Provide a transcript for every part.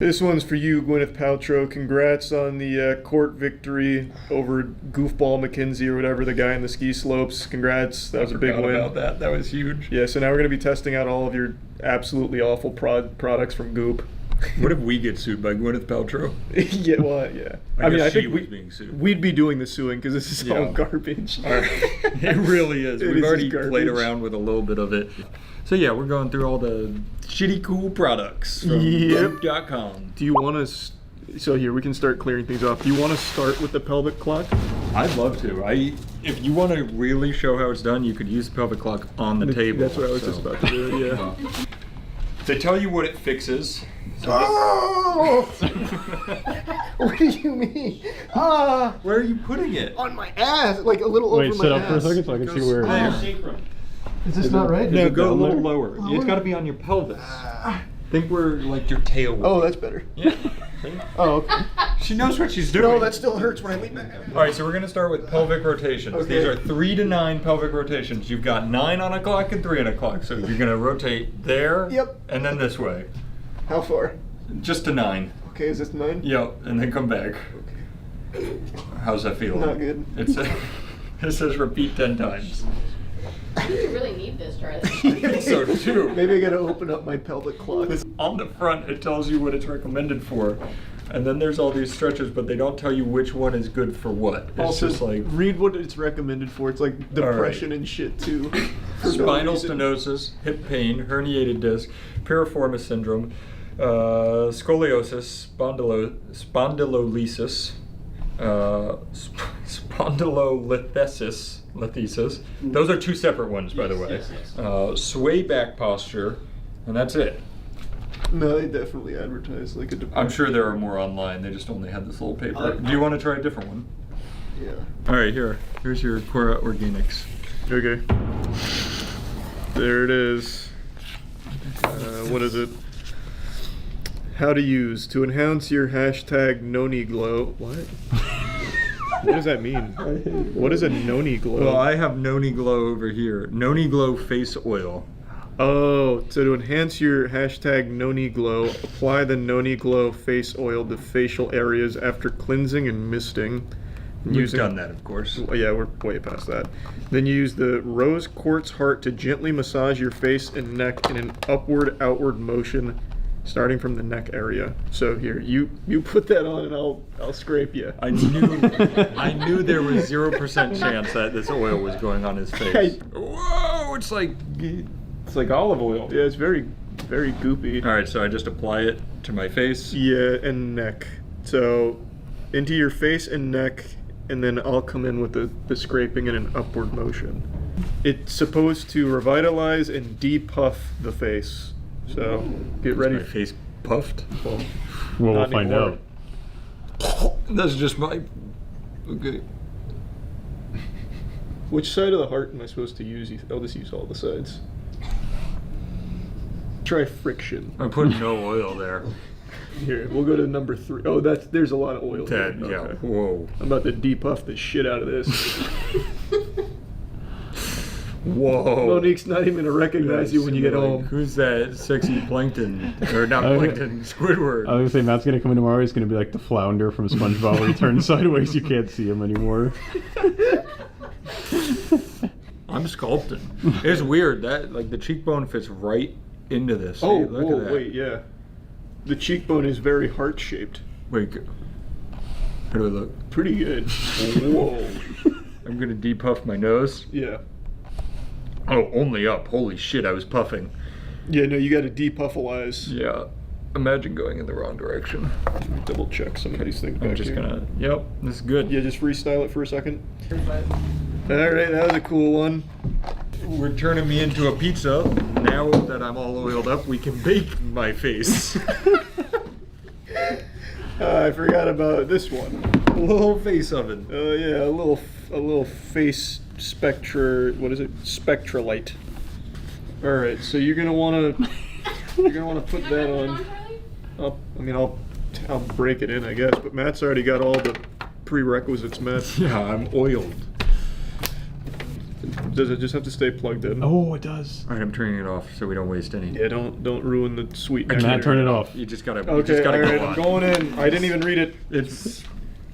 This one's for you, Gwyneth Paltrow. Congrats on the court victory over Goofball McKenzie or whatever, the guy in the ski slopes. Congrats. That was a big win. About that. That was huge. Yeah, so now we're going to be testing out all of your absolutely awful products from Goop. What if we get sued by Gwyneth Paltrow? Yeah, well, yeah. I mean, I think being sued. We'd be doing the suing because this is all garbage. It really is. We've already played around with a little bit of it. So yeah, we're going through all the shitty cool products from Goop.com. Do you want to... So here, we can start clearing things off. Do you want to start with the pelvic clock? I'd love to. If you want to really show how it's done, you could use the pelvic clock on the table. That's what I was just about to do, yeah. They tell you what it fixes. Oh! What do you mean? Where are you putting it? On my ass, like a little over my ass. Wait, sit up for a second so I can see where. Is this not right? No, go a little lower. It's got to be on your pelvis. Think where like your tail. Oh, that's better. Yeah. Oh, okay. She knows what she's doing. No, that still hurts when I lean back. All right, so we're going to start with pelvic rotations. Okay. These are 3 to 9 pelvic rotations. You've got 9 on a clock and 3 on a clock. So you're going to rotate there. Yep. And then this way. How far? Just to 9. Okay, is this 9? Yep, and then come back. Okay. How's that feel? Not good. It says repeat 10 times. You really need this, Charlie. So too. Maybe I gotta open up my pelvic clock. On the front, it tells you what it's recommended for. And then there's all these stretches, but they don't tell you which one is good for what. It's Also, just like... read what it's recommended for. It's like depression and shit too. Spinal stenosis, hip pain, herniated disc, piriformis syndrome, scoliosis, spondylolisthesis, spondylolisthesis. Those are 2 separate ones, by the way. Sway back posture, and that's it. No, they definitely advertise like a depression. I'm sure there are more online. They just only had this little paper. Do you want to try a different one? Yeah. All right, here's your Cora Organics. Okay. There it is. What is it? How to use to enhance your hashtag Noni Glow. What? What does that mean? What is a Noni Glow? Well, I have Noni Glow over here. Noni Glow face oil. Oh, so to enhance your hashtag Noni Glow, apply the Noni Glow face oil to facial areas after cleansing and misting. We've done that, of course. Yeah, we're way past that. Then you use the rose quartz heart to gently massage your face and neck in an upward-outward motion, starting from the neck area. So here, you put that on, and I'll scrape you. I knew there was 0% chance that this oil was going on his face. Whoa! It's like olive oil. Yeah, it's very, very goopy. All right, so I just apply it to my face. Yeah, and neck. So into your face and neck, and then I'll come in with the scraping in an upward motion. It's supposed to revitalize and depuff the face. So get ready. Is my face puffed? Well, we'll find out. That's just my... Okay. Which side of the heart am I supposed to use? I'll just use all the sides. Try friction. I'm putting no oil there. Here, we'll go to number 3. Oh, there's a lot of oil there. Yeah, Okay. whoa. I'm about to depuff the shit out of this. Whoa. Monique's not even gonna recognize you when you get home. Who's that sexy plankton? Or not plankton, Squidward. I was gonna say, Matt's gonna come in tomorrow, he's gonna be like the flounder from SpongeBob where he turns sideways, you can't see him anymore. I'm sculpting. It's weird, that like the cheekbone fits right into this. Oh, See, look at that. wait, yeah. The cheekbone is very heart-shaped. Wait, how do I look? Pretty good. Whoa. I'm gonna depuff my nose. Yeah. Oh, only up. Holy shit, I was puffing. Yeah, no, you gotta depuffalize. Yeah. Imagine going in the wrong direction. Double check some of these things I'm back just here. gonna, yep, this is good. Yeah, just freestyle it for a second. Alright, that was a cool one. We're turning me into a pizza. Now that I'm all oiled up, we can bake my face. I forgot about this one. A little face oven. Yeah, a little face spectralite. All right, so you're gonna wanna put that on. I'll break it in, I guess. But Matt's already got all the prerequisites met. Yeah, I'm oiled. Does it just have to stay plugged in? Oh, it does. All right, I'm turning it off so we don't waste any. Yeah, don't ruin the sweet. Matt, turn it off. You just gotta. You Okay, just gotta all right, go I'm on. going in. I didn't even read it.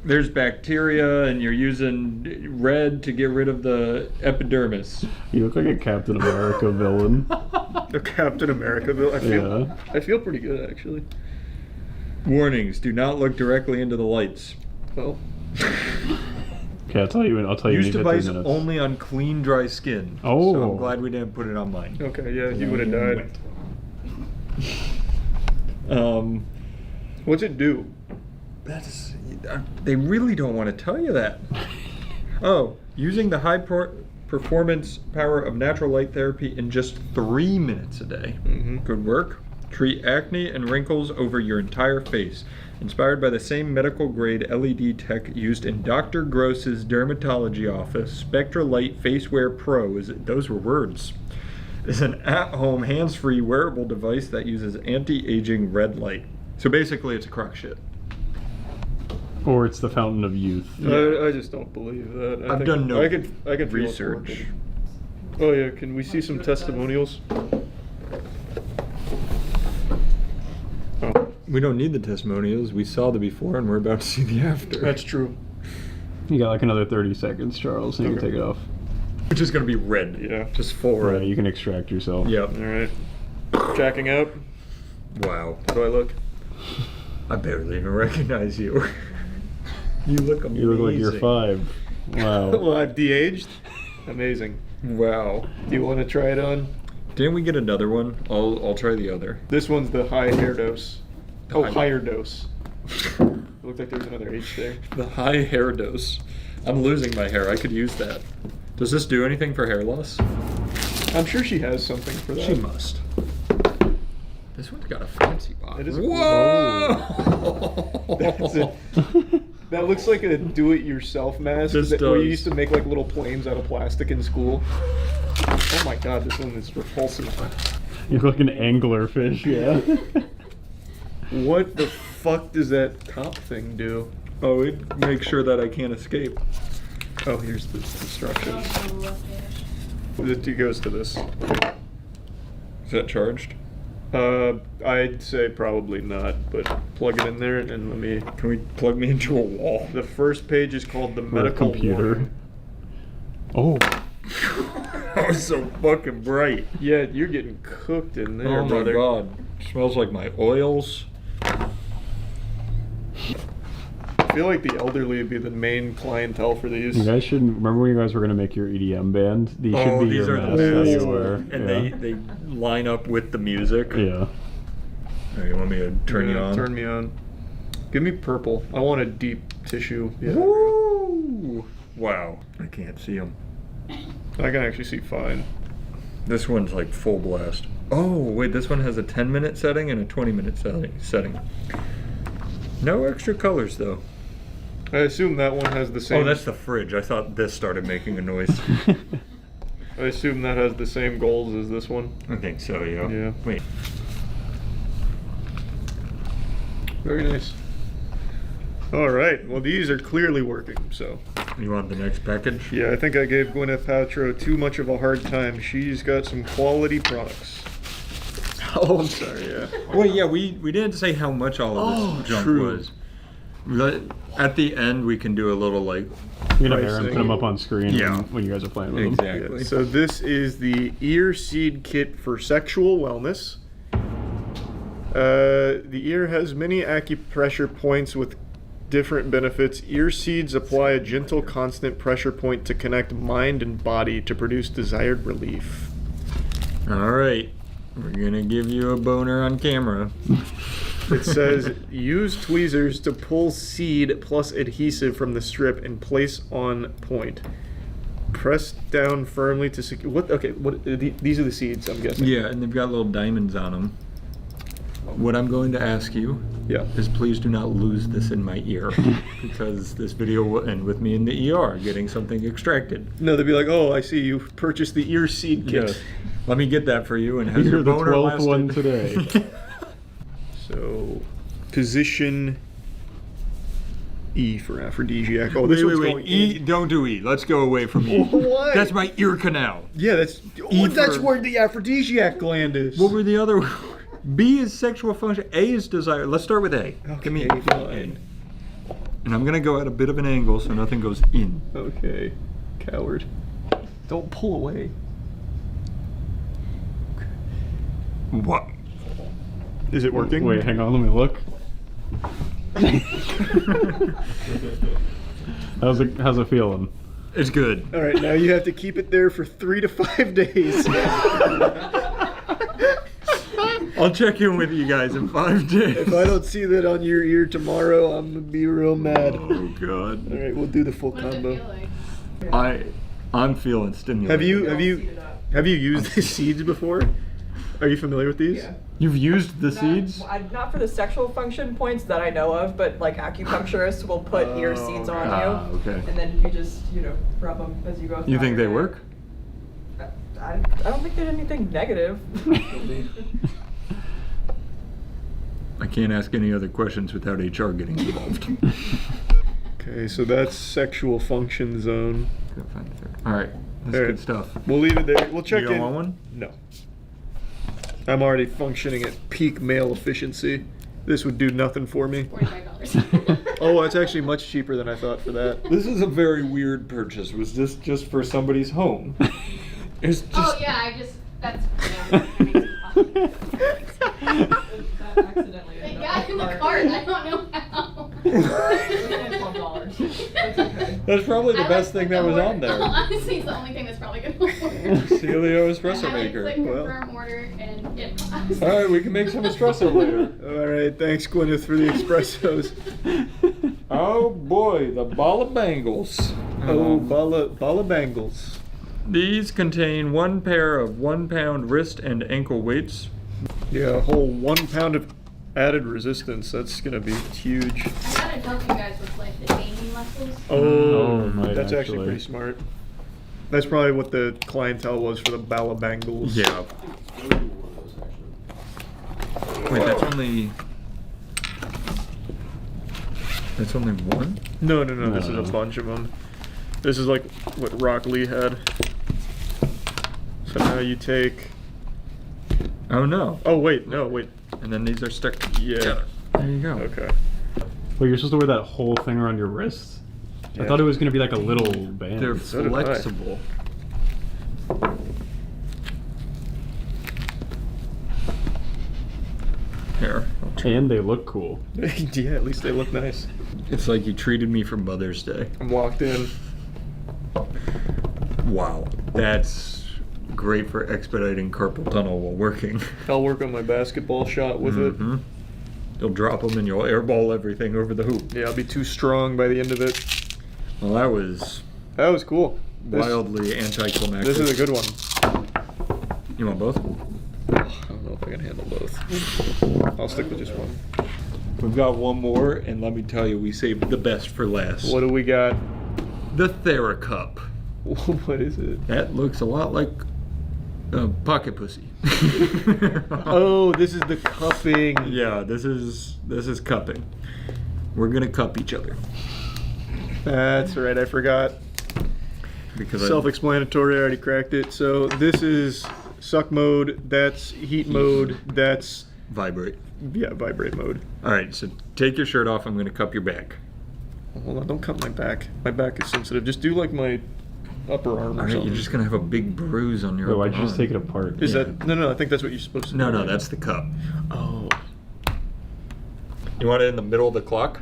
There's bacteria, and you're using red to get rid of the epidermis. You look like a Captain America villain. The Captain America bill. I feel pretty good actually. Warnings: do not look directly into the lights. Well, Okay, I'll tell you. Use in 3 device minutes. only on clean, dry skin. Oh. So I'm glad we didn't put it on mine. okay, yeah, he would have died. What's it do? That's. They really don't want to tell you that. Oh, using the high performance power of natural light therapy in just 3 minutes a day. Mm-hmm. Good work. Treat acne and wrinkles over your entire face. Inspired by the same medical grade LED tech used in Dr. Gross's dermatology office, Spectra Light Facewear Pro those were words. Is an at-home hands-free wearable device that uses anti-aging red light. So basically, it's a crock shit. Or it's the fountain of youth. I just don't believe that. I've done no I could feel it research. working. Oh yeah, can we see some testimonials? Oh, We don't need the testimonials. We saw the before, and we're about to see the after. that's true. You got like another 30 seconds, Charles, and you Okay. can take it off. Which is going to be red. Yeah. Just full Right, red. you can extract yourself. Yep. All right. Jacking out. Wow. How do I look? I barely even recognize you. You look amazing. You look like you're 5. Wow. Well, I've de-aged. Amazing. Wow. Do you want to try it on? Didn't we get another one? I'll try the other. This one's the high hair dose. Oh, High- higher dose. It looked like there was another H there. The high hair dose. I'm losing my hair. I could use that. Does this do anything for hair loss? I'm sure she has something for that. She must. This one's got a fancy box. It is- Whoa! That's it. That looks like a do-it-yourself mask This where you does. used to make like little planes out of plastic in school. Oh my god, this one is repulsive. You look like an anglerfish, yeah. What the fuck does that top thing do? Oh, it makes sure that I can't escape. Oh, here's the instructions. It goes to this. Is that charged? I'd say probably not, but plug it in there and let me. Can we plug me into a wall? The first page is called the Or a medical computer. warning. Oh, That was so fucking bright. Yeah, you're getting cooked in there, Oh my brother. god. Smells like my oils. I feel like the elderly would be the main clientele for these. you guys should remember when you guys were gonna make your EDM band. These should Oh, be these your are the masks that best. you wear. And yeah. they line up with the music. Yeah. Oh, you want me to turn you on? Turn me on. Give me purple. I want a deep tissue. Yeah. Woo! Wow. I can't see them. I can actually see fine. This one's like full blast. Oh, wait, this one has a 10-minute setting and a 20-minute setting. No extra colors, though. I assume that one has the same. Oh, that's the fridge. I thought this started making a noise. I assume that has the same goals as this one. I think so, yeah. Yeah. Wait. Very nice. All right. Well, these are clearly working. So. You want the next package? Yeah, I think I gave Gwyneth Paltrow too much of a hard time. She's got some quality products. Oh, I'm sorry. Yeah. Wait, yeah, we didn't say how much all of this junk true. was. At the end, we can do a little like. You're gonna Aaron Pricing. put them up on screen Yeah. when you guys are playing with them. Exactly. Yeah, so this is the ear seed kit for sexual wellness. The ear has many acupressure points with different benefits. Ear seeds apply a gentle, constant pressure point to connect mind and body to produce desired relief. All right, we're gonna give you a boner on camera. It says, use tweezers to pull seed plus adhesive from the strip and place on point. Press down firmly to secure. What? Okay. What? These are the seeds, I'm guessing. Yeah, and they've got little diamonds on them. What I'm going to ask you Yeah. is please do not lose this in my ear because this video will end with me in the ER getting something extracted. No, they'd be like, oh, I see you purchased the ear seed kit. Yes. Let me get that for you. And has You're your the boner 12th one lasted? today. So, position E for aphrodisiac. Oh, this one's going E. in. Don't do E. Let's go away from E. What? That's my ear canal. Yeah, that's that's for- where the aphrodisiac gland is. What were the other? B is sexual function. A is desire. Let's start with A. Give me Okay, A. fine. And I'm gonna go at a bit of an angle so nothing goes in. Okay, coward. Don't pull away. What? Is it working? Wait, hang on, let me look. How's it feeling? It's good. All right, now you have to keep it there for 3 to 5 days. I'll check in with you guys in 5 days. If I don't see that on your ear tomorrow, I'm gonna be real mad. Oh God. All right, we'll do the full What does it combo. feel like? I'm feeling stimulated. Have you used the seeds before? Are you familiar with these? Yeah. You've used the seeds? Not for the sexual function points that I know of, but like acupuncturists will put ear Oh, seeds okay. on you. Okay. And then you just, rub them as you go through. You think they work? I don't think there's anything negative. I can't ask any other questions without HR getting involved. Okay, so that's sexual function zone. Gotta find the third. All right, that's All right. good stuff. We'll leave it there. We'll check You don't in. want one? No. I'm already functioning at peak male efficiency. This would do nothing for me. $45. Oh, it's actually much cheaper than I thought for that. This is a very weird purchase. Was this just for somebody's home? It's just. Oh yeah, that's Accidentally. It got in the cart. I don't know how. $12. That's okay. That's probably the I best like thing that was order. on there. Honestly, it's the only thing that's probably gonna work. Celio espresso I like maker. click Well. confirm order and it passed. All right, we can make some espresso later. All right, thanks, Gwyneth, for the espressos. Oh boy, the ball of bangles. Oh, balla bangles. These contain 1 pair of 1 pound wrist and ankle weights. Yeah, a whole 1 pound of added resistance. That's gonna be huge. I gotta help you guys with like the gaming muscles. Oh, might that's actually actually. pretty smart. That's probably what the clientele was for the balla bangles. Yeah. Wait, that's only. That's only 1? No, this is No. a bunch of them. This is like what Rock Lee had. So now you take. Oh no. Oh wait, no, wait. And then these are stuck Yeah. together. There you go. Okay. Wait, you're supposed to wear that whole thing around your wrist? I Yeah. thought it was gonna be like a little band. They're So did I. flexible. Here. I'll try. And they look cool. Yeah, at least they look nice. It's like you treated me for Mother's Day. I'm walked in. Wow. That's great for expediting carpal tunnel while working. I'll work on my basketball shot with it. Mhm. You'll drop them and you'll airball everything over the hoop. Yeah, I'll be too strong by the end of it. Well, that was That was cool. This, wildly anticlimactic. this is a good one. You want both? I don't know if I can handle both. I'll stick with just one. We've got one more, and let me tell you, we saved the best for last. What do we got? The TheraCup. What is it? That looks a lot like a pocket pussy. Oh, this is the cupping. Yeah, this is cupping. We're gonna cup each other That's right, I forgot. because Self-explanatory, I already cracked it. So this is suck mode, that's heat mode, that's, vibrate. yeah, vibrate mode. All right, so take your shirt off. I'm gonna cup your back. Hold on, don't cut my back. My back is sensitive. Just do like my upper arm All or right, something. you're just gonna have a big bruise on your. Wait, upper why'd you just arm. take it apart? Is Yeah. that, no, I think that's what you're supposed to do. No, no, that's the cup. Oh. You want it in the middle of the clock?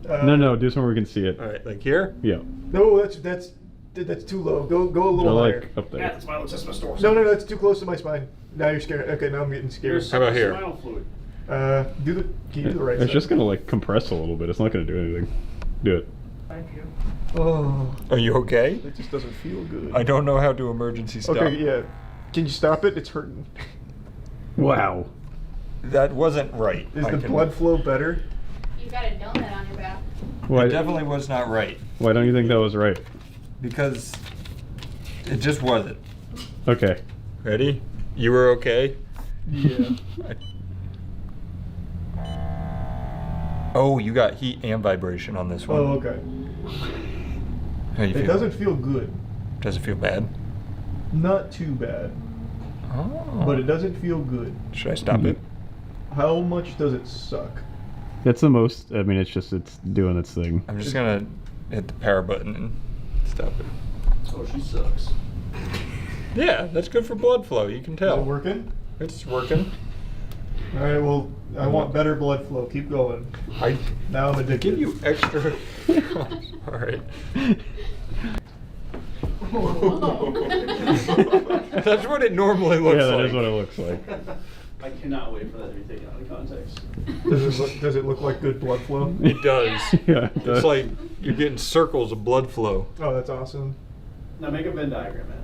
No, do somewhere we can see it. All right, like here. Yeah. No, that's too low. Go a Or little higher. like up there. That's my store. No, that's too close to my spine. Now you're scared. Okay, now I'm getting scared. How about here? Spinal fluid. Can you do the right It's side? just gonna like compress a little bit. It's not gonna do anything. Do it. Thank you. Oh, Are you okay? it just doesn't feel good. I don't know how to emergency stop. Okay, yeah. Can you stop it? It's hurting. Wow. That wasn't right. Is I the can- blood flow better? You've got a donut on your back. Why? It definitely was not right Why don't you think that was right? because it just wasn't. Okay. Ready? You were okay? Yeah. Oh, you got heat and vibration on this one. Oh, okay. How do you It feel? doesn't feel good. Does it feel bad? Not too bad, Oh. but it doesn't feel good. Should I stop it? How much does it suck? That's the most. I mean, it's doing its thing. I'm just gonna hit the power button and stop it. Oh, she sucks. Yeah, that's good for blood flow. You can Is tell. it working? It's working. All right. Well, I want better blood flow. Keep going. I Now I'm addicted. give you extra. All right. That's what it normally looks Yeah, that like. is what it looks like. I cannot wait for that to be taken out of context. Does it look like good blood flow? It does. Yeah, It's like you're getting circles of blood flow. Oh, that's awesome. Now make a Venn diagram, man.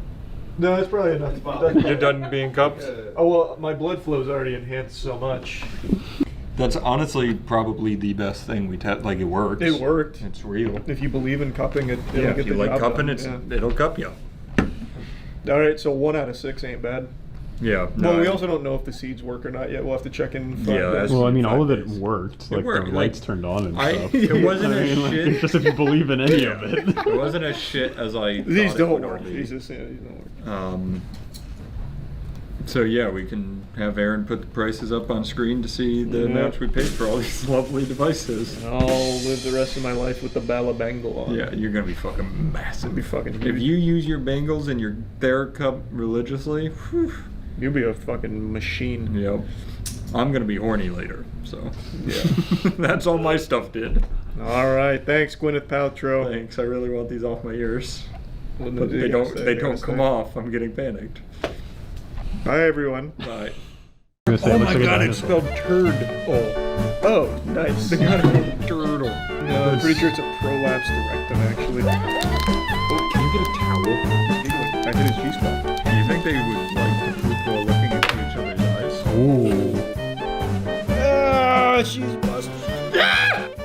No, that's probably enough. That's fine. You're done being cups? Oh well, my blood flow's already enhanced so much. That's honestly probably the best thing we like it works. It worked. It's real. If you believe in cupping, it'll Yeah, get if you the like job cupping, done. it'll cup you. Yeah. All right, so 1 out of 6 ain't bad. Yeah. Well, we also don't know if the seeds work or not yet. We'll have to check in. 5 Yeah, days. that's- Well, I mean, all of 5 it days. worked. It Like worked, the like, lights turned on and I- stuff. it wasn't I a mean, like, shit. just if you believe in any of it. It wasn't as shit as I These thought it don't would work. be. These don't work. So yeah, we can have Aaron put the prices up on screen to see the Yeah. amounts we paid for all these lovely devices. And I'll live the rest of my life with the Balabangle on. Yeah, you're gonna be fucking massive. It'll be fucking If huge. you use your bangles and your Theracup religiously, whew, You'll be a fucking machine. yep. I'm gonna be horny later, so Yeah. that's all my stuff did. All right, thanks, Gwyneth Paltrow. Thanks, I really want these off my ears. Well, But they don't come off. I'm getting panicked. Bye, everyone. Bye. I'm gonna say it Oh looks my like a god, it's dinosaur. spelled turd. Oh, nice. They got it turtle. No, I'm pretty sure it's a prolapsed rectum, actually. Oh, can you get a towel? I hit his G-spot. Do you think they would like to poop while looking into each other's eyes? Ooh. Ah, she's busted.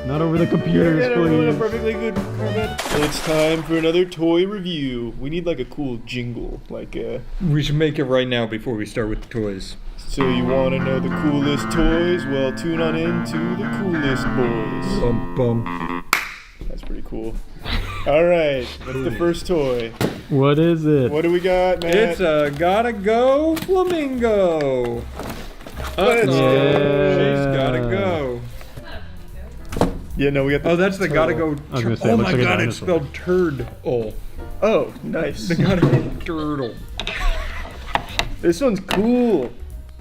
Not over the computers, please. perfectly good comment. It's time for another toy review. We need like a cool jingle, like We should make it right now before we start with the toys. So you want to know the coolest toys? Well, tune on in to the coolest boys. Bum bum. That's pretty cool. All right, what's the first toy? What is it? What do we got, Matt? It's a gotta go flamingo. Let's Uh-oh. go. She's gotta go. Yeah, no, we got the. Oh, that's the gotta turtle. go. I was gonna say, it Oh looks my like a god, it's dinosaur. spelled turd. Oh, Oh, nice. the gotta go turtle. This one's cool.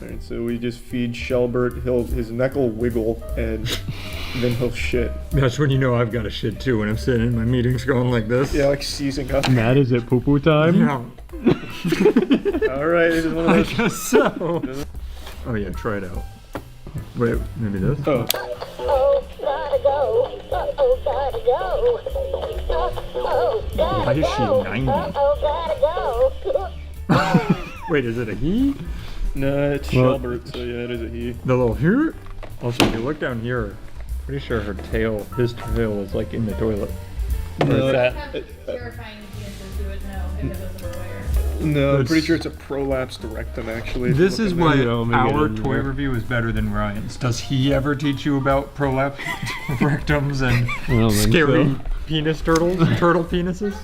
All right, so we just feed Shelbert. His neck will wiggle, and then he'll shit. That's when you know I've got a shit too, when I'm sitting in my meetings going like this. Yeah, like seizing up. Matt, is it poo-poo time? Yeah. All right, this is one of I those. guess so. Oh yeah, try it out. Wait, maybe this? Oh, Oh, gotta go. Oh, gotta go. Oh, gotta Why is she go. 90? Oh, gotta go. Wait, is it a he? no, it's Well- Shelbert. So yeah, it is a he. The little here? Also, if you look down here, pretty sure his tail is like in the toilet. Or No, is that? Have terrifying penises who would know if it was a boy or No, I'm It's- pretty sure it's a prolapsed rectum. Actually, if you This look is at why that. Yeah, maybe our it is, toy yeah. review is better than Ryan's. Does he ever teach you about prolapse rectums and I don't think scary so. penis turtles? Turtle penises?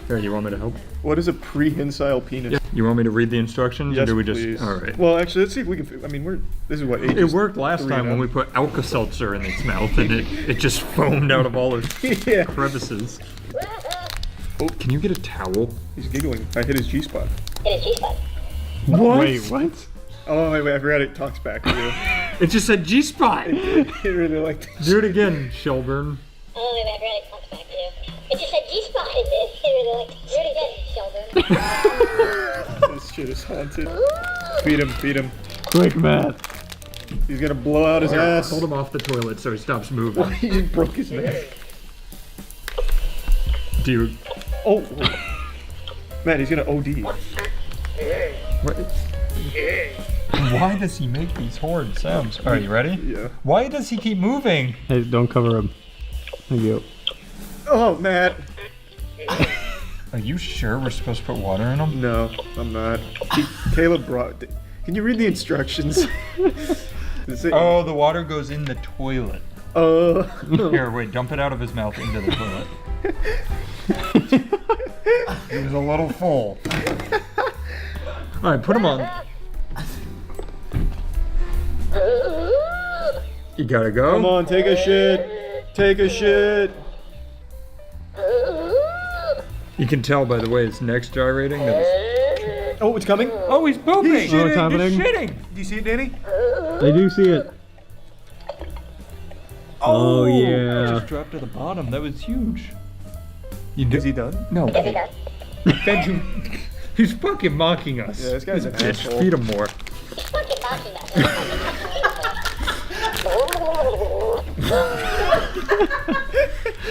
Here, you want me to help? What is a prehensile penis? You want me to read the instructions, Yes, or do we just? please. All right. Well, actually, let's see if we can. I mean, this is what It ages worked last 3 time when now. we put Alka-Seltzer in its mouth and it just foamed out of all its Yeah, crevices. Oh, can you get a towel? he's giggling. I hit his G-spot. It is G-spot. What? Wait, what? Oh wait, I forgot it talks back to you. It just said G-spot. It really liked this. Do it again, Shelburne. Oh, wait, I really talked back to you. It just said G-spot. It really like, do it again, Sheldon. This shit is haunted. Feed him, feed him. Quick, Matt. He's gonna blow out his ass. Hold him off the toilet so he stops moving. He just broke his neck. Do you? Oh, man, he's gonna OD. What? Why does he make these horrid sounds? Are you ready? Yeah. Why does he keep moving? Hey, don't cover him. Thank you. Oh, Matt. Are you sure we're supposed to put water in him? No, I'm not. Caleb brought. Can you read the instructions? Does it say- Oh, the water goes in the toilet. Here, wait, dump it out of his mouth into the toilet. He was a little full. Alright, put him on. You gotta go. Come on, take a shit. Take a shit. You can tell by the way his neck's gyrating that it's... Oh, it's coming. Oh, he's pooping! He's shitting. Oh, it's happening. He's shitting! Do you see it, Danny? I do see it. Oh, It yeah. just dropped to the bottom. That was huge. Is he done? No. Benji, he's fucking mocking us. Yeah, this guy's an Bitch, asshole. feed him more. Fucking mocking us.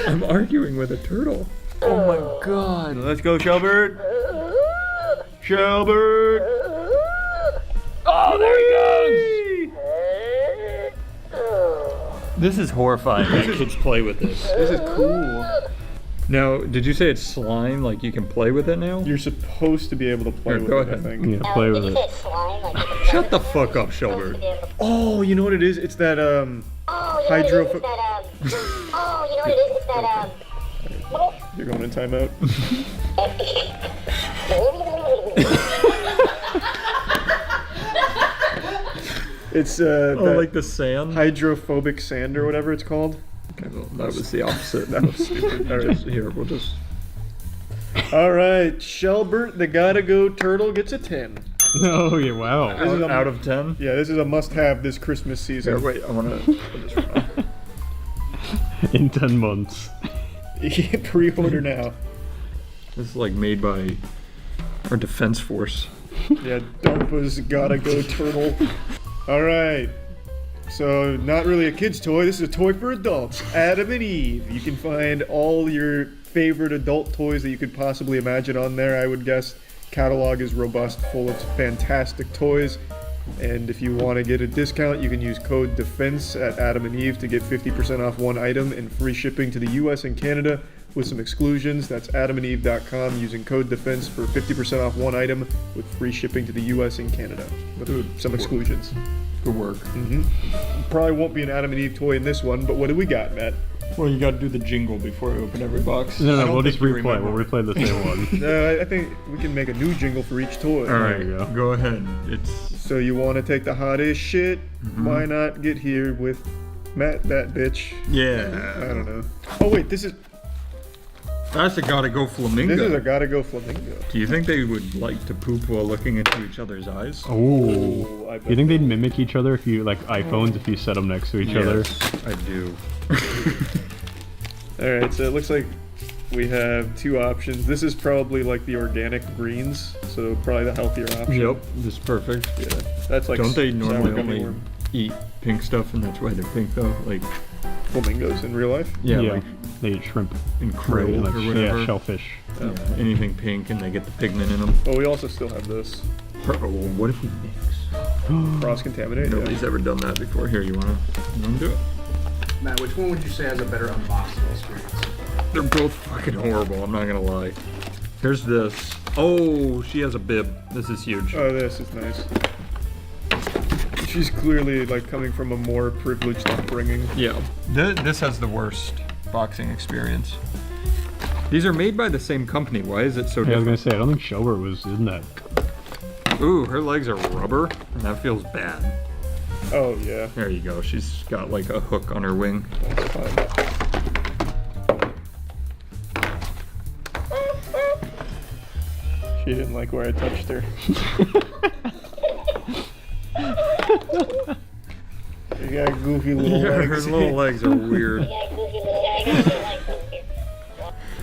I'm arguing with a turtle. Oh my god. Let's go, Shelbert. Shelbert. Oh, there he goes! This is horrifying. Kids play with this. This is cool. Now, did you say it's slime? Like you can play with it now? You're supposed to be able to play Here, with go it, ahead. I think. Yeah, play with Did you it. say slime? Like, Shut the fuck up, Shelbert. Oh, you know what it is? It's that Oh, you know what it is? hydro. It's that, oh, you know what it is? It's that, You're going in timeout. It's Oh, that like the sand? hydrophobic sand or whatever it's called. Okay, well, that was the opposite. That was stupid. All right. Here, we'll just... All right, Shelbert, the gotta go turtle gets a 10. Oh, yeah, wow. This is a- Out of 10? Yeah, this is a must-have this Christmas season. Here, wait, I wanna... put this on. In 10 months. Pre-order now. This is like made by our defense force. Yeah, DARPA's gotta go turtle. All right. So, not really a kid's toy. This is a toy for adults. Adam and Eve. You can find all your favorite adult toys that you could possibly imagine on there. I would guess catalog is robust, full of fantastic toys. And if you want to get a discount, you can use code DEFENSE at Adam and Eve to get 50% off one item and free shipping to the US and Canada with some exclusions. That's adamandeve.com using code DEFENSE for 50% off one item with free shipping to the US and Canada with some exclusions. Good work. Probably won't be an Adam and Eve toy in this one, but what do we got, Matt? Well, you gotta do the jingle before I open every box. No, I no, don't we'll just think you replay. remember. We'll replay the same one. I think we can make a new jingle for each toy. All right, There you go. go ahead. It's So you want to take the hottest shit? Why not get here with Matt, that bitch? I yeah. don't know. Oh wait, this is That's a gotta go flamingo. a gotta go flamingo. Do you think they would like to poop while looking into each other's eyes? Oh. Oh, I bet. You think they'd mimic each other if you, like iPhones, if you set them next to each other? Yes, I do. All right, so it looks like we have two options. This is probably like the organic greens, so probably the healthier option. Yep, this is perfect. Yeah, that's like Don't they sour normally gummy only worm. eat pink stuff, and that's why they're pink though? Like, Flamingos in real life? yeah, Yeah. like They eat shrimp. in krill Like, or whatever. yeah, shellfish. Yeah, anything pink, and they get the pigment in them. Oh, we also still have this Oh, what if we mix? cross-contaminate. Nobody's ever done that before. Here, you wanna do it? Matt, which one would you say has a better unboxing experience? They're both fucking horrible, I'm not gonna lie. Here's this. Oh, she has a bib. This is huge. Oh, this is nice. She's clearly like coming from a more privileged upbringing. Yeah. This has the worst boxing experience. These are made by the same company. Why is it so Yeah, I was gonna different? say, I don't think Shelbert was in that. Ooh, her legs are rubber, and that feels bad. Oh yeah, There you go. She's got like a hook on her wing. that's fine. She didn't like where I touched her. You got goofy little Yeah, her legs. little legs are weird.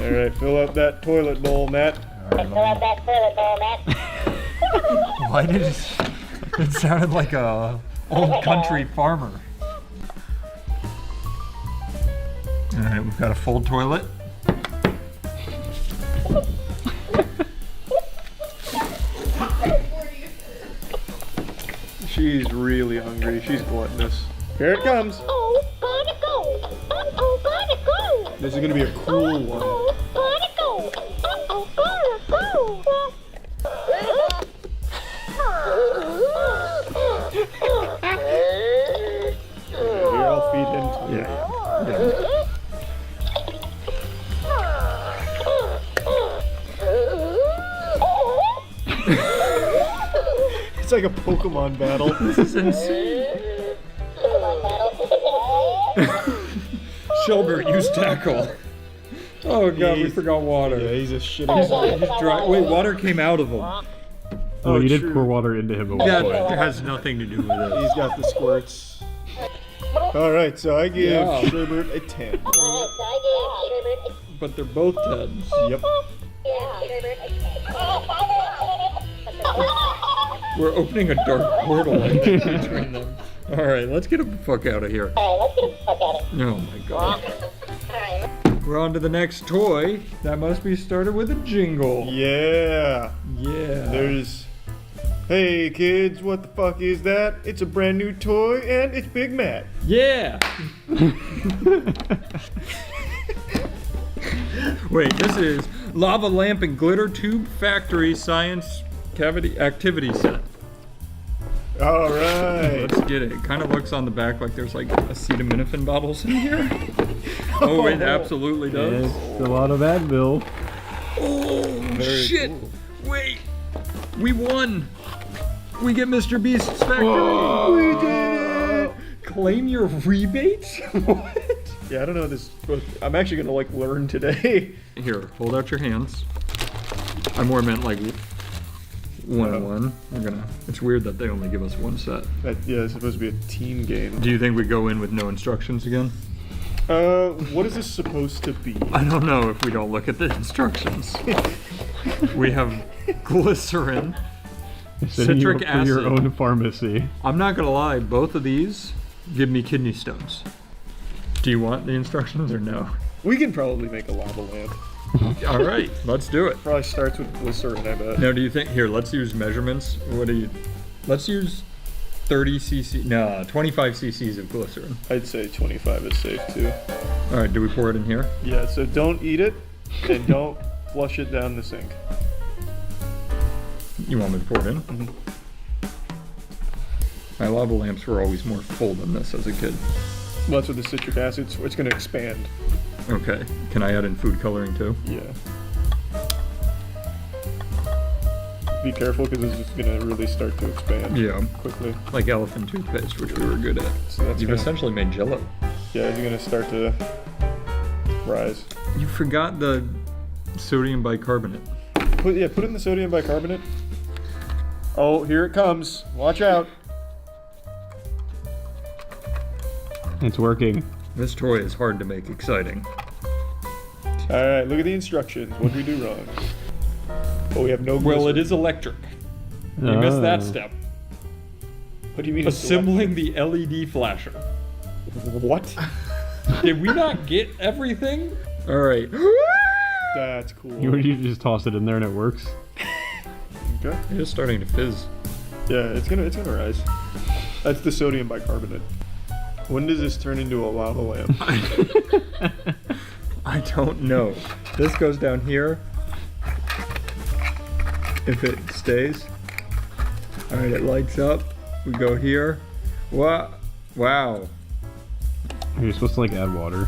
All right, fill up that toilet bowl, Matt. Why did it sounded like a old country farmer. All right, we've got a full toilet. She's really hungry. She's gluttonous. Here it comes. Oh, gotta go. Oh, gotta go. This is gonna be a cool one. Oh, gotta go. Oh, gotta go. Here, I'll feed into it. Yeah. It's like a Pokemon battle. This is insane. Shelbert, use tackle. Oh god, we forgot water. Yeah, he's a shitty. He's dry. Wait, water came out of him. Oh, you did true. pour water into him at one That point. has nothing to do with it. He's got the squirts. Alright, so I give Yeah. Sherbert a 10. But they're both 10s. Yep. We're opening a dark portal I think, between them. Alright, let's get the fuck out of here. Oh my god. We're on to the next toy. That must be started with a jingle. Yeah. Yeah. There's. Hey kids, what the fuck is that? It's a brand new toy and it's Big Matt. Yeah. Wait, this is Lava Lamp and Glitter Tube Factory Science Cavity Activity Set. Alright. Let's get it. It kind of looks on the back like there's like acetaminophen bottles in here. Oh, it absolutely does. It's a lot of Advil. Oh, Very shit. cool. Wait. We won. We get Mr. Beast's factory. We did it! Claim your rebates? What? Yeah, I don't know this is supposed to, I'm actually gonna like learn today. Here, hold out your hands. I more meant like one. We're gonna. It's weird that they only give us one set. Yeah, it's supposed to be a team game. Do you think we go in with no instructions again? What is this supposed to be? I don't know if we don't look at the instructions. We have glycerin, Setting you citric up for your acid. own pharmacy. I'm not gonna lie, both of these give me kidney stones. Do you want the instructions or no? We can probably make a lava lamp. All right, let's do it. Probably starts with glycerin, I bet. Now, do you think, here, let's use measurements. Let's use 30 cc, no, 25 cc's of glycerin. I'd say 25 is safe too. All right, do we pour it in here? Yeah, so don't eat it and don't flush it down the sink. You want me to pour it in? Mhm. My lava lamps were always more full than this as a kid. Well, that's with the citric acid, so it's gonna expand. Okay, can I add in food coloring too? Yeah. Be careful because this is gonna really start to expand. Yeah, Quickly. like elephant toothpaste, which we were good at. So that's You've gonna, essentially made jello. yeah, it's gonna start to rise. You forgot the sodium bicarbonate. Put in the sodium bicarbonate. Oh, here it comes. Watch out. It's working. This toy is hard to make exciting. Alright, look at the instructions. What did we do wrong? Oh, we have no Well, it glycerin. is electric. You missed that Ah. step. What do you mean? it's Assembling the LED flasher. electric? What? Did we not get everything? All right. That's cool. You just toss it in there and it works. Okay. It is starting to fizz. Yeah, it's gonna rise. That's the sodium bicarbonate. When does this turn into a lava lamp? I don't know. This goes down here. If it stays. All right, it lights up. We go here. What? Wow. You're supposed to like add water.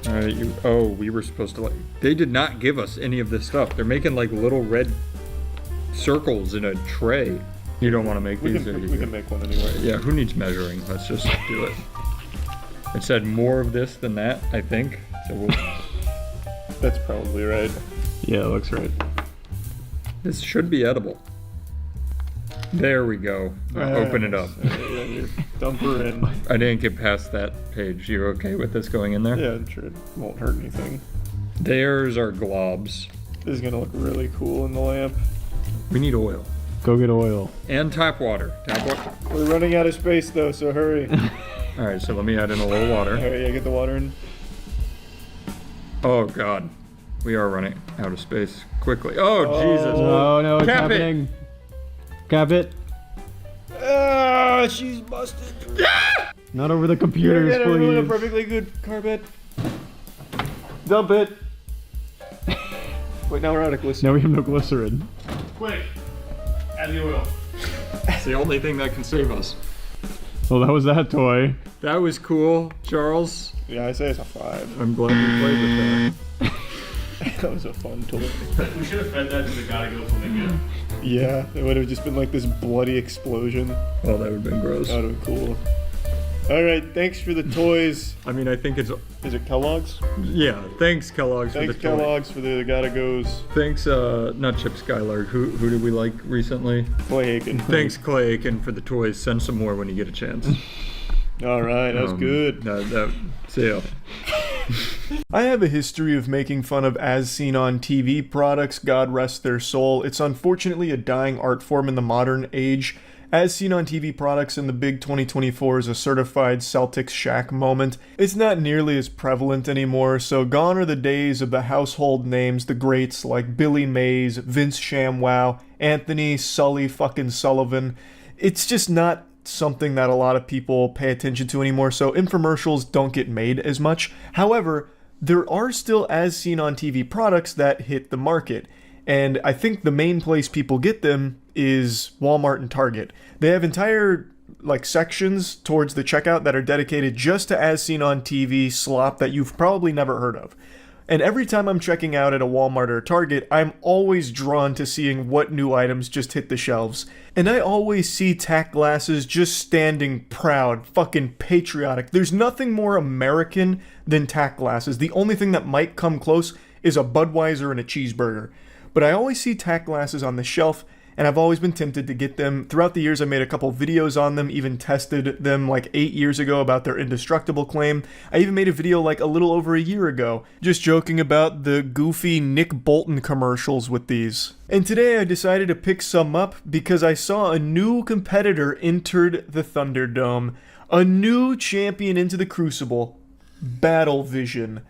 All right, we were supposed to they did not give us any of this stuff. They're making like little red circles in a tray. You don't want to make We these. can make one anyway. Yeah, who needs measuring? Let's just do it. It said more of this than that, I think. So That's probably right. Yeah, it looks right. this should be edible. There we go. Now open it up. Dump her in. I didn't get past that page. You okay with this going in there? Yeah, I'm sure it won't hurt anything. There's our globs. This is gonna look really cool in the lamp. We need oil. Go get oil. And tap water. Tap water. We're running out of space though, so hurry. Alright, so let me add in a little water. Alright, yeah, get the water in. Oh god. We are running out of space quickly. Oh, Jesus. Oh no, it's Cap it. happening. Cap it. Ah, she's busted. Not over the computers, Get everyone a please. perfectly good carpet. Dump it. Wait, now we're out of glycerin. Now we have no glycerin. Quick, add the oil. It's the only thing that can save us. Well, that was that toy. That was cool, Charles. Yeah, I say it's a 5. I'm glad you played with that. That was a fun toy. We should have fed that to the Gotta Go Flamingo. Yeah, it would have just been like this bloody explosion. Oh, that would have been gross. That would have been cool. All right, thanks for the toys. I mean, I think it's... Is it Kellogg's? Yeah, thanks, Kellogg's, Thanks, for the toy. Kellogg's, for the Gotta Goes. Thanks, not Chip Skylark. Who did we like recently? Clay Aiken. Thanks, Clay Aiken, for the toys. Send some more when you get a chance. All right, that was good. See ya. I have a history of making fun of as seen on TV products, God rest their soul. It's unfortunately a dying art form in the modern age. As seen on TV products in the big 2024 is a certified Celtics Shaq moment. It's not nearly as prevalent anymore, so gone are the days of the household names, the greats like Billy Mays, Vince ShamWow, Anthony Sully fucking Sullivan. It's just not something that a lot of people pay attention to anymore, so infomercials don't get made as much. However, there are still as seen on TV products that hit the market. And I think the main place people get them is Walmart and Target. They have entire sections towards the checkout that are dedicated just to as seen on TV slop that you've probably never heard of. And every time I'm checking out at a Walmart or a Target, I'm always drawn to seeing what new items just hit the shelves. And I always see tack glasses just standing proud, fucking patriotic. There's nothing more American than tack glasses. The only thing that might come close is a Budweiser and a cheeseburger. But I always see tack glasses on the shelf, and I've always been tempted to get them. Throughout the years, I made a couple videos on them, even tested them 8 years ago about their Indestructible claim. I even made a video a little over a year ago, just joking about the goofy Nick Bolton commercials with these. And today I decided to pick some up because I saw a new competitor entered the Thunderdome. A new champion into the Crucible, Battle Vision.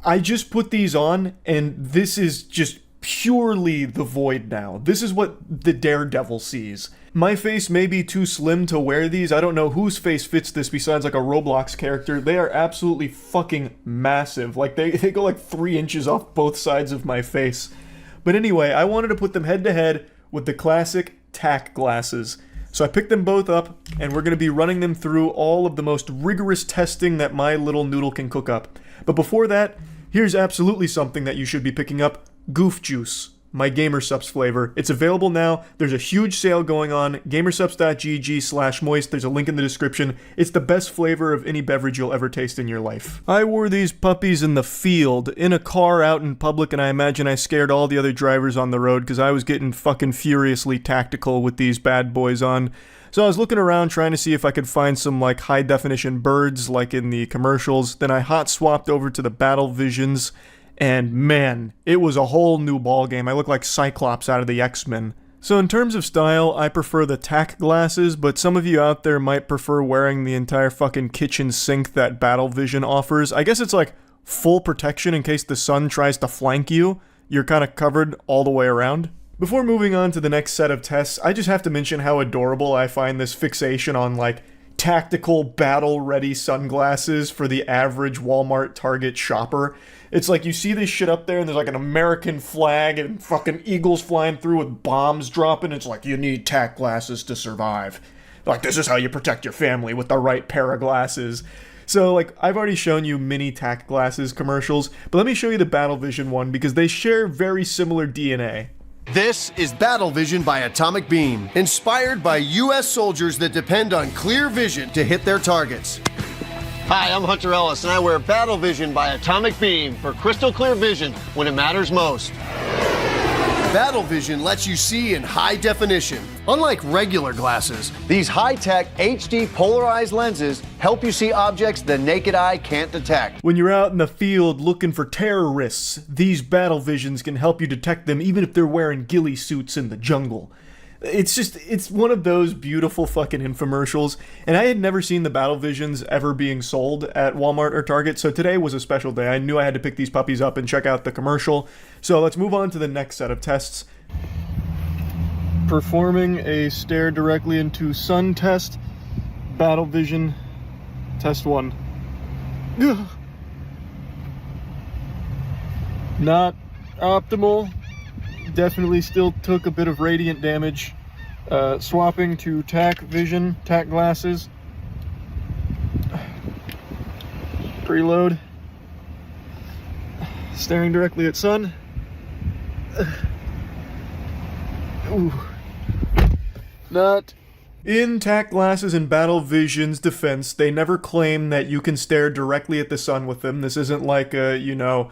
I just put these on, and this is just purely the void now. This is what the Daredevil sees. My face may be too slim to wear these. I don't know whose face fits this besides a Roblox character. They are absolutely fucking massive. They go 3 inches off both sides of my face. But anyway, I wanted to put them head to head with the classic tack glasses. So I picked them both up, and we're going to be running them through all of the most rigorous testing that my little noodle can cook up. But before that, here's absolutely something that you should be picking up. Goof Juice, my GamerSupps flavor. It's available now. There's a huge sale going on. Gamersupps.gg/moist. There's a link in the description. It's the best flavor of any beverage you'll ever taste in your life. I wore these puppies in the field, in a car out in public, and I imagine I scared all the other drivers on the road because I was getting fucking furiously tactical with these bad boys on. So I was looking around trying to see if I could find some high definition birds like in the commercials. Then I hot swapped over to the Battle Visions. And man, it was a whole new ballgame. I look like Cyclops out of the X-Men. So in terms of style, I prefer the tack glasses, but some of you out there might prefer wearing the entire fucking kitchen sink that Battle Vision offers. I guess it's full protection in case the sun tries to flank you. You're kind of covered all the way around. Before moving on to the next set of tests, I just have to mention how adorable I find this fixation on tactical battle-ready sunglasses for the average Walmart Target shopper. It's you see this shit up there and there's an American flag and fucking eagles flying through with bombs dropping. It's you need tack glasses to survive. This is how you protect your family with the right pair of glasses. So I've already shown you mini tack glasses commercials, but let me show you the Battle Vision one because they share very similar DNA. This is Battle Vision by Atomic Beam, inspired by U.S. soldiers that depend on clear vision to hit their targets. Hi, I'm Hunter Ellis, and I wear Battle Vision by Atomic Beam for crystal clear vision when it matters most. Battle Vision lets you see in high definition. Unlike regular glasses, these high-tech HD polarized lenses help you see objects the naked eye can't detect. When you're out in the field looking for terrorists, these Battle Visions can help you detect them even if they're wearing ghillie suits in the jungle. It's one of those beautiful fucking infomercials, and I had never seen the Battle Visions ever being sold at Walmart or Target, so today was a special day. I knew I had to pick these puppies up and check out the commercial. So let's move on to the next set of tests. Performing a stare directly into sun test. Battle Vision, test 1. Ugh. Not optimal. Definitely still took a bit of radiant damage. Swapping to tack glasses. Preload. Staring directly at sun. Ooh. Not. In TAC Glasses and Battle Vision's defense, they never claim that you can stare directly at the sun with them. This isn't like a, you know,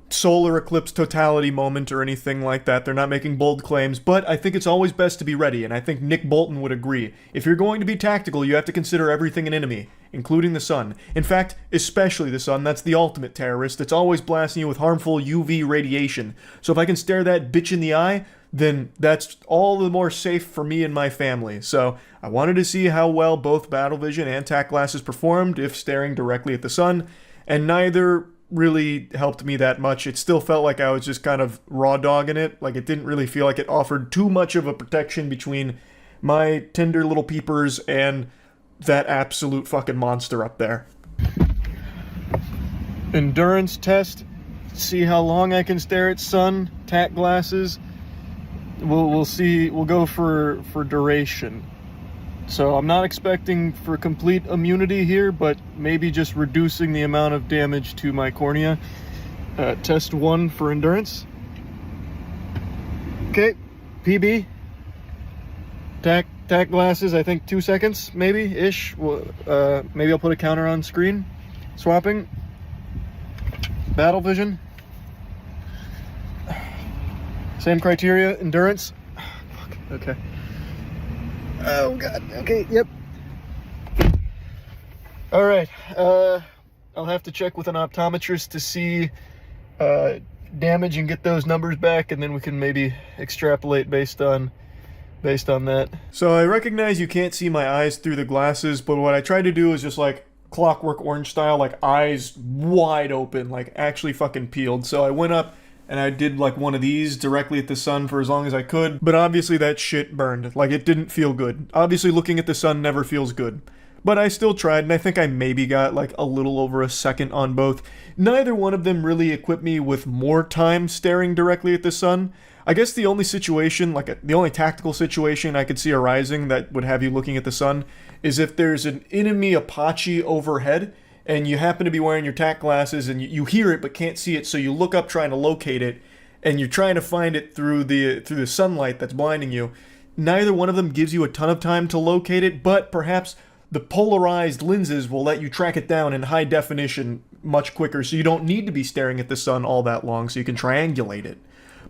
solar eclipse totality moment or anything like that. They're not making bold claims, but I think it's always best to be ready, and I think Nick Bolton would agree. If you're going to be tactical, you have to consider everything an enemy, including the sun. In fact, especially the sun. That's the ultimate terrorist. It's always blasting you with harmful UV radiation. So if I can stare that bitch in the eye, then that's all the more safe for me and my family. So I wanted to see how well both Battle Vision and TAC Glasses performed if staring directly at the sun, and neither really helped me that much. It still felt like I was just kind of raw dogging it. Like, it didn't really feel like it offered too much of a protection between my tender little peepers and that absolute fucking monster up there. Endurance test. See how long I can stare at sun. TAC Glasses. We'll see. We'll go for duration. So I'm not expecting for complete immunity here, but maybe just reducing the amount of damage to my cornea. Test 1 for endurance. Okay, PB. TAC Glasses, I think 2 seconds, maybe-ish. Maybe I'll put a counter on screen. Swapping. Battle Vision. Same criteria, endurance. Fuck, okay. Oh god, okay, yep. Alright, I'll have to check with an optometrist to see damage and get those numbers back, and then we can maybe extrapolate based on that. So I recognize you can't see my eyes through the glasses, but what I tried to do is just like Clockwork Orange style, like eyes wide open, like actually fucking peeled. So I went up and I did like one of these directly at the sun for as long as I could, but obviously that shit burned. Like, it didn't feel good. Obviously looking at the sun never feels good. But I still tried, and I think I maybe got like a little over a second on both. Neither one of them really equipped me with more time staring directly at the sun. I guess the only situation, the only tactical situation I could see arising that would have you looking at the sun is if there's an enemy Apache overhead, and you happen to be wearing your TAC glasses, and you hear it but can't see it, so you look up trying to locate it, and you're trying to find it through the sunlight that's blinding you. Neither one of them gives you a ton of time to locate it, but perhaps the polarized lenses will let you track it down in high definition much quicker, so you don't need to be staring at the sun all that long, so you can triangulate it.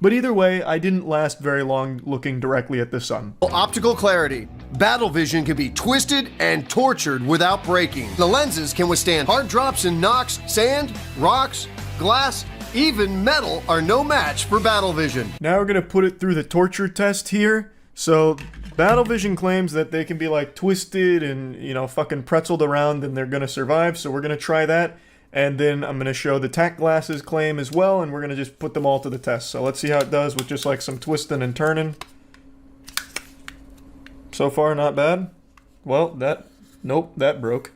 But either way, I didn't last very long looking directly at the sun. Optical clarity. Battle Vision can be twisted and tortured without breaking. The lenses can withstand hard drops and knocks. Sand, rocks, glass, even metal are no match for Battle Vision. Now we're gonna put it through the torture test here. So Battle Vision claims that they can be like twisted and, you know, fucking pretzeled around and they're gonna survive. So we're gonna try that. And then I'm going to show the TAC Glasses claim as well, and we're going to just put them all to the test. So let's see how it does with just like some twisting and turning. So far, not bad. Well, nope, that broke.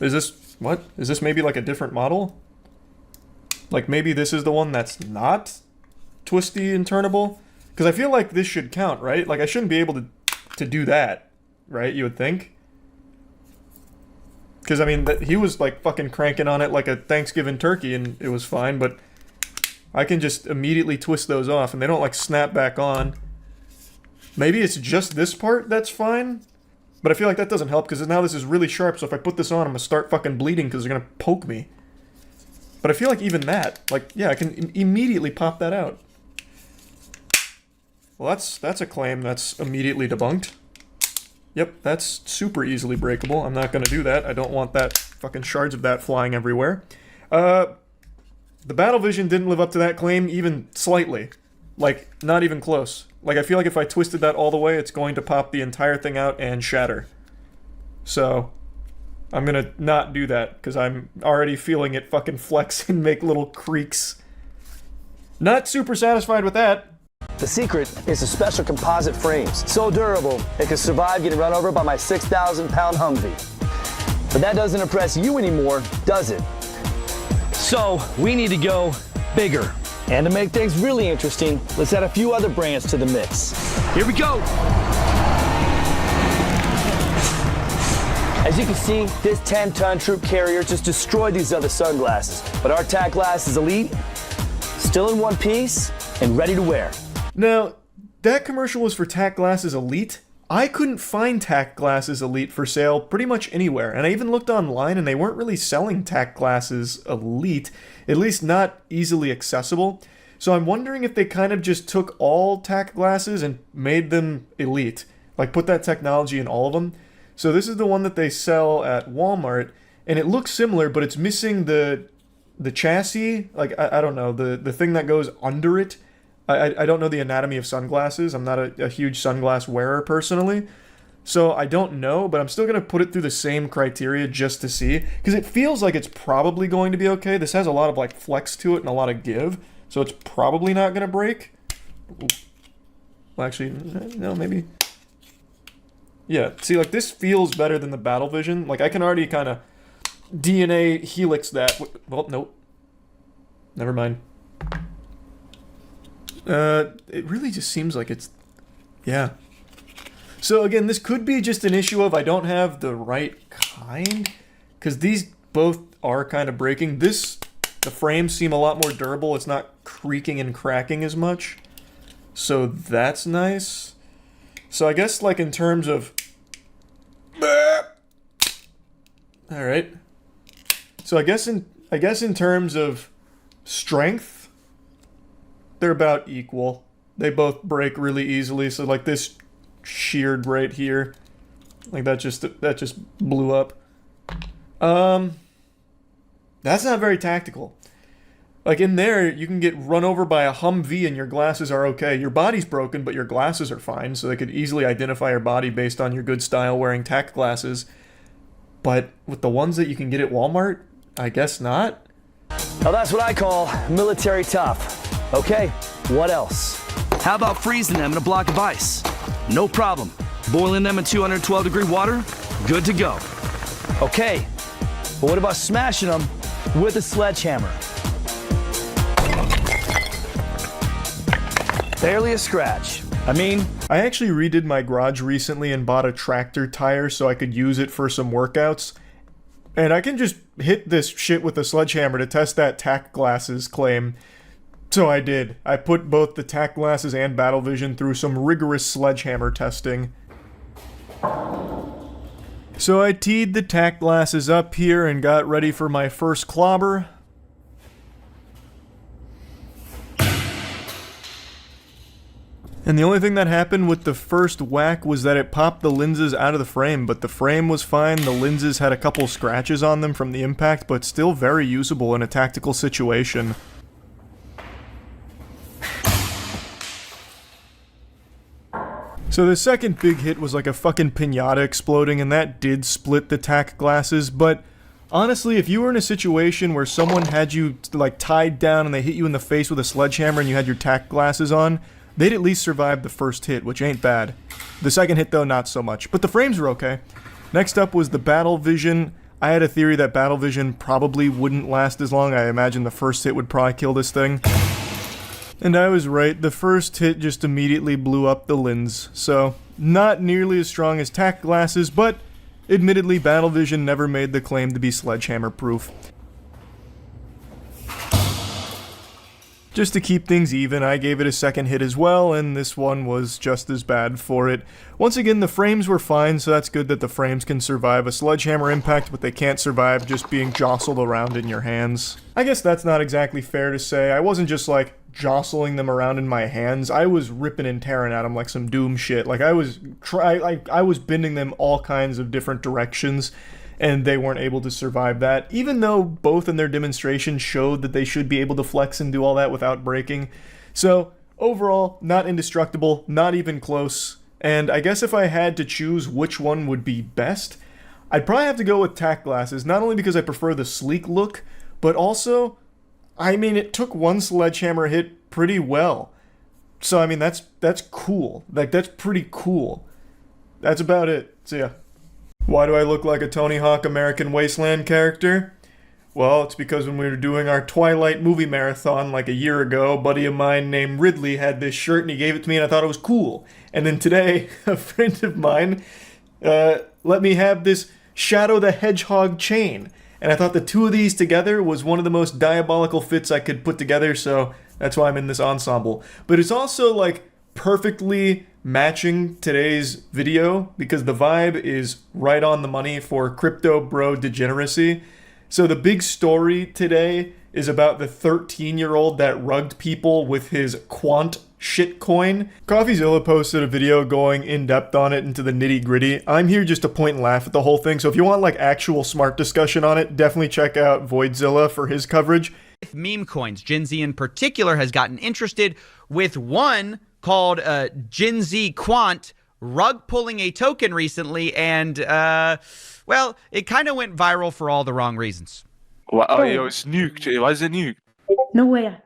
Is this maybe like a different model? Like maybe this is the one that's not twisty and turnable? Because I feel like this should count, right? Like I shouldn't be able to do that, right? You would think. Because, I mean, he was, like, fucking cranking on it like a Thanksgiving turkey, and it was fine, but I can just immediately twist those off, and they don't, like, snap back on. Maybe it's just this part that's fine, but I feel like that doesn't help, because now this is really sharp, so if I put this on, I'm gonna start fucking bleeding, because they're gonna poke me. But I feel like even that, like, yeah, I can immediately pop that out. Well, that's a claim that's immediately debunked. Yep, that's super easily breakable. I'm not going to do that. I don't want that fucking shards of that flying everywhere. The Battle Vision didn't live up to that claim even slightly. Like, not even close. Like, I feel like if I twisted that all the way, it's going to pop the entire thing out and shatter. So, I'm going to not do that, because I'm already feeling it fucking flex and make little creaks. Not super satisfied with that. The secret is the special composite frames. So durable, it can survive getting run over by my 6,000-pound Humvee. But that doesn't impress you anymore, does it? So we need to go bigger. And to make things really interesting, let's add a few other brands to the mix. Here we go. As you can see, this 10-ton troop carrier just destroyed these other sunglasses. But our tack glass is elite, still in one piece, and ready to wear. Now, that commercial was for Tack Glasses Elite. I couldn't find Tack Glasses Elite for sale pretty much anywhere, and I even looked online and they weren't really selling Tack Glasses Elite, at least not easily accessible. So I'm wondering if they kind of just took all Tack Glasses and made them Elite, like put that technology in all of them. So this is the one that they sell at Walmart, and it looks similar, but it's missing the chassis, like, I don't know, the thing that goes under it. I don't know the anatomy of sunglasses. I'm not a huge sunglass wearer personally. So I don't know, but I'm still going to put it through the same criteria just to see. Because it feels like it's probably going to be okay. This has a lot of like flex to it and a lot of give. So it's probably not going to break. Well, actually, no, maybe. Yeah, see, like this feels better than the Battle Vision. Like I can already kind of DNA helix that. Well, nope. Never mind. It really just seems like it's, yeah. So again, this could be just an issue of I don't have the right kind, because these both are kind of breaking. The frames seem a lot more durable. It's not creaking and cracking as much. So that's nice. So I guess like in terms of, all right. So I guess in terms of strength, they're about equal. They both break really easily. So like this sheared right here, like that just blew up. That's not very tactical. Like in there, you can get run over by a Humvee and your glasses are okay. Your body's broken, but your glasses are fine. So they could easily identify your body based on your good style wearing tack glasses. But with the ones that you can get at Walmart, I guess not. Now that's what I call military tough. Okay, what else? How about freezing them in a block of ice? No problem. Boiling them in 212-degree water? Good to go. Okay, but what about smashing them with a sledgehammer? Barely a scratch. I actually redid my garage recently and bought a tractor tire so I could use it for some workouts. And I can just hit this shit with a sledgehammer to test that tack glasses claim. So I did. I put both the tack glasses and Battle Vision through some rigorous sledgehammer testing. So I teed the tack glasses up here and got ready for my first clobber. And the only thing that happened with the first whack was that it popped the lenses out of the frame, but the frame was fine. The lenses had a couple scratches on them from the impact, but still very usable in a tactical situation. So the second big hit was like a fucking piñata exploding, and that did split the tack glasses, but honestly, if you were in a situation where someone had you like tied down and they hit you in the face with a sledgehammer and you had your tack glasses on, they'd at least survive the first hit, which ain't bad. The second hit though, not so much, but the frames were okay. Next up was the Battle Vision. I had a theory that Battle Vision probably wouldn't last as long. I imagine the first hit would probably kill this thing. And I was right, the first hit just immediately blew up the lens, so not nearly as strong as tack glasses, but admittedly Battle Vision never made the claim to be sledgehammer proof. Just to keep things even, I gave it a second hit as well, and this one was just as bad for it. Once again, the frames were fine, so that's good that the frames can survive a sledgehammer impact, but they can't survive just being jostled around in your hands. I guess that's not exactly fair to say. I wasn't just like jostling them around in my hands. I was ripping and tearing at them like some Doom shit. Like I was bending them all kinds of different directions, and they weren't able to survive that, even though both in their demonstration showed that they should be able to flex and do all that without breaking. So overall, not indestructible, not even close, and I guess if I had to choose which one would be best, I'd probably have to go with tack glasses, not only because I prefer the sleek look, but also, I mean, it took one sledgehammer hit pretty well. So I mean, that's cool. Like, that's pretty cool. That's about it. So yeah. Why do I look like a Tony Hawk American Wasteland character? Well, it's because when we were doing our Twilight movie marathon like a year ago, a buddy of mine named Ridley had this shirt and he gave it to me and I thought it was cool. And then today, a friend of mine let me have this Shadow the Hedgehog chain. And I thought the two of these together was one of the most diabolical fits I could put together, so that's why I'm in this ensemble. But it's also like perfectly matching today's video because the vibe is right on the money for crypto bro degeneracy. So the big story today is about the 13-year-old that rugged people with his quant shitcoin. CoffeeZilla posted a video going in depth on it into the nitty gritty. I'm here just to point and laugh at the whole thing. So if you want like actual smart discussion on it, definitely check out Voidzilla for his coverage. Meme coins. Gen Z in particular has gotten interested with one called Gen Z Quant rug pulling a token recently, and well, it kind of went viral for all the wrong reasons. Well, oh, it was nuked. Why is it nuked? No way.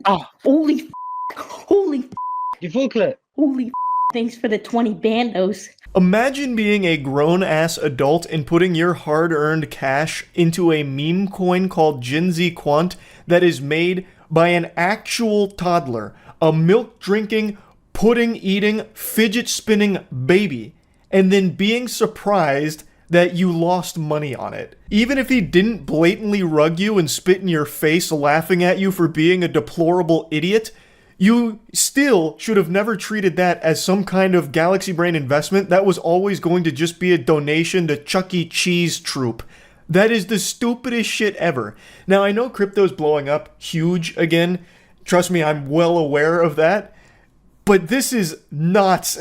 Oh. Holy holy You full clip. holy thanks for the 20 bandos. Imagine being a grown-ass adult and putting your hard-earned cash into a meme coin called Gen Z Quant that is made by an actual toddler, a milk-drinking, pudding-eating, fidget-spinning baby, and then being surprised that you lost money on it. Even if he didn't blatantly rug you and spit in your face laughing at you for being a deplorable idiot, you still should have never treated that as some kind of Galaxy Brain investment. That was always going to just be a donation to Chuck E. Cheese troop. That is the stupidest shit ever. Now, I know crypto's blowing up huge again. Trust me, I'm well aware of that. But this is not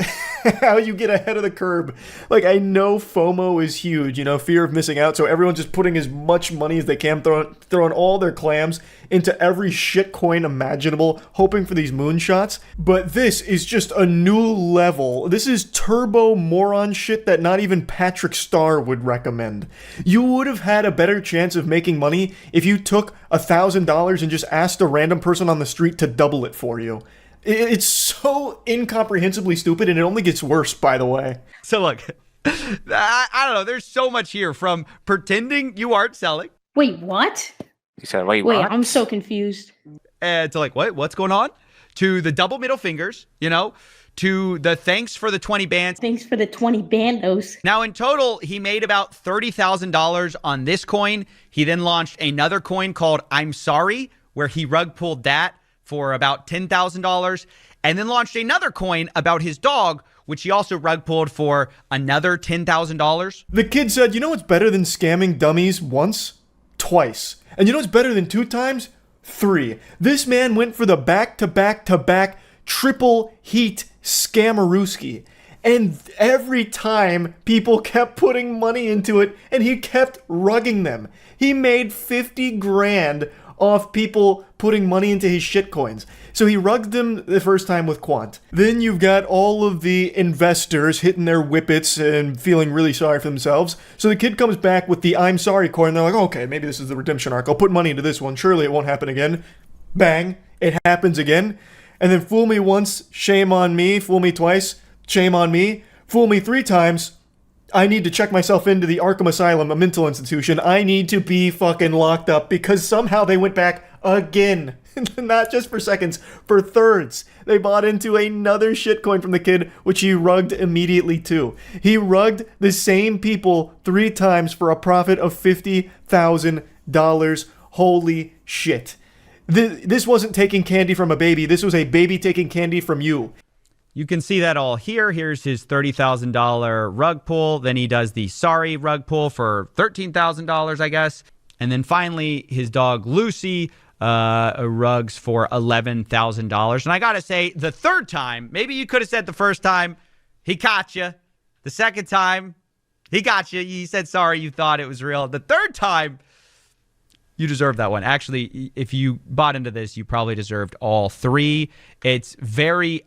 how you get ahead of the curve. Like, I know FOMO is huge, you know, fear of missing out, so everyone's just putting as much money as they can, throwing all their clams into every shitcoin imaginable, hoping for these moonshots. But this is just a new level. This is turbo moron shit that not even Patrick Star would recommend. You would have had a better chance of making money if you took $1,000 and just asked a random person on the street to double it for you. It's so incomprehensibly stupid, and it only gets worse, by the way. So look, I don't know. There's so much here, from pretending you aren't selling. Wait, what? He said, wait, Wait, what? I'm so confused. To like, what's going on? To the double middle fingers, you know, to the thanks for the 20 bands. Thanks for the 20 bandos. Now, in total, he made about $30,000 on this coin. He then launched another coin called I'm Sorry, where he rug pulled that for about $10,000, and then launched another coin about his dog, which he also rug pulled for another $10,000. The kid said, you know what's better than scamming dummies once? Twice. And you know what's better than 2 times? 3. This man went for the back-to-back-to-back triple heat scammerooski. And every time people kept putting money into it, and he kept rugging them. He made 50 grand off people putting money into his shitcoins. So he rugged them the first time with Quant. Then you've got all of the investors hitting their whippets and feeling really sorry for themselves. So the kid comes back with the I'm Sorry coin. And they're like, okay, maybe this is the redemption arc. I'll put money into this one. Surely it won't happen again. Bang. It happens again. And then fool me once, shame on me. Fool me twice, shame on me. Fool me 3 times, I need to check myself into the Arkham Asylum, a mental institution. I need to be fucking locked up because somehow they went back again. Not just for seconds, for thirds. They bought into another shitcoin from the kid, which he rugged immediately too. He rugged the same people 3 times for a profit of $50,000. Holy shit. This wasn't taking candy from a baby. This was a baby taking candy from you. You can see that all here. Here's his $30,000 rug pull. Then he does the Sorry rug pull for $13,000, I guess. And then finally, his dog Lucy rugs for $11,000. And I gotta say, the third time, maybe you could have said the first time, he caught you. The second time, he got you. He said sorry, you thought it was real. The third time, you deserve that one. Actually, if you bought into this, you probably deserved all 3. It's very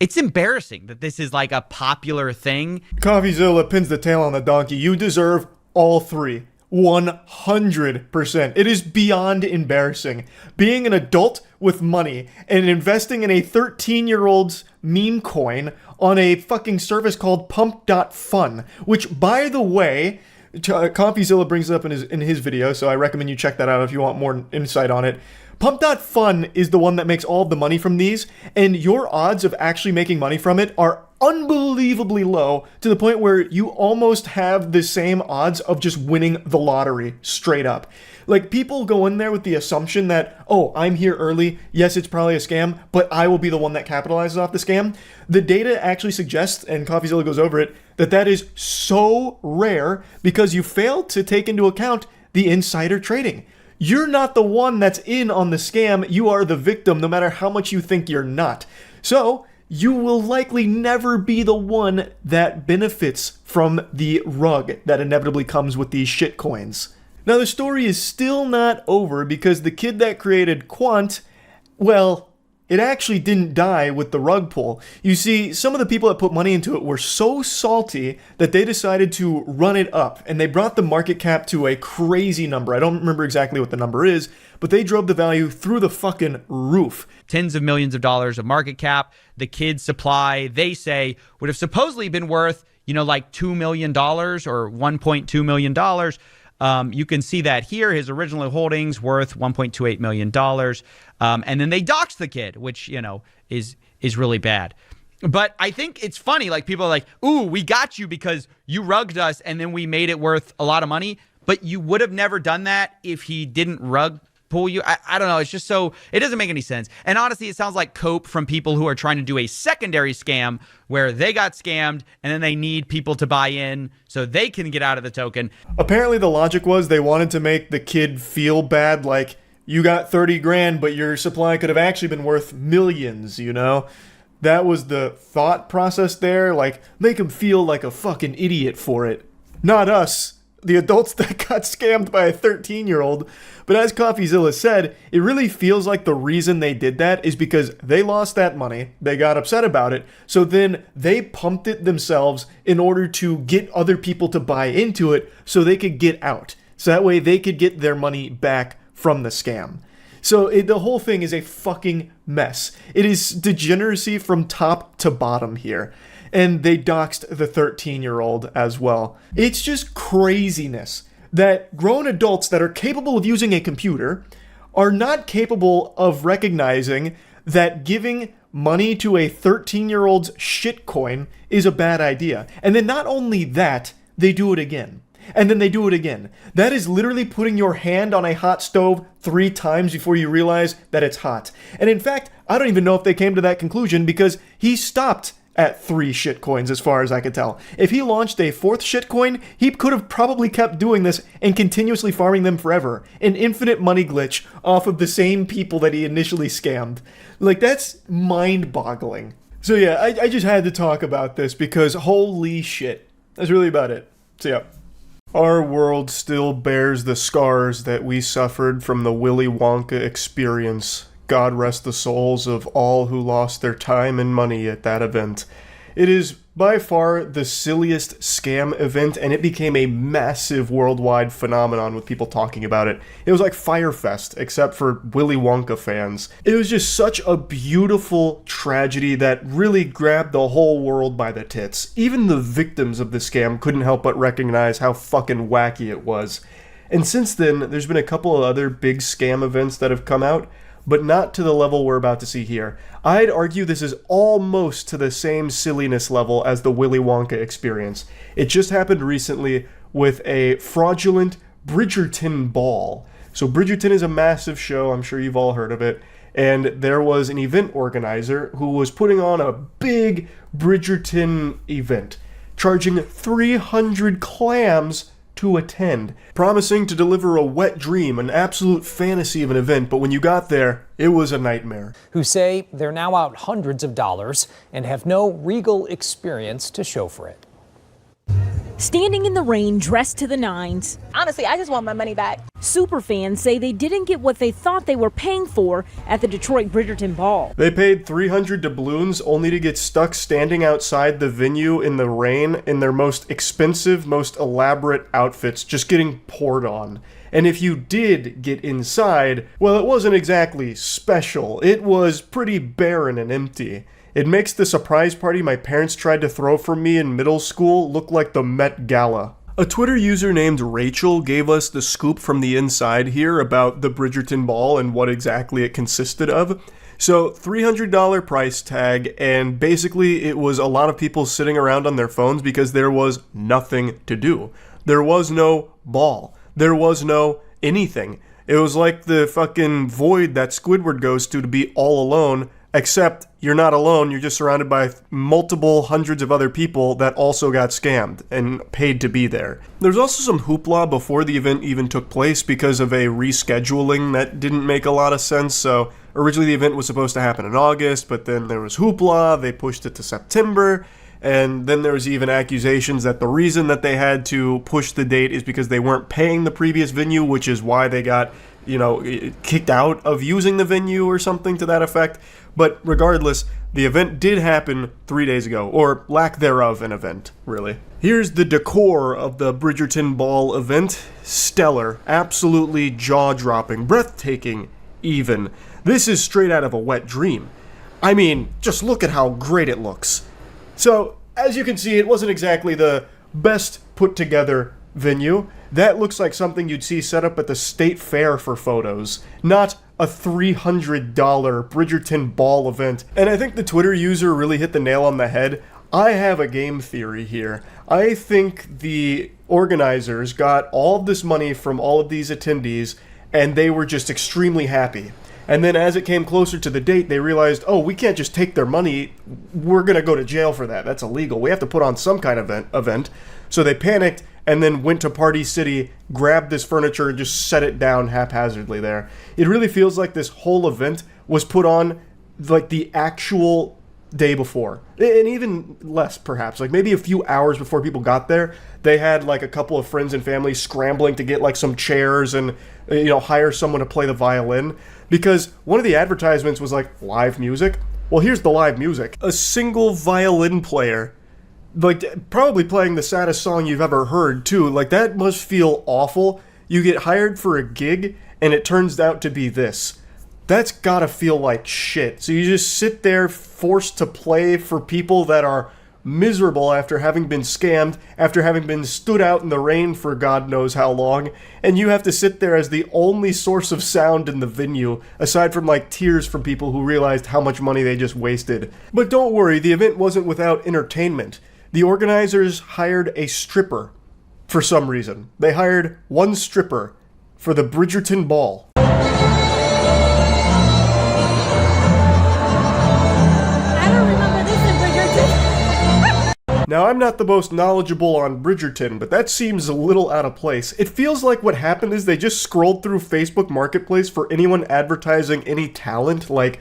it's embarrassing that this is like a popular thing. CoffeeZilla pins the tail on the donkey. You deserve all 3. 100%. It is beyond embarrassing. Being an adult with money and investing in a 13-year-old's meme coin on a fucking service called Pump.Fun, which, by the way, CoffeeZilla brings it up in his video, so I recommend you check that out if you want more insight on it. Pump.Fun is the one that makes all of the money from these, and your odds of actually making money from it are unbelievably low to the point where you almost have the same odds of just winning the lottery straight up. Like, people go in there with the assumption that, oh, I'm here early, yes, it's probably a scam, but I will be the one that capitalizes off the scam. The data actually suggests, and CoffeeZilla goes over it, that is so rare because you fail to take into account the insider trading. You're not the one that's in on the scam, you are the victim no matter how much you think you're not. So, you will likely never be the one that benefits from the rug that inevitably comes with these shitcoins. Now, the story is still not over because the kid that created Quant, well, it actually didn't die with the rug pull. You see, some of the people that put money into it were so salty that they decided to run it up, and they brought the market cap to a crazy number. I don't remember exactly what the number is, but they drove the value through the fucking roof. Tens of millions of dollars of market cap. The kid's supply, they say, would have supposedly been worth, like $2 million or $1.2 million. You can see that here. His original holdings worth $1.28 million. And then they doxed the kid, which, is really bad. But I think it's funny. Like, people are like, ooh, we got you because you rugged us and then we made it worth a lot of money. But you would have never done that if he didn't rug pull you. I don't know. It's just so, it doesn't make any sense. And honestly, it sounds like cope from people who are trying to do a secondary scam where they got scammed and then they need people to buy in so they can get out of the token. Apparently the logic was they wanted to make the kid feel bad, like, you got 30 grand, but your supply could have actually been worth millions, That was the thought process there, like, make him feel like a fucking idiot for it. Not us, the adults that got scammed by a 13-year-old. But as CoffeeZilla said, it really feels like the reason they did that is because they lost that money, they got upset about it, so then they pumped it themselves in order to get other people to buy into it so they could get out. So that way they could get their money back from the scam. So the whole thing is a fucking mess. It is degeneracy from top to bottom here. And they doxed the 13-year-old as well. It's just craziness that grown adults that are capable of using a computer are not capable of recognizing that giving money to a 13-year-old's shitcoin is a bad idea. And then not only that, they do it again. And then they do it again. That is literally putting your hand on a hot stove 3 times before you realize that it's hot. And in fact, I don't even know if they came to that conclusion because he stopped at 3 shitcoins as far as I could tell. If he launched a 4th shitcoin, he could have probably kept doing this and continuously farming them forever. An infinite money glitch off of the same people that he initially scammed. Like, that's mind-boggling. So yeah, I just had to talk about this because holy shit. That's really about it. So yeah. Our world still bears the scars that we suffered from the Willy Wonka experience. God rest the souls of all who lost their time and money at that event. It is by far the silliest scam event, and it became a massive worldwide phenomenon with people talking about it. It was like Firefest, except for Willy Wonka fans. It was just such a beautiful tragedy that really grabbed the whole world by the tits. Even the victims of the scam couldn't help but recognize how fucking wacky it was. And since then, there's been a couple of other big scam events that have come out, but not to the level we're about to see here. I'd argue this is almost to the same silliness level as the Willy Wonka experience. It just happened recently with a fraudulent Bridgerton ball. So Bridgerton is a massive show, I'm sure you've all heard of it, and there was an event organizer who was putting on a big Bridgerton event, charging 300 clams to attend, promising to deliver a wet dream, an absolute fantasy of an event, but when you got there, it was a nightmare. Who say they're now out hundreds of dollars and have no regal experience to show for it. Standing in the rain, dressed to the nines. Honestly, I just want my money back. Superfans say they didn't get what they thought they were paying for at the Detroit Bridgerton Ball. They paid 300 doubloons only to get stuck standing outside the venue in the rain in their most expensive, most elaborate outfits, just getting poured on. And if you did get inside, well, it wasn't exactly special. It was pretty barren and empty. It makes the surprise party my parents tried to throw for me in middle school look like the Met Gala. A Twitter user named Rachel gave us the scoop from the inside here about the Bridgerton Ball and what exactly it consisted of. So $300 price tag, and basically it was a lot of people sitting around on their phones because there was nothing to do. There was no ball. There was no anything. It was like the fucking void that Squidward goes to be all alone, except you're not alone, you're just surrounded by multiple hundreds of other people that also got scammed and paid to be there. There's also some hoopla before the event even took place because of a rescheduling that didn't make a lot of sense. So originally the event was supposed to happen in August, but then there was hoopla, they pushed it to September, and then there was even accusations that the reason that they had to push the date is because they weren't paying the previous venue, which is why they got, kicked out of using the venue or something to that effect. But regardless, the event did happen 3 days ago, or lack thereof an event, really. Here's the decor of the Bridgerton Ball event. Stellar, absolutely jaw-dropping, breathtaking even. This is straight out of a wet dream. I mean, just look at how great it looks. So, as you can see, it wasn't exactly the best put-together venue. That looks like something you'd see set up at the state fair for photos, not a $300 Bridgerton Ball event. And I think the Twitter user really hit the nail on the head. I have a game theory here. I think the organizers got all of this money from all of these attendees, and they were just extremely happy. And then as it came closer to the date, they realized, oh, we can't just take their money. We're going to go to jail for that. That's illegal. We have to put on some kind of event. So they panicked and then went to Party City, grabbed this furniture, and just set it down haphazardly there. It really feels like this whole event was put on like the actual day before. And even less, perhaps. Like maybe a few hours before people got there, they had like a couple of friends and family scrambling to get like some chairs and, hire someone to play the violin. Because one of the advertisements was like live music. Well, here's the live music. A single violin player, like probably playing the saddest song you've ever heard too. Like that must feel awful. You get hired for a gig and it turns out to be this. That's gotta feel like shit. So you just sit there forced to play for people that are miserable after having been scammed, after having been stood out in the rain for God knows how long, and you have to sit there as the only source of sound in the venue, aside from like tears from people who realized how much money they just wasted. But don't worry, the event wasn't without entertainment. The organizers hired a stripper for some reason. They hired one stripper for the Bridgerton Ball. Now, I'm not the most knowledgeable on Bridgerton, but that seems a little out of place. It feels like what happened is they just scrolled through Facebook Marketplace for anyone advertising any talent, like,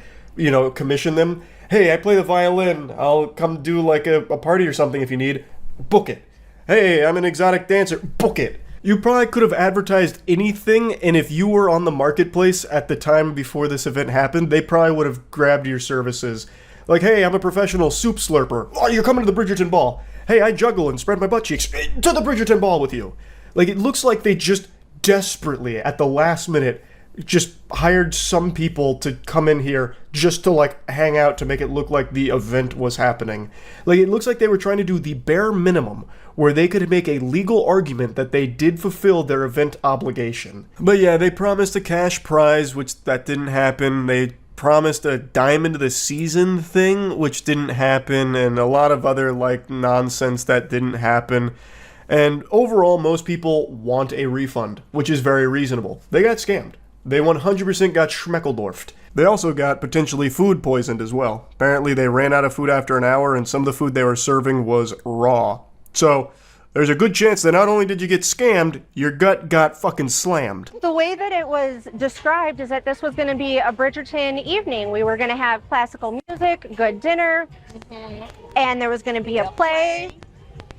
commission them. Hey, I play the violin. I'll come do like a party or something if you need. Book it. Hey, I'm an exotic dancer. Book it. You probably could have advertised anything, and if you were on the marketplace at the time before this event happened, they probably would have grabbed your services. Like, hey, I'm a professional soup slurper. Oh, you're coming to the Bridgerton Ball. Hey, I juggle and spread my butt cheeks. To the Bridgerton Ball with you. Like, it looks like they just desperately, at the last minute, just hired some people to come in here just to, like, hang out to make it look like the event was happening. Like, it looks like they were trying to do the bare minimum where they could make a legal argument that they did fulfill their event obligation. But yeah, they promised a cash prize, which that didn't happen. They promised a diamond of the season thing, which didn't happen, and a lot of other like nonsense that didn't happen. And overall, most people want a refund, which is very reasonable. They got scammed. They 100% got schmeckeldorfed. They also got potentially food poisoned as well. Apparently they ran out of food after an hour, and some of the food they were serving was raw. So there's a good chance that not only did you get scammed, your gut got fucking slammed. The way that it was described is that this was going to be a Bridgerton evening. We were going to have classical music, good dinner, and there was going to be a play,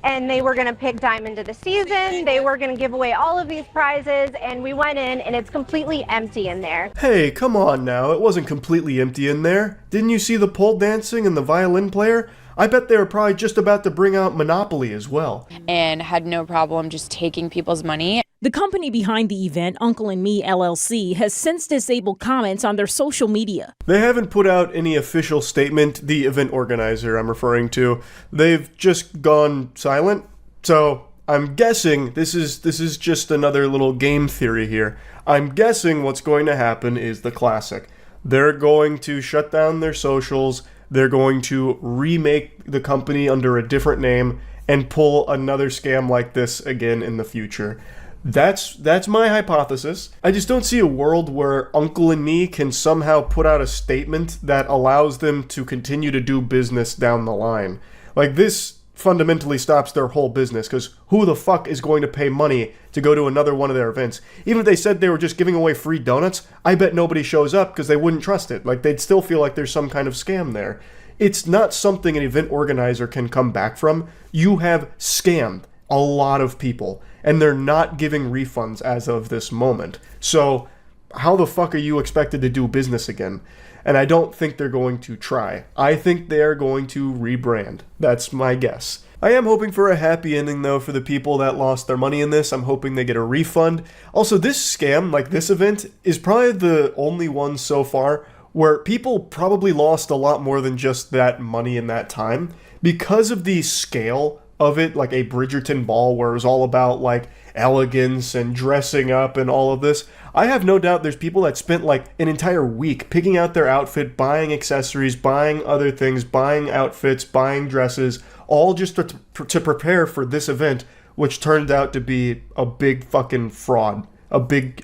and they were going to pick Diamond of the Season. They were going to give away all of these prizes, and we went in, and it's completely empty in there. Hey, come on now. It wasn't completely empty in there. Didn't you see the pole dancing and the violin player? I bet they were probably just about to bring out Monopoly as well. And had no problem just taking people's money. The company behind the event, Uncle and Me LLC, has since disabled comments on their social media. They haven't put out any official statement, the event organizer I'm referring to. They've just gone silent. So I'm guessing this is just another little game theory here. I'm guessing what's going to happen is the classic. They're going to shut down their socials. They're going to remake the company under a different name and pull another scam like this again in the future. That's my hypothesis. I just don't see a world where Uncle and Me can somehow put out a statement that allows them to continue to do business down the line. Like, this fundamentally stops their whole business, because who the fuck is going to pay money to go to another one of their events? Even if they said they were just giving away free donuts, I bet nobody shows up because they wouldn't trust it. Like, they'd still feel like there's some kind of scam there. It's not something an event organizer can come back from. You have scammed a lot of people, and they're not giving refunds as of this moment. So how the fuck are you expected to do business again? And I don't think they're going to try. I think they're going to rebrand. That's my guess. I am hoping for a happy ending, though, for the people that lost their money in this. I'm hoping they get a refund. Also, this scam, like this event, is probably the only one so far where people probably lost a lot more than just that money in that time. Because of the scale of it, like a Bridgerton ball where it was all about like elegance and dressing up and all of this, I have no doubt there's people that spent like an entire week picking out their outfit, buying accessories, buying other things, buying outfits, buying dresses, all just to prepare for this event, which turned out to be a big fucking fraud, a big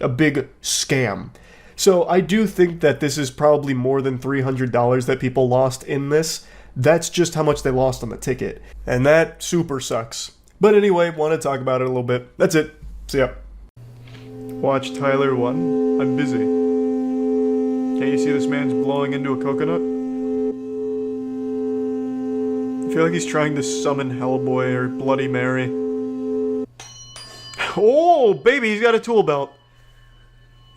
scam. So I do think that this is probably more than $300 that people lost in this. That's just how much they lost on the ticket. And that super sucks. But anyway, want to talk about it a little bit. That's it. See ya. Watch Tyler 1. I'm busy. Can't you see this man's blowing into a coconut? I feel like he's trying to summon Hellboy or Bloody Mary. Oh, baby, he's got a tool belt.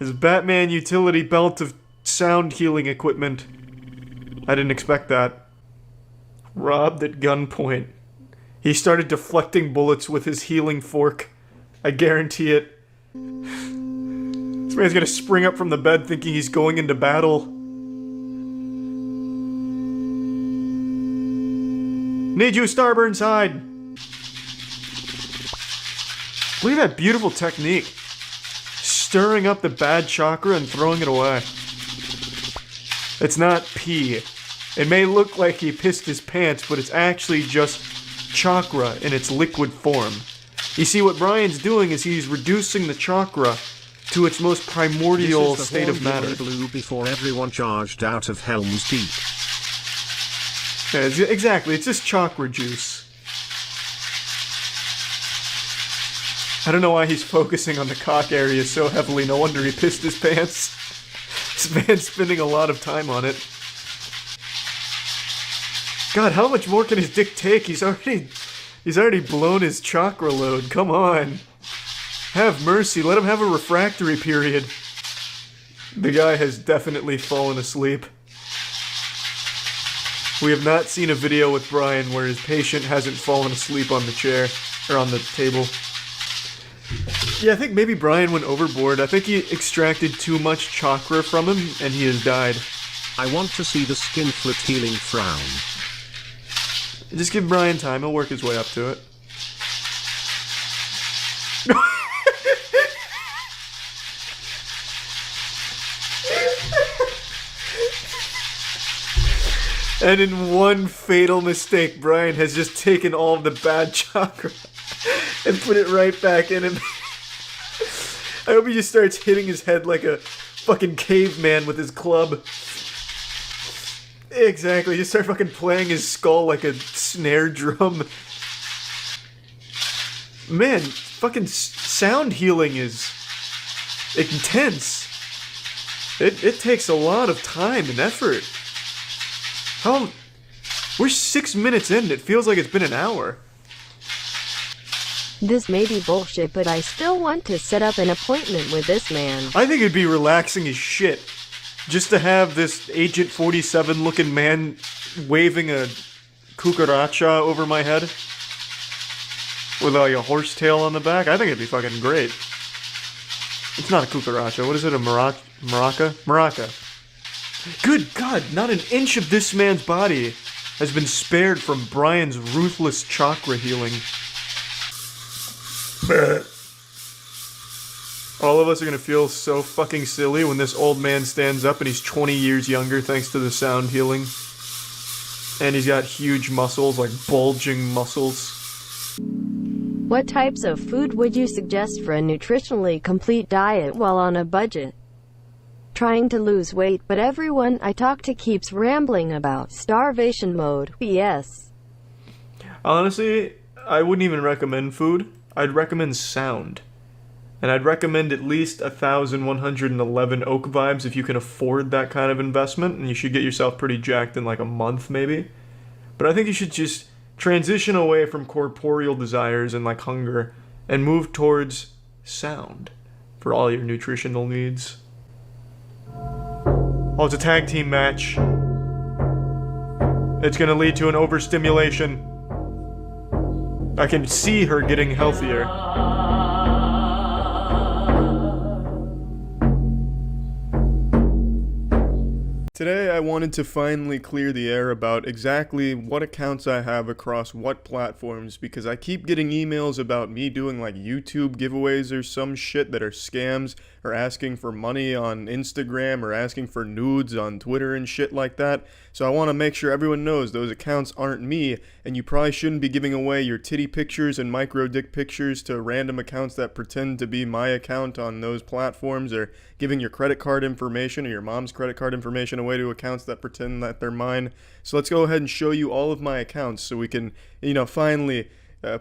His Batman utility belt of sound healing equipment. I didn't expect that. Robbed at gunpoint. He started deflecting bullets with his healing fork. I guarantee it. This man's gonna spring up from the bed thinking he's going into battle. Need you, Starburnside! Look at that beautiful technique. Stirring up the bad chakra and throwing it away. It's not pee. It may look like he pissed his pants, but it's actually just chakra in its liquid form. You see, what Brian's doing is he's reducing the chakra to its most primordial state of matter. Blue before everyone charged out of Helm's Deep. Yeah, exactly, it's just chakra juice. I don't know why he's focusing on the cock area so heavily. No wonder he pissed his pants. This man's spending a lot of time on it. God, how much more can his dick take? He's already blown his chakra load. Come on. Have mercy. Let him have a refractory period. The guy has definitely fallen asleep. We have not seen a video with Brian where his patient hasn't fallen asleep on the chair, or on the table. Yeah, I think maybe Brian went overboard. I think he extracted too much chakra from him, and he has died. I want to see the skinflip healing frown. Just give Brian time, he'll work his way up to it. And in one fatal mistake, Brian has just taken all of the bad chakra and put it right back in him. I hope he just starts hitting his head like a fucking caveman with his club. Exactly, just start fucking playing his skull like a snare drum. Man, fucking sound healing is intense. It takes a lot of time and effort. We're 6 minutes in, it feels like it's been an hour. This may be bullshit, but I still want to set up an appointment with this man. I think it'd be relaxing as shit. Just to have this Agent 47 looking man waving a cucaracha over my head. With like a horsetail on the back. I think it'd be fucking great. It's not a cucaracha. What is it? A maraca? Maraca. Good God, not an inch of this man's body has been spared from Brian's ruthless chakra healing. All of us are gonna feel so fucking silly when this old man stands up and he's 20 years younger thanks to the sound healing. And he's got huge muscles, like bulging muscles. What types of food would you suggest for a nutritionally complete diet while on a budget? Trying to lose weight, but everyone I talk to keeps rambling about starvation mode. Yes. Honestly, I wouldn't even recommend food. I'd recommend sound. And I'd recommend at least 1,111 Oak Vibes if you can afford that kind of investment, and you should get yourself pretty jacked in like a month maybe. But I think you should just transition away from corporeal desires and like hunger and move towards sound for all your nutritional needs. Oh, it's a tag team match. It's gonna lead to an overstimulation. I can see her getting healthier. Today I wanted to finally clear the air about exactly what accounts I have across what platforms, because I keep getting emails about me doing like YouTube giveaways or some shit that are scams, or asking for money on Instagram, or asking for nudes on Twitter and shit like that. So I want to make sure everyone knows those accounts aren't me, and you probably shouldn't be giving away your titty pictures and micro dick pictures to random accounts that pretend to be my account on those platforms, or giving your credit card information or your mom's credit card information away to accounts that pretend that they're mine. So let's go ahead and show you all of my accounts so we can, finally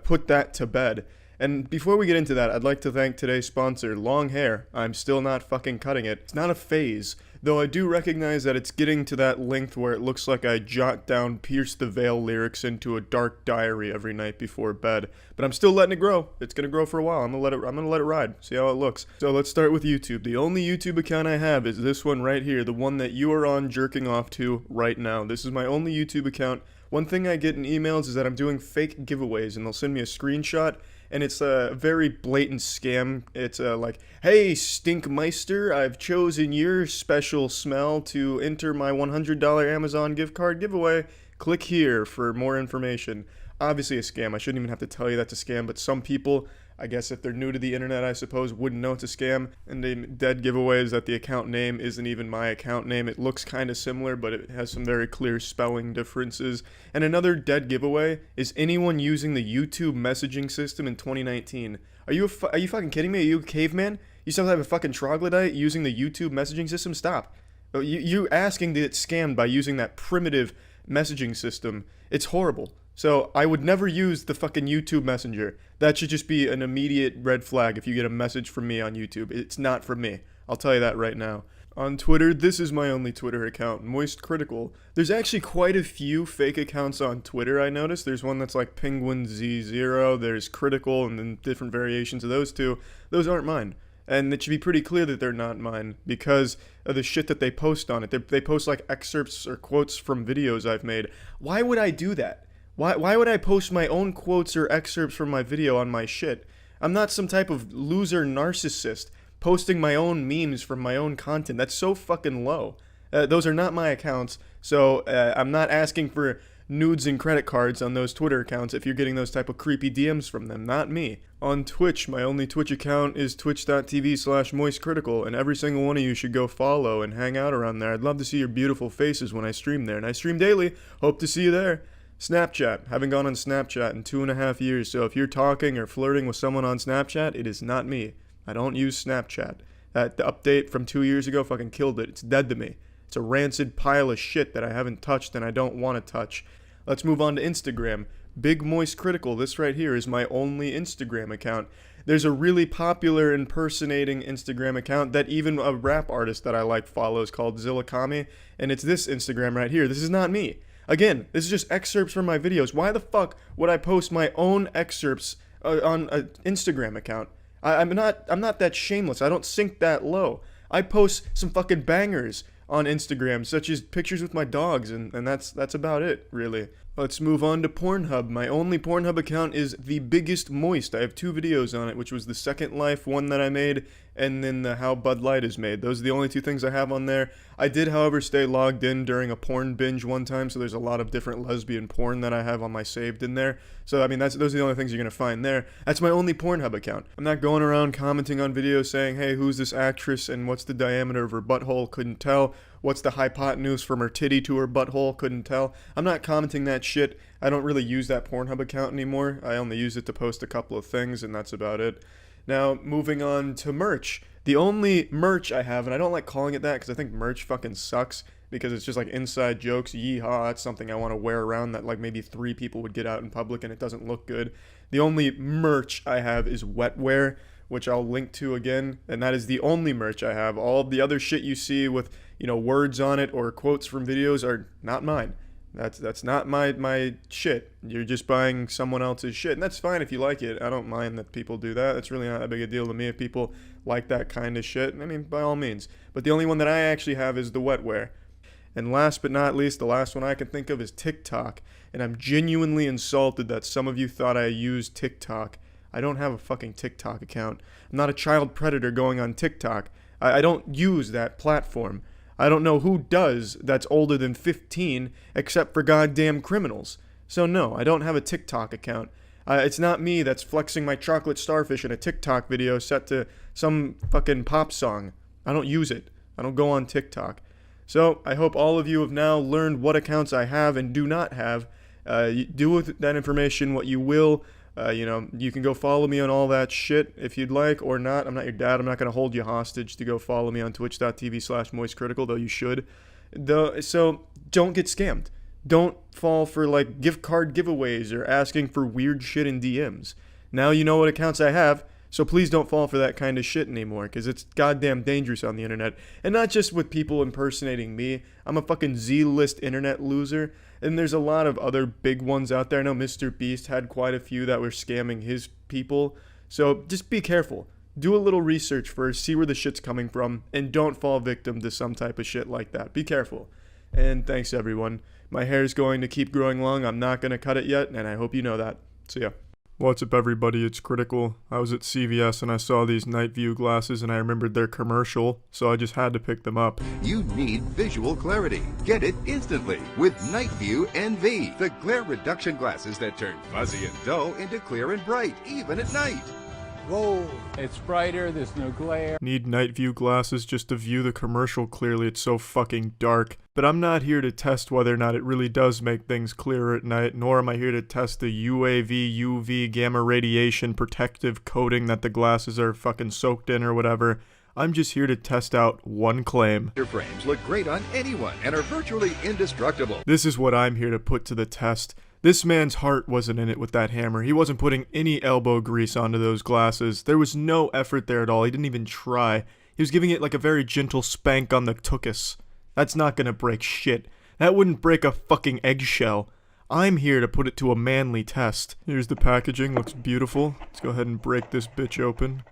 put that to bed. And before we get into that, I'd like to thank today's sponsor, Long Hair. I'm still not fucking cutting it. It's not a phase, though I do recognize that it's getting to that length where it looks like I jot down Pierce the Veil lyrics into a dark diary every night before bed. But I'm still letting it grow. It's gonna grow for a while. I'm gonna let it ride. See how it looks. So let's start with YouTube. The only YouTube account I have is this one right here, the one that you are on jerking off to right now. This is my only YouTube account. One thing I get in emails is that I'm doing fake giveaways, and they'll send me a screenshot, and it's a very blatant scam. It's like, hey, Stinkmeister, I've chosen your special smell to enter my $100 Amazon gift card giveaway. Click here for more information. Obviously a scam. I shouldn't even have to tell you that's a scam, but some people, I guess if they're new to the internet, I suppose, wouldn't know it's a scam. And the dead giveaway is that the account name isn't even my account name. It looks kind of similar, but it has some very clear spelling differences. And another dead giveaway is anyone using the YouTube messaging system in 2019. Are you fucking kidding me? Are you a caveman? You still have a fucking troglodyte using the YouTube messaging system? Stop. You asking to get scammed by using that primitive messaging system. It's horrible. So I would never use the fucking YouTube Messenger. That should just be an immediate red flag if you get a message from me on YouTube. It's not from me. I'll tell you that right now. On Twitter, this is my only Twitter account, Moist Critical. There's actually quite a few fake accounts on Twitter, I noticed. There's one that's like Penguinz0, there's Critical, and then different variations of those two. Those aren't mine. And it should be pretty clear that they're not mine because of the shit that they post on it. They post like excerpts or quotes from videos I've made. Why would I do that? Why would I post my own quotes or excerpts from my video on my shit? I'm not some type of loser narcissist posting my own memes from my own content. That's so fucking low. Those are not my accounts, so I'm not asking for nudes and credit cards on those Twitter accounts if you're getting those type of creepy DMs from them. Not me. On Twitch, my only Twitch account is twitch.tv/moistcritical, and every single one of you should go follow and hang out around there. I'd love to see your beautiful faces when I stream there, and I stream daily. Hope to see you there. Snapchat. Haven't gone on Snapchat in 2.5 years, so if you're talking or flirting with someone on Snapchat, it is not me. I don't use Snapchat. The update from 2 years ago fucking killed it. It's dead to me. It's a rancid pile of shit that I haven't touched and I don't want to touch. Let's move on to Instagram. Big Moist Critical. This right here is my only Instagram account. There's a really popular impersonating Instagram account that even a rap artist that I like follows called Zillakami, and it's this Instagram right here. This is not me. Again, this is just excerpts from my videos. Why the fuck would I post my own excerpts on an Instagram account? I'm not that shameless. I don't sink that low. I post some fucking bangers on Instagram, such as pictures with my dogs, and that's about it, really. Let's move on to Pornhub. My only Pornhub account is The Biggest Moist. I have 2 videos on it, which was the Second Life one that I made, and then the How Bud Light is made. Those are the only 2 things I have on there. I did, however, stay logged in during a porn binge one time, so there's a lot of different lesbian porn that I have on my saved in there. So, I mean, those are the only things you're going to find there. That's my only Pornhub account. I'm not going around commenting on videos saying, hey, who's this actress and what's the diameter of her butthole? Couldn't tell. What's the hypotenuse from her titty to her butthole? Couldn't tell. I'm not commenting that shit. I don't really use that Pornhub account anymore. I only use it to post a couple of things, and that's about it. Now, moving on to merch. The only merch I have, and I don't like calling it that because I think merch fucking sucks because it's just like inside jokes, yeehaw, that's something I want to wear around that like maybe 3 people would get out in public and it doesn't look good. The only merch I have is wetware, which I'll link to again, and that is the only merch I have. All of the other shit you see with, you know, words on it or quotes from videos are not mine. That's not my shit. You're just buying someone else's shit, and that's fine if you like it. I don't mind that people do that. It's really not that big a deal to me if people like that kind of shit. I mean, by all means. But the only one that I actually have is the wetware. And last but not least, the last one I can think of is TikTok. And I'm genuinely insulted that some of you thought I used TikTok. I don't have a fucking TikTok account. I'm not a child predator going on TikTok. I don't use that platform. I don't know who does that's older than 15 except for goddamn criminals. So no, I don't have a TikTok account. It's not me that's flexing my chocolate starfish in a TikTok video set to some fucking pop song. I don't use it. I don't go on TikTok. So I hope all of you have now learned what accounts I have and do not have. Do with that information what you will. You know, you can go follow me on all that shit if you'd like or not. I'm not your dad. I'm not going to hold you hostage to go follow me on twitch.tv/moistcritical, though you should. So don't get scammed. Don't fall for like gift card giveaways or asking for weird shit in DMs. Now you know what accounts I have, so please don't fall for that kind of shit anymore, because it's goddamn dangerous on the internet. And not just with people impersonating me. I'm a fucking Z-list internet loser. And there's a lot of other big ones out there. I know Mr. Beast had quite a few that were scamming his people. So just be careful. Do a little research first, see where the shit's coming from, and don't fall victim to some type of shit like that. Be careful. And thanks, everyone. My hair's going to keep growing long. I'm not going to cut it yet, and I hope you know that. So yeah. What's up, everybody? It's Critical. I was at CVS and I saw these night view glasses and I remembered their commercial, so I just had to pick them up. You need visual clarity. Get it instantly with Night View NV, the glare reduction glasses that turn fuzzy and dull into clear and bright, even at night. Whoa, it's brighter, there's no glare. Need night view glasses just to view the commercial clearly, it's so fucking dark. But I'm not here to test whether or not it really does make things clearer at night, nor am I here to test the UV gamma radiation protective coating that the glasses are fucking soaked in or whatever. I'm just here to test out one claim. Your frames look great on anyone and are virtually indestructible. This is what I'm here to put to the test. This man's heart wasn't in it with that hammer. He wasn't putting any elbow grease onto those glasses. There was no effort there at all. He didn't even try. He was giving it like a very gentle spank on the tuchus. That's not gonna break shit. That wouldn't break a fucking eggshell. I'm here to put it to a manly test. Here's the packaging. Looks beautiful. Let's go ahead and break this bitch open.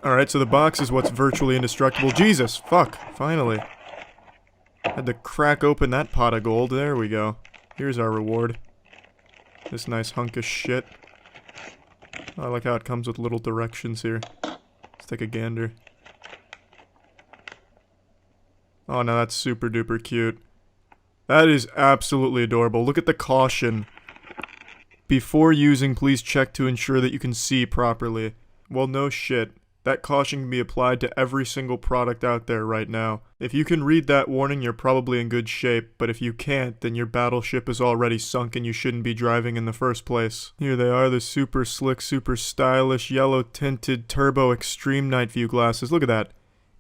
Alright, so the box is what's virtually indestructible. Jesus, fuck, finally. Had to crack open that pot of gold. There we go. Here's our reward. This nice hunk of shit. I like how it comes with little directions here. Let's take a gander. Oh no, that's super duper cute. That is absolutely adorable. Look at the caution. Before using, please check to ensure that you can see properly. Well, no shit. That caution can be applied to every single product out there right now. If you can read that warning, you're probably in good shape, but if you can't, then your battleship is already sunk and you shouldn't be driving in the first place. Here they are, the super slick, super stylish, yellow tinted turbo extreme night view glasses. Look at that.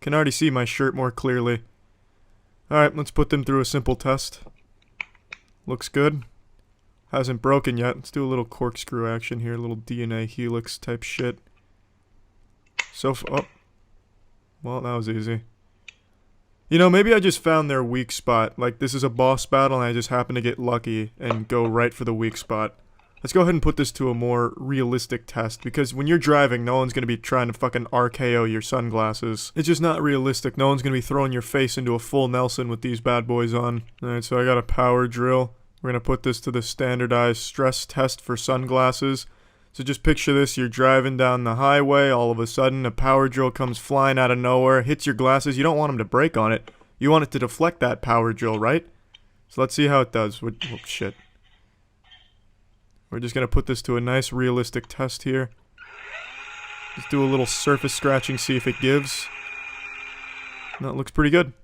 Can already see my shirt more clearly. Alright, let's put them through a simple test. Looks good. Hasn't broken yet. Let's do a little corkscrew action here, a little DNA helix type shit. Oh. Well, that was easy. You know, maybe I just found their weak spot. Like, this is a boss battle and I just happen to get lucky and go right for the weak spot. Let's go ahead and put this to a more realistic test, because when you're driving, no one's gonna be trying to fucking RKO your sunglasses. It's just not realistic. No one's gonna be throwing your face into a full Nelson with these bad boys on. Alright, so I got a power drill. We're going to put this to the standardized stress test for sunglasses. So just picture this, you're driving down the highway, all of a sudden a power drill comes flying out of nowhere, hits your glasses, you don't want them to break on it. You want it to deflect that power drill, right? So let's see how it does. Oh, shit. We're just going to put this to a nice realistic test here. Just do a little surface scratching, see if it gives. No, it looks pretty good.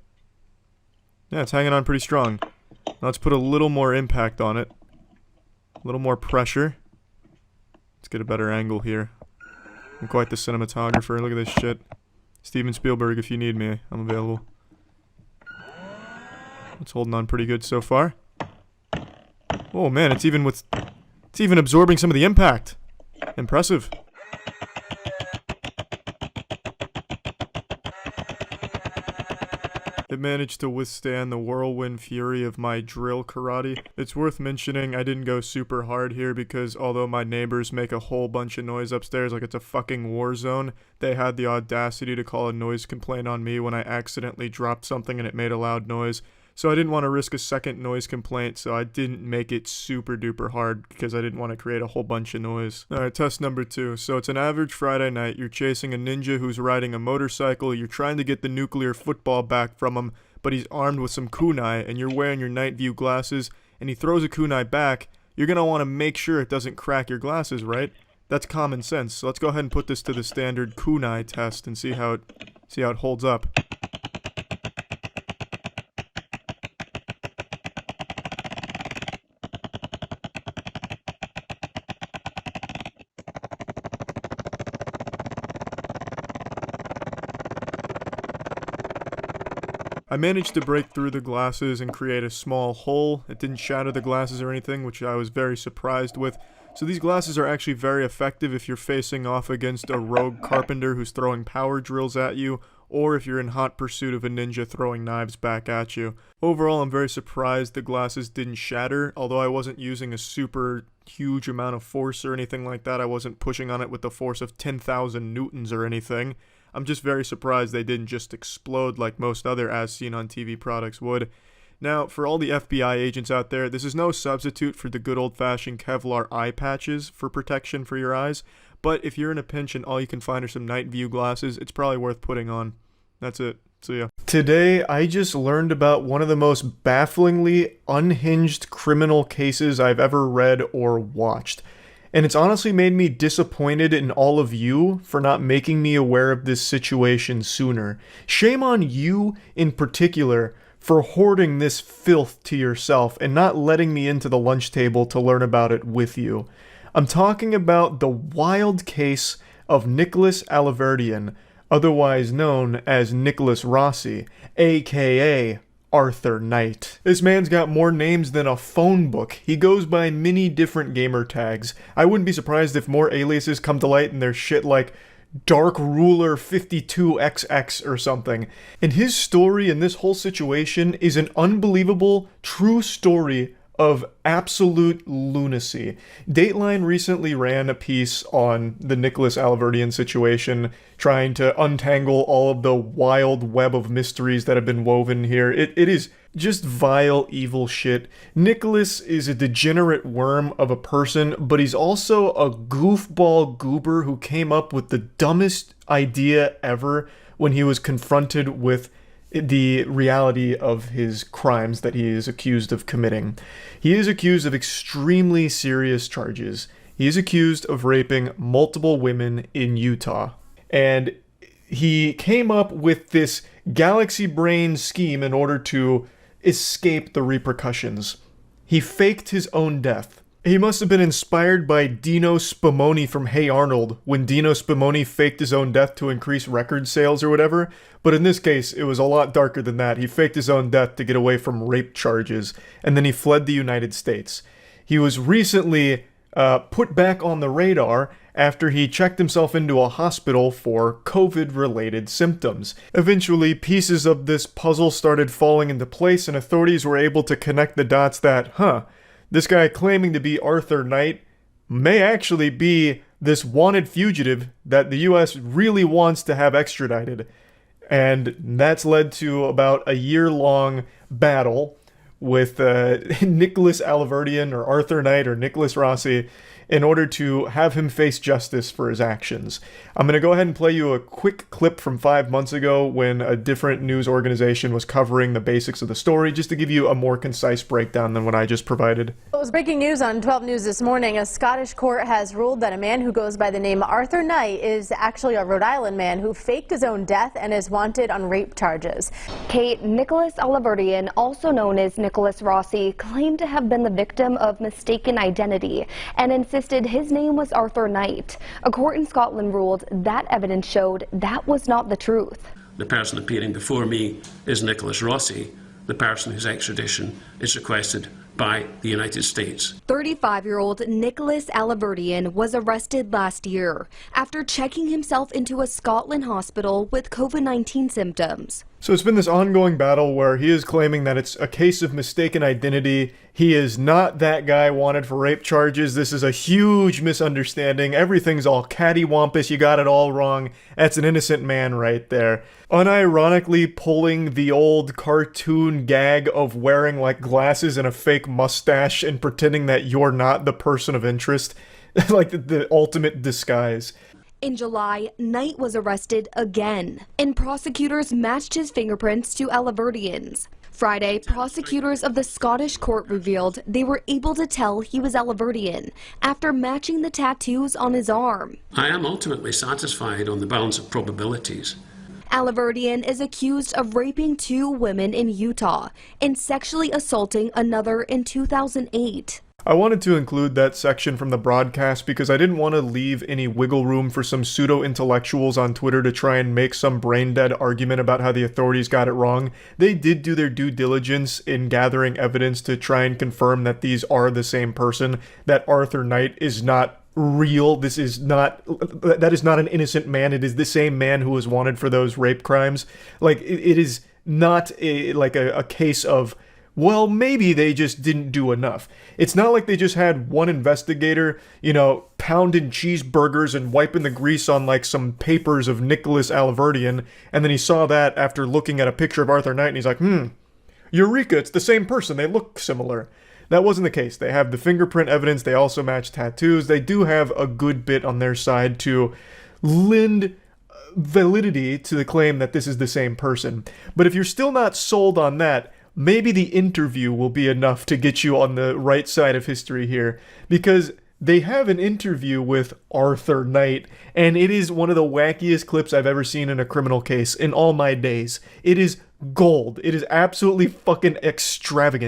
Yeah, it's hanging on pretty strong. Now let's put a little more impact on it. A little more pressure. Let's get a better angle here. I'm quite the cinematographer. Look at this shit. Steven Spielberg, if you need me, I'm available. It's holding on pretty good so far. Oh man, it's even absorbing some of the impact. Impressive. It managed to withstand the whirlwind fury of my drill karate. It's worth mentioning I didn't go super hard here because although my neighbors make a whole bunch of noise upstairs like it's a fucking war zone, they had the audacity to call a noise complaint on me when I accidentally dropped something and it made a loud noise. So I didn't want to risk a second noise complaint, so I didn't make it super duper hard because I didn't want to create a whole bunch of noise. Alright, test number 2. So it's an average Friday night. You're chasing a ninja who's riding a motorcycle. You're trying to get the nuclear football back from him, but he's armed with some kunai, and you're wearing your night view glasses, and he throws a kunai back. You're going to want to make sure it doesn't crack your glasses, right? That's common sense. So let's go ahead and put this to the standard kunai test and see how it holds up. I managed to break through the glasses and create a small hole. It didn't shatter the glasses or anything, which I was very surprised with. So these glasses are actually very effective if you're facing off against a rogue carpenter who's throwing power drills at you, or if you're in hot pursuit of a ninja throwing knives back at you. Overall, I'm very surprised the glasses didn't shatter, although I wasn't using a super huge amount of force or anything like that. I wasn't pushing on it with the force of 10,000 newtons or anything. I'm just very surprised they didn't just explode like most other as-seen-on-TV products would. Now, for all the FBI agents out there, this is no substitute for the good old-fashioned Kevlar eye patches for protection for your eyes, but if you're in a pinch and all you can find are some night view glasses, it's probably worth putting on. That's it. See ya. Today, I just learned about one of the most bafflingly unhinged criminal cases I've ever read or watched. And it's honestly made me disappointed in all of you for not making me aware of this situation sooner. Shame on you in particular for hoarding this filth to yourself and not letting me into the lunch table to learn about it with you. I'm talking about the wild case of Nicholas Alaverdian, otherwise known as Nicholas Rossi, aka Arthur Knight. This man's got more names than a phone book. He goes by many different gamer tags. I wouldn't be surprised if more aliases come to light and there's shit like Dark Ruler 52XX or something. And his story in this whole situation is an unbelievable, true story of absolute lunacy. Dateline recently ran a piece on the Nicholas Alaverdian situation, trying to untangle all of the wild web of mysteries that have been woven here. It is just vile, evil shit. Nicholas is a degenerate worm of a person, but he's also a goofball goober who came up with the dumbest idea ever when he was confronted with the reality of his crimes that he is accused of committing. He is accused of extremely serious charges. He is accused of raping multiple women in Utah. And he came up with this galaxy brain scheme in order to escape the repercussions. He faked his own death. He must have been inspired by Dino Spumoni from Hey Arnold, when Dino Spumoni faked his own death to increase record sales or whatever, but in this case, it was a lot darker than that. He faked his own death to get away from rape charges, and then he fled the United States. He was recently put back on the radar after he checked himself into a hospital for COVID-related symptoms. Eventually, pieces of this puzzle started falling into place, and authorities were able to connect the dots that, this guy claiming to be Arthur Knight may actually be this wanted fugitive that the US really wants to have extradited. And that's led to about a year-long battle with Nicholas Alaverdian or Arthur Knight or Nicholas Rossi in order to have him face justice for his actions. I'm going to go ahead and play you a quick clip from 5 months ago when a different news organization was covering the basics of the story, just to give you a more concise breakdown than what I just provided. It was breaking news on 12 News this morning. A Scottish court has ruled that a man who goes by the name Arthur Knight is actually a Rhode Island man who faked his own death and is wanted on rape charges. Kate, Nicholas Alaverdian, also known as Nicholas Rossi, claimed to have been the victim of mistaken identity and insisted his name was Arthur Knight. A court in Scotland ruled that evidence showed that was not the truth. The person appearing before me is Nicholas Rossi, the person whose extradition is requested by the United States. 35-year-old Nicholas Alaverdian was arrested last year after checking himself into a Scotland hospital with COVID-19 symptoms. So it's been this ongoing battle where he is claiming that it's a case of mistaken identity. He is not that guy wanted for rape charges. This is a huge misunderstanding. Everything's all cattywampus. You got it all wrong. That's an innocent man right there. Unironically pulling the old cartoon gag of wearing like glasses and a fake mustache and pretending that you're not the person of interest. Like the ultimate disguise. In July, Knight was arrested again, and prosecutors matched his fingerprints to Alaverdian's. Friday, prosecutors of the Scottish court revealed they were able to tell he was Alaverdian after matching the tattoos on his arm. I am ultimately satisfied on the balance of probabilities. Alaverdian is accused of raping 2 women in Utah and sexually assaulting another in 2008. I wanted to include that section from the broadcast because I didn't want to leave any wiggle room for some pseudo-intellectuals on Twitter to try and make some brain-dead argument about how the authorities got it wrong. They did do their due diligence in gathering evidence to try and confirm that these are the same person, that Arthur Knight is not real. That is not an innocent man. It is the same man who was wanted for those rape crimes. Like, it is not a case of, well, maybe they just didn't do enough. It's not like they just had one investigator, pounding cheeseburgers and wiping the grease on like some papers of Nicholas Alaverdian, and then he saw that after looking at a picture of Arthur Knight, and he's like, Eureka, it's the same person, they look similar. That wasn't the case. They have the fingerprint evidence, they also match tattoos, they do have a good bit on their side to lend validity to the claim that this is the same person. But if you're still not sold on that, maybe the interview will be enough to get you on the right side of history here, because they have an interview with Arthur Knight, and it is one of the wackiest clips I've ever seen in a criminal case in all my days. It is gold. It is absolutely fucking extravagant.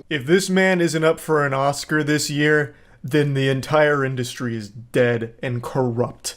If this man isn't up for an Oscar this year, then the entire industry is dead and corrupt.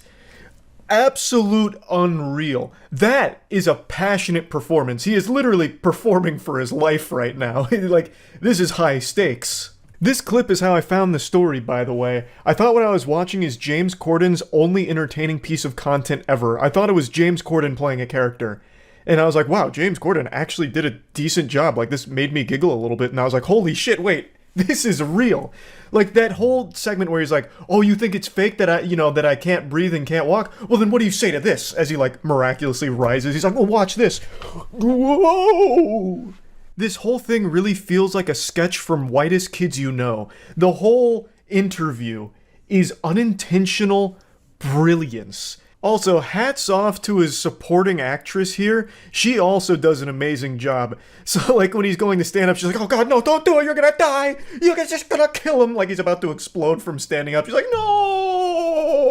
Absolute unreal. That is a passionate performance. He is literally performing for his life right now. Like, this is high stakes. This clip is how I found the story, by the way. I thought what I was watching is James Corden's only entertaining piece of content ever. I thought it was James Corden playing a character. And I was like, wow, James Corden actually did a decent job. Like, this made me giggle a little bit. And I was like, holy shit, wait, this is real. Like, that whole segment where he's like, oh, you think it's fake that that I can't breathe and can't walk? Well, then what do you say to this? As he, like, miraculously rises. He's like, well, watch this. Whoa! This whole thing really feels like a sketch from Whitest Kids You Know. The whole interview is unintentional brilliance. Also, hats off to his supporting actress here. She also does an amazing job. So, like, when he's going to stand up, she's like, oh god, no, don't do it, you're gonna die! You're just gonna kill him! Like, he's about to explode from standing up. She's like, no!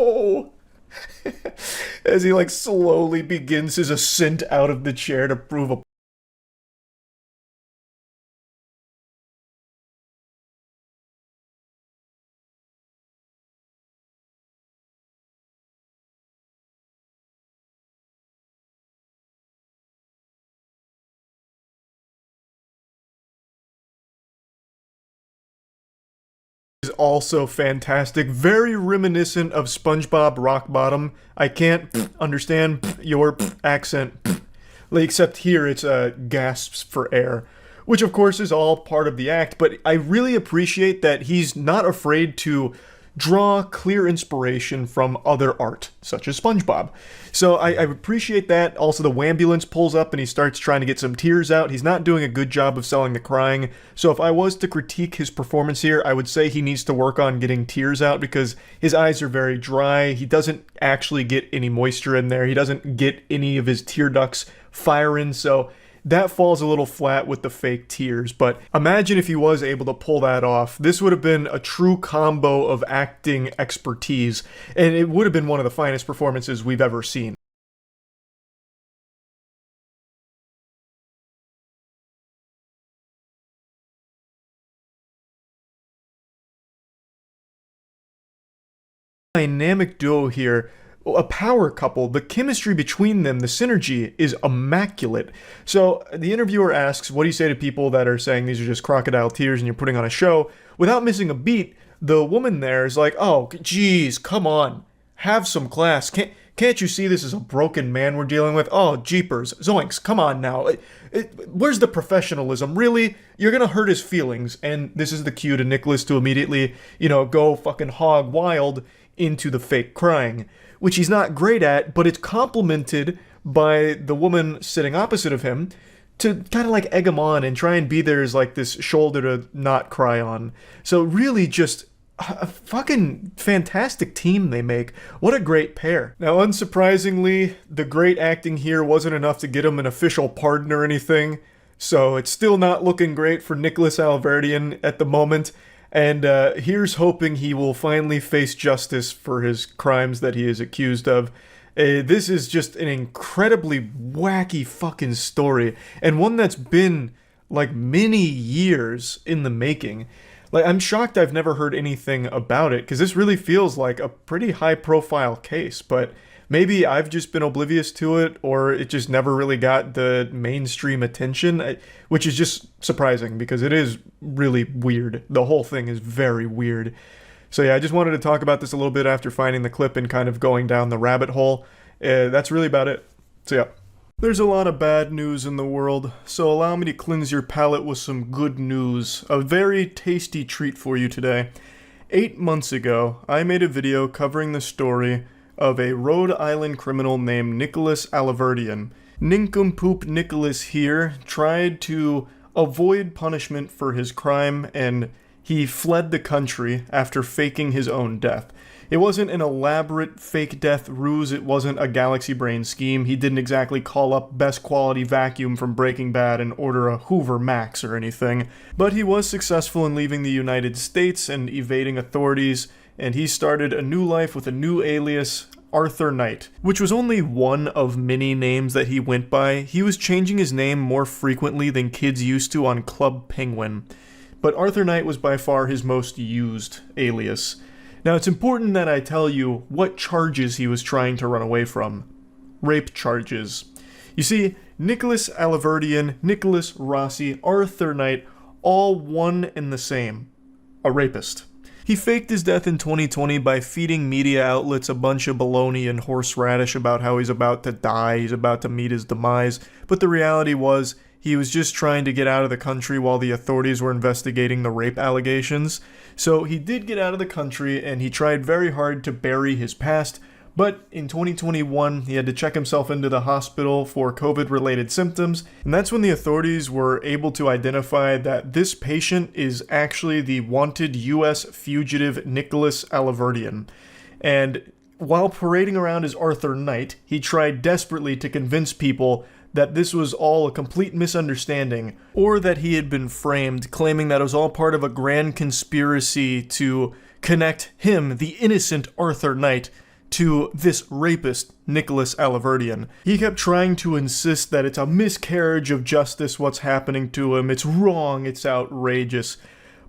As he like slowly begins his ascent out of the chair to prove a is also fantastic, very reminiscent of SpongeBob Rockbottom. I can't understand your accent, except here it's gasps for air, which of course is all part of the act, but I really appreciate that he's not afraid to draw clear inspiration from other art, such as SpongeBob. So I appreciate that. Also, the Wambulance pulls up and he starts trying to get some tears out. He's not doing a good job of selling the crying. So if I was to critique his performance here, I would say he needs to work on getting tears out because his eyes are very dry. He doesn't actually get any moisture in there. He doesn't get any of his tear ducts firing. So that falls a little flat with the fake tears, but imagine if he was able to pull that off. This would have been a true combo of acting expertise, and it would have been one of the finest performances we've ever seen. Dynamic duo here, a power couple. The chemistry between them, the synergy, is immaculate. So the interviewer asks, what do you say to people that are saying these are just crocodile tears and you're putting on a show? Without missing a beat, the woman there is like, oh, geez, come on. Have some class. Can't you see this is a broken man we're dealing with? Oh, jeepers. Zoinks, come on now. Where's the professionalism? Really? You're gonna hurt his feelings. And this is the cue to Nicholas to immediately, go fucking hog wild into the fake crying, which he's not great at, but it's complemented by the woman sitting opposite of him to kind of like egg him on and try and be there as like this shoulder to not cry on. So really just a fucking fantastic team they make. What a great pair. Now, unsurprisingly, the great acting here wasn't enough to get him an official pardon or anything, so it's still not looking great for Nicholas Alverdian at the moment. And here's hoping he will finally face justice for his crimes that he is accused of. This is just an incredibly wacky fucking story, and one that's been like many years in the making. Like, I'm shocked I've never heard anything about it, because this really feels like a pretty high-profile case, but maybe I've just been oblivious to it, or it just never really got the mainstream attention, which is just surprising, because it is really weird. The whole thing is very weird. So yeah, I just wanted to talk about this a little bit after finding the clip and kind of going down the rabbit hole. That's really about it. So yeah. There's a lot of bad news in the world, so allow me to cleanse your palate with some good news. A very tasty treat for you today. 8 months ago, I made a video covering the story of a Rhode Island criminal named Nicholas Alverdian. Nincompoop Nicholas here tried to avoid punishment for his crime, and he fled the country after faking his own death. It wasn't an elaborate fake death ruse, it wasn't a galaxy brain scheme, he didn't exactly call up best quality vacuum from Breaking Bad and order a Hoover Max or anything, but he was successful in leaving the United States and evading authorities, and he started a new life with a new alias, Arthur Knight, which was only one of many names that he went by. He was changing his name more frequently than kids used to on Club Penguin, but Arthur Knight was by far his most used alias. Now, it's important that I tell you what charges he was trying to run away from. Rape charges. You see, Nicholas Alverdian, Nicholas Rossi, Arthur Knight, all one and the same. A rapist. He faked his death in 2020 by feeding media outlets a bunch of baloney and horseradish about how he's about to die, he's about to meet his demise, but the reality was, he was just trying to get out of the country while the authorities were investigating the rape allegations. So he did get out of the country, and he tried very hard to bury his past, but in 2021, he had to check himself into the hospital for COVID-related symptoms, and that's when the authorities were able to identify that this patient is actually the wanted U.S. fugitive Nicholas Alverdian. And while parading around as Arthur Knight, he tried desperately to convince people that this was all a complete misunderstanding, or that he had been framed, claiming that it was all part of a grand conspiracy to connect him, the innocent Arthur Knight, to this rapist, Nicholas Alaverdian. He kept trying to insist that it's a miscarriage of justice what's happening to him, it's wrong, it's outrageous.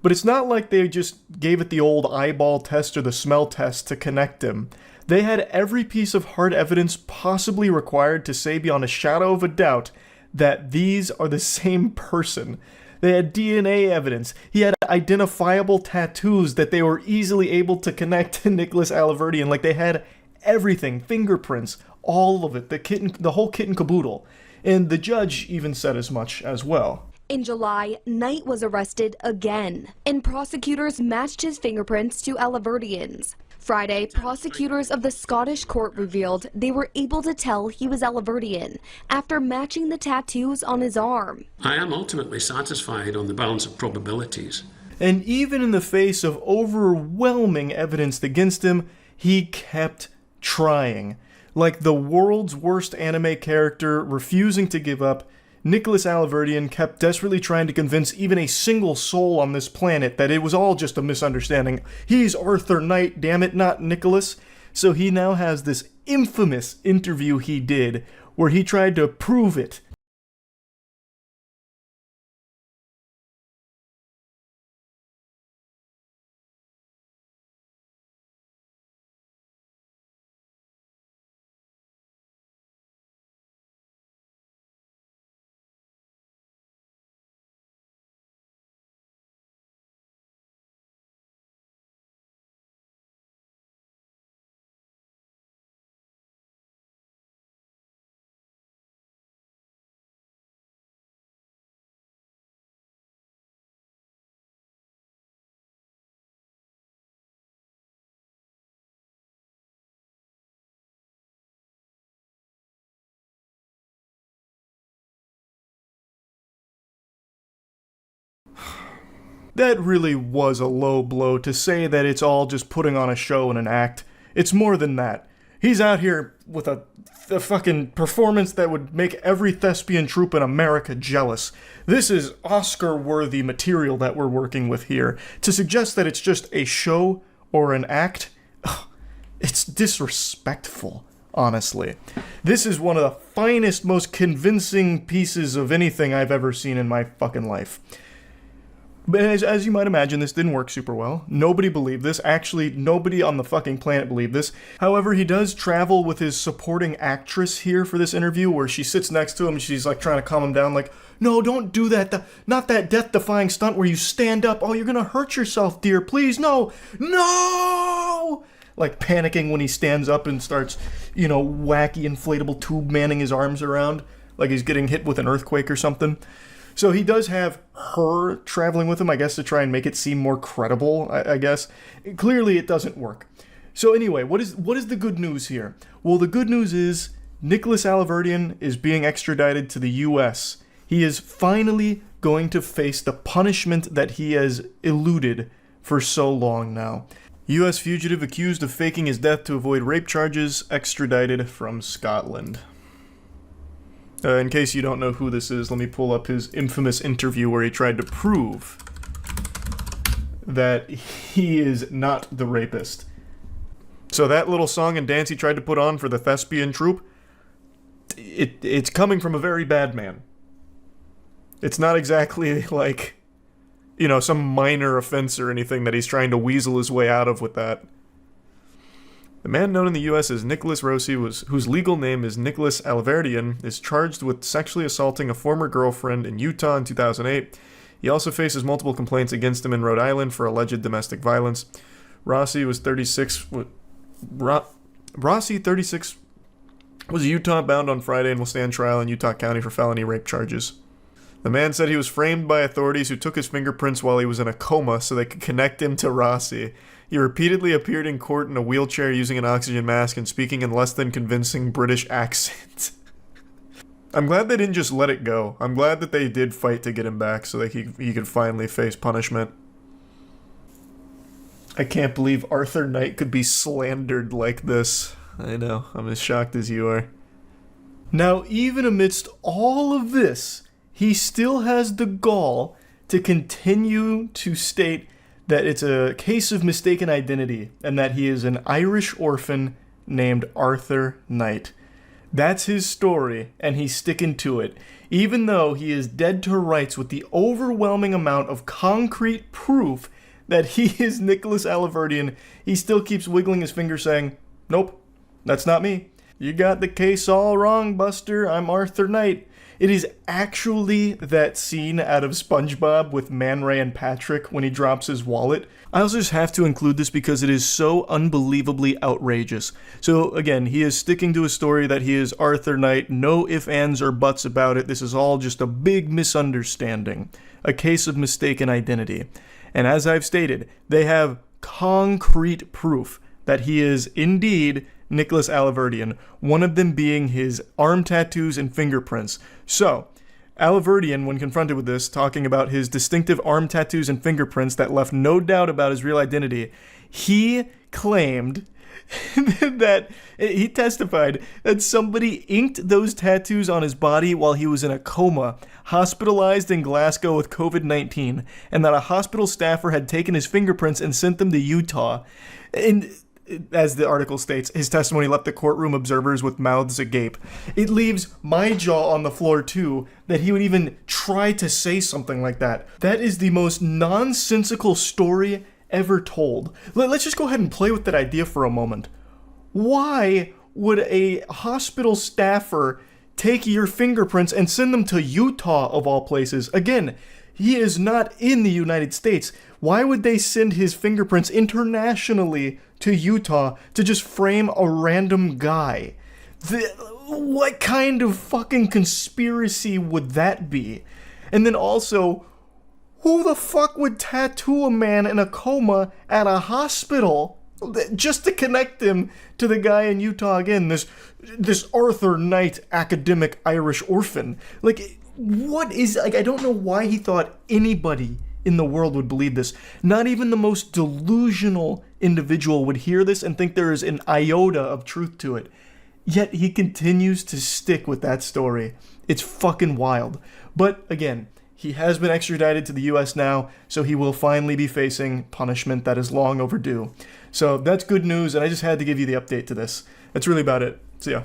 But it's not like they just gave it the old eyeball test or the smell test to connect him. They had every piece of hard evidence possibly required to say beyond a shadow of a doubt that these are the same person. They had DNA evidence. He had identifiable tattoos that they were easily able to connect to Nicholas Alaverdian. Like, they had everything, fingerprints, all of it, the whole kit and caboodle. And the judge even said as much as well. In July, Knight was arrested again, and prosecutors matched his fingerprints to Alaverdian's. Friday, prosecutors of the Scottish court revealed they were able to tell he was Alaverdian after matching the tattoos on his arm. I am ultimately satisfied on the balance of probabilities. And even in the face of overwhelming evidence against him, he kept trying. Like the world's worst anime character refusing to give up, Nicholas Alaverdian kept desperately trying to convince even a single soul on this planet that it was all just a misunderstanding. He's Arthur Knight, damn it, not Nicholas. So he now has this infamous interview he did where he tried to prove it. That really was a low blow to say that it's all just putting on a show and an act. It's more than that. He's out here with a fucking performance that would make every thespian troupe in America jealous. This is Oscar-worthy material that we're working with here. To suggest that it's just a show or an act, it's disrespectful, honestly. This is one of the finest, most convincing pieces of anything I've ever seen in my fucking life. But as you might imagine, this didn't work super well. Nobody believed this. Actually, nobody on the fucking planet believed this. However, he does travel with his supporting actress here for this interview, where she sits next to him and she's like trying to calm him down, like, no, don't do that. Not that death-defying stunt where you stand up. Oh, you're gonna hurt yourself, dear. Please, no. No! Like panicking when he stands up and starts, wacky inflatable tube manning his arms around, like he's getting hit with an earthquake or something. So he does have her traveling with him, I guess, to try and make it seem more credible, I guess. Clearly, it doesn't work. So anyway, what is the good news here? Well, the good news is Nicholas Alaverdian is being extradited to the U.S. He is finally going to face the punishment that he has eluded for so long now. U.S. fugitive accused of faking his death to avoid rape charges, extradited from Scotland. In case you don't know who this is, let me pull up his infamous interview where he tried to prove that he is not the rapist. So that little song and dance he tried to put on for the thespian troupe, it's coming from a very bad man. It's not exactly like, some minor offense or anything that he's trying to weasel his way out of with that. The man known in the U.S. as Nicholas Rossi, whose legal name is Nicholas Alaverdian, is charged with sexually assaulting a former girlfriend in Utah in 2008. He also faces multiple complaints against him in Rhode Island for alleged domestic violence. Rossi was 36. Rossi, 36, was Utah bound on Friday and will stand trial in Utah County for felony rape charges. The man said he was framed by authorities who took his fingerprints while he was in a coma so they could connect him to Rossi. He repeatedly appeared in court in a wheelchair using an oxygen mask and speaking in less than convincing British accent. I'm glad they didn't just let it go. I'm glad that they did fight to get him back so that he could finally face punishment. I can't believe Arthur Knight could be slandered like this. I know, I'm as shocked as you are. Now, even amidst all of this, he still has the gall to continue to state that it's a case of mistaken identity and that he is an Irish orphan named Arthur Knight. That's his story, and he's sticking to it. Even though he is dead to rights with the overwhelming amount of concrete proof that he is Nicholas Alaverdian, he still keeps wiggling his finger saying, "Nope, that's not me. You got the case all wrong, Buster. I'm Arthur Knight." It is actually that scene out of SpongeBob with Man Ray and Patrick when he drops his wallet. I also just have to include this because it is so unbelievably outrageous. So again, he is sticking to a story that he is Arthur Knight. No ifs, ands, or buts about it. This is all just a big misunderstanding. A case of mistaken identity. And as I've stated, they have concrete proof that he is indeed Nicholas Alaverdian, one of them being his arm tattoos and fingerprints. So, Alaverdian, when confronted with this, talking about his distinctive arm tattoos and fingerprints that left no doubt about his real identity, he claimed that he testified that somebody inked those tattoos on his body while he was in a coma, hospitalized in Glasgow with COVID-19, and that a hospital staffer had taken his fingerprints and sent them to Utah. And as the article states, his testimony left the courtroom observers with mouths agape. It leaves my jaw on the floor too, that he would even try to say something like that. That is the most nonsensical story ever told. Let's just go ahead and play with that idea for a moment. Why would a hospital staffer take your fingerprints and send them to Utah, of all places? Again, he is not in the United States. Why would they send his fingerprints internationally to Utah to just frame a random guy? What kind of fucking conspiracy would that be? And then also, who the fuck would tattoo a man in a coma at a hospital just to connect him to the guy in Utah again, this Arthur Knight academic Irish orphan? Like, what is, like, I don't know why he thought anybody in the world would believe this. Not even the most delusional individual would hear this and think there is an iota of truth to it. Yet he continues to stick with that story. It's fucking wild. But again, he has been extradited to the US now, so he will finally be facing punishment that is long overdue. So that's good news, and I just had to give you the update to this. That's really about it. See ya.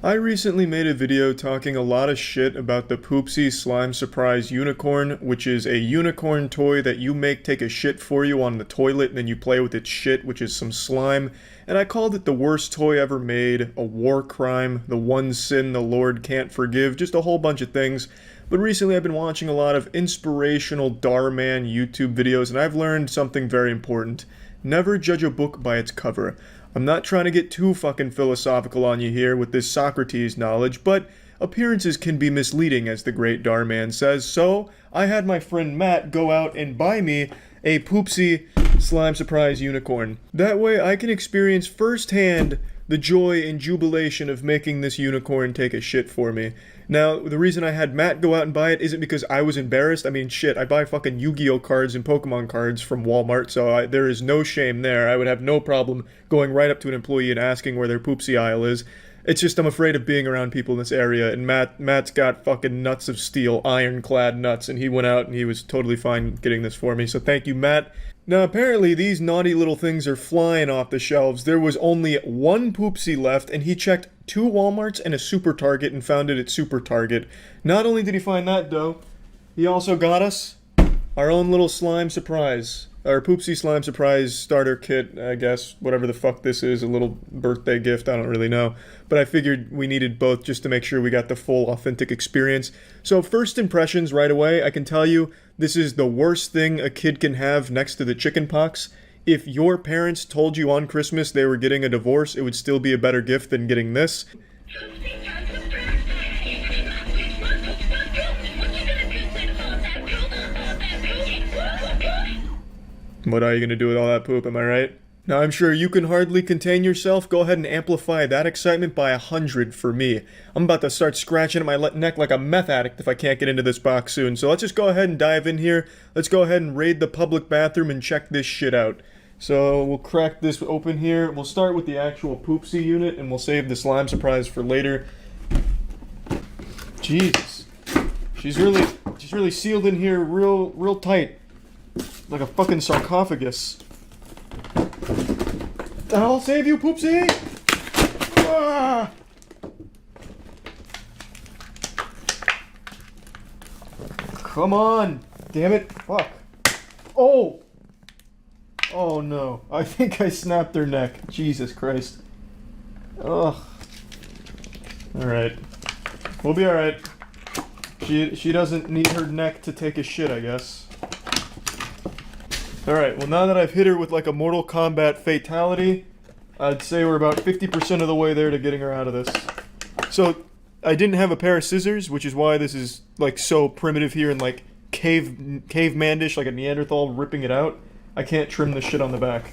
I recently made a video talking a lot of shit about the Poopsie Slime Surprise Unicorn, which is a unicorn toy that you make take a shit for you on the toilet, and then you play with its shit, which is some slime. And I called it the worst toy ever made, a war crime, the one sin the Lord can't forgive, just a whole bunch of things. But recently I've been watching a lot of inspirational Darman YouTube videos, and I've learned something very important. Never judge a book by its cover. I'm not trying to get too fucking philosophical on you here with this Socrates knowledge, but appearances can be misleading, as the great Darman says, so I had my friend Matt go out and buy me a Poopsie Slime Surprise Unicorn. That way I can experience firsthand the joy and jubilation of making this unicorn take a shit for me. Now, the reason I had Matt go out and buy it isn't because I was embarrassed. I mean, shit, I buy fucking Yu-Gi-Oh cards and Pokemon cards from Walmart, so there is no shame there. I would have no problem going right up to an employee and asking where their Poopsie aisle is. It's just I'm afraid of being around people in this area, and Matt's got fucking nuts of steel, ironclad nuts, and he went out and he was totally fine getting this for me, so thank you, Matt. Now, apparently, these naughty little things are flying off the shelves. There was only one Poopsie left, and he checked 2 Walmarts and a Super Target and found it at Super Target. Not only did he find that, though, he also got us our own little slime surprise. Our Poopsie Slime Surprise starter kit, I guess, whatever the fuck this is, a little birthday gift, I don't really know. But I figured we needed both just to make sure we got the full, authentic experience. So first impressions right away, I can tell you, this is the worst thing a kid can have next to the chicken pox. If your parents told you on Christmas they were getting a divorce, it would still be a better gift than getting this. What are you going to do with all that poop, am I right? Now, I'm sure you can hardly contain yourself. Go ahead and amplify that excitement by 100 for me. I'm about to start scratching at my neck like a meth addict if I can't get into this box soon. So let's just go ahead and dive in here. Let's go ahead and raid the public bathroom and check this shit out. So we'll crack this open here. We'll start with the actual Poopsie unit, and we'll save the slime surprise for later. Jesus. She's really sealed in here real tight. Like a fucking sarcophagus. I'll save you, Poopsie! Ah! Come on! Damn it! Fuck! Oh! Oh no! I think I snapped her neck. Jesus Christ! Ugh. All right. We'll be all right. She doesn't need her neck to take a shit, I guess. All right. Well, now that I've hit her with like a Mortal Kombat fatality, I'd say we're about 50% of the way there to getting her out of this. So, I didn't have a pair of scissors, which is why this is like so primitive here and like caveman-ish, like a Neanderthal ripping it out. I can't trim the shit on the back.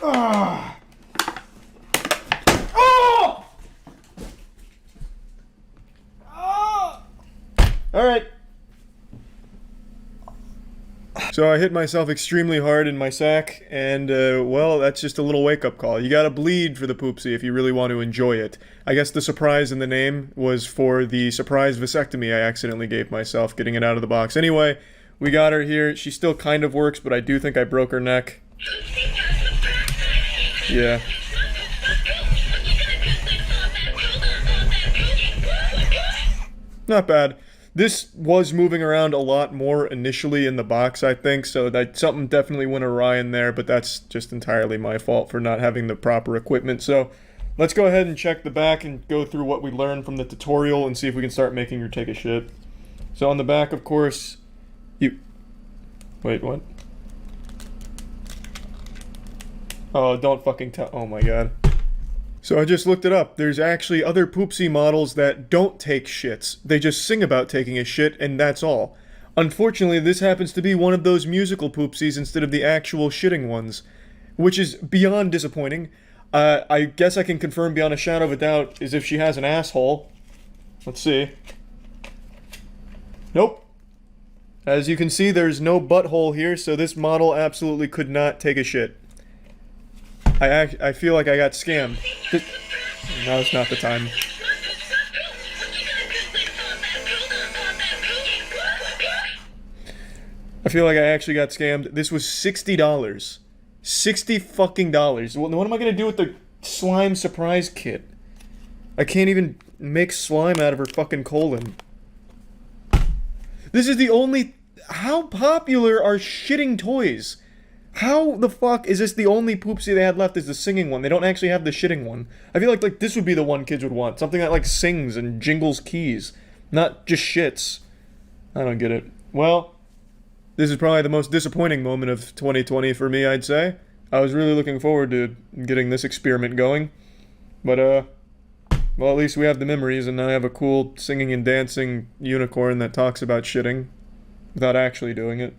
Ah! Oh! Ah! All right. So I hit myself extremely hard in my sack, and well, that's just a little wake-up call. You gotta bleed for the poopsie if you really want to enjoy it. I guess the surprise in the name was for the surprise vasectomy I accidentally gave myself, getting it out of the box. Anyway, we got her here. She still kind of works, but I do think I broke her neck. Yeah. Not bad. This was moving around a lot more initially in the box, I think, so that something definitely went awry in there, but that's just entirely my fault for not having the proper equipment. So let's go ahead and check the back and go through what we learned from the tutorial and see if we can start making her take a shit. So on the back, of course, Wait, what? Oh, don't fucking tell. Oh my god. So I just looked it up. There's actually other poopsie models that don't take shits. They just sing about taking a shit, and that's all. Unfortunately, this happens to be one of those musical poopsies instead of the actual shitting ones, which is beyond disappointing. I guess I can confirm beyond a shadow of a doubt is if she has an asshole. Let's see. Nope. As you can see, there's no butthole here, so this model absolutely could not take a shit. I feel like I got scammed. No, it's not the time. I feel like I actually got scammed. This was $60. $60 fucking dollars. Well, what am I gonna do with the slime surprise kit? I can't even make slime out of her fucking colon. This is the only... How popular are shitting toys? How the fuck is this the only poopsie they had left is the singing one? They don't actually have the shitting one. I feel like this would be the one kids would want. Something that like sings and jingles keys. Not just shits. I don't get it. Well, this is probably the most disappointing moment of 2020 for me, I'd say. I was really looking forward to getting this experiment going. But, well, at least we have the memories, and now I have a cool singing and dancing unicorn that talks about shitting without actually doing it.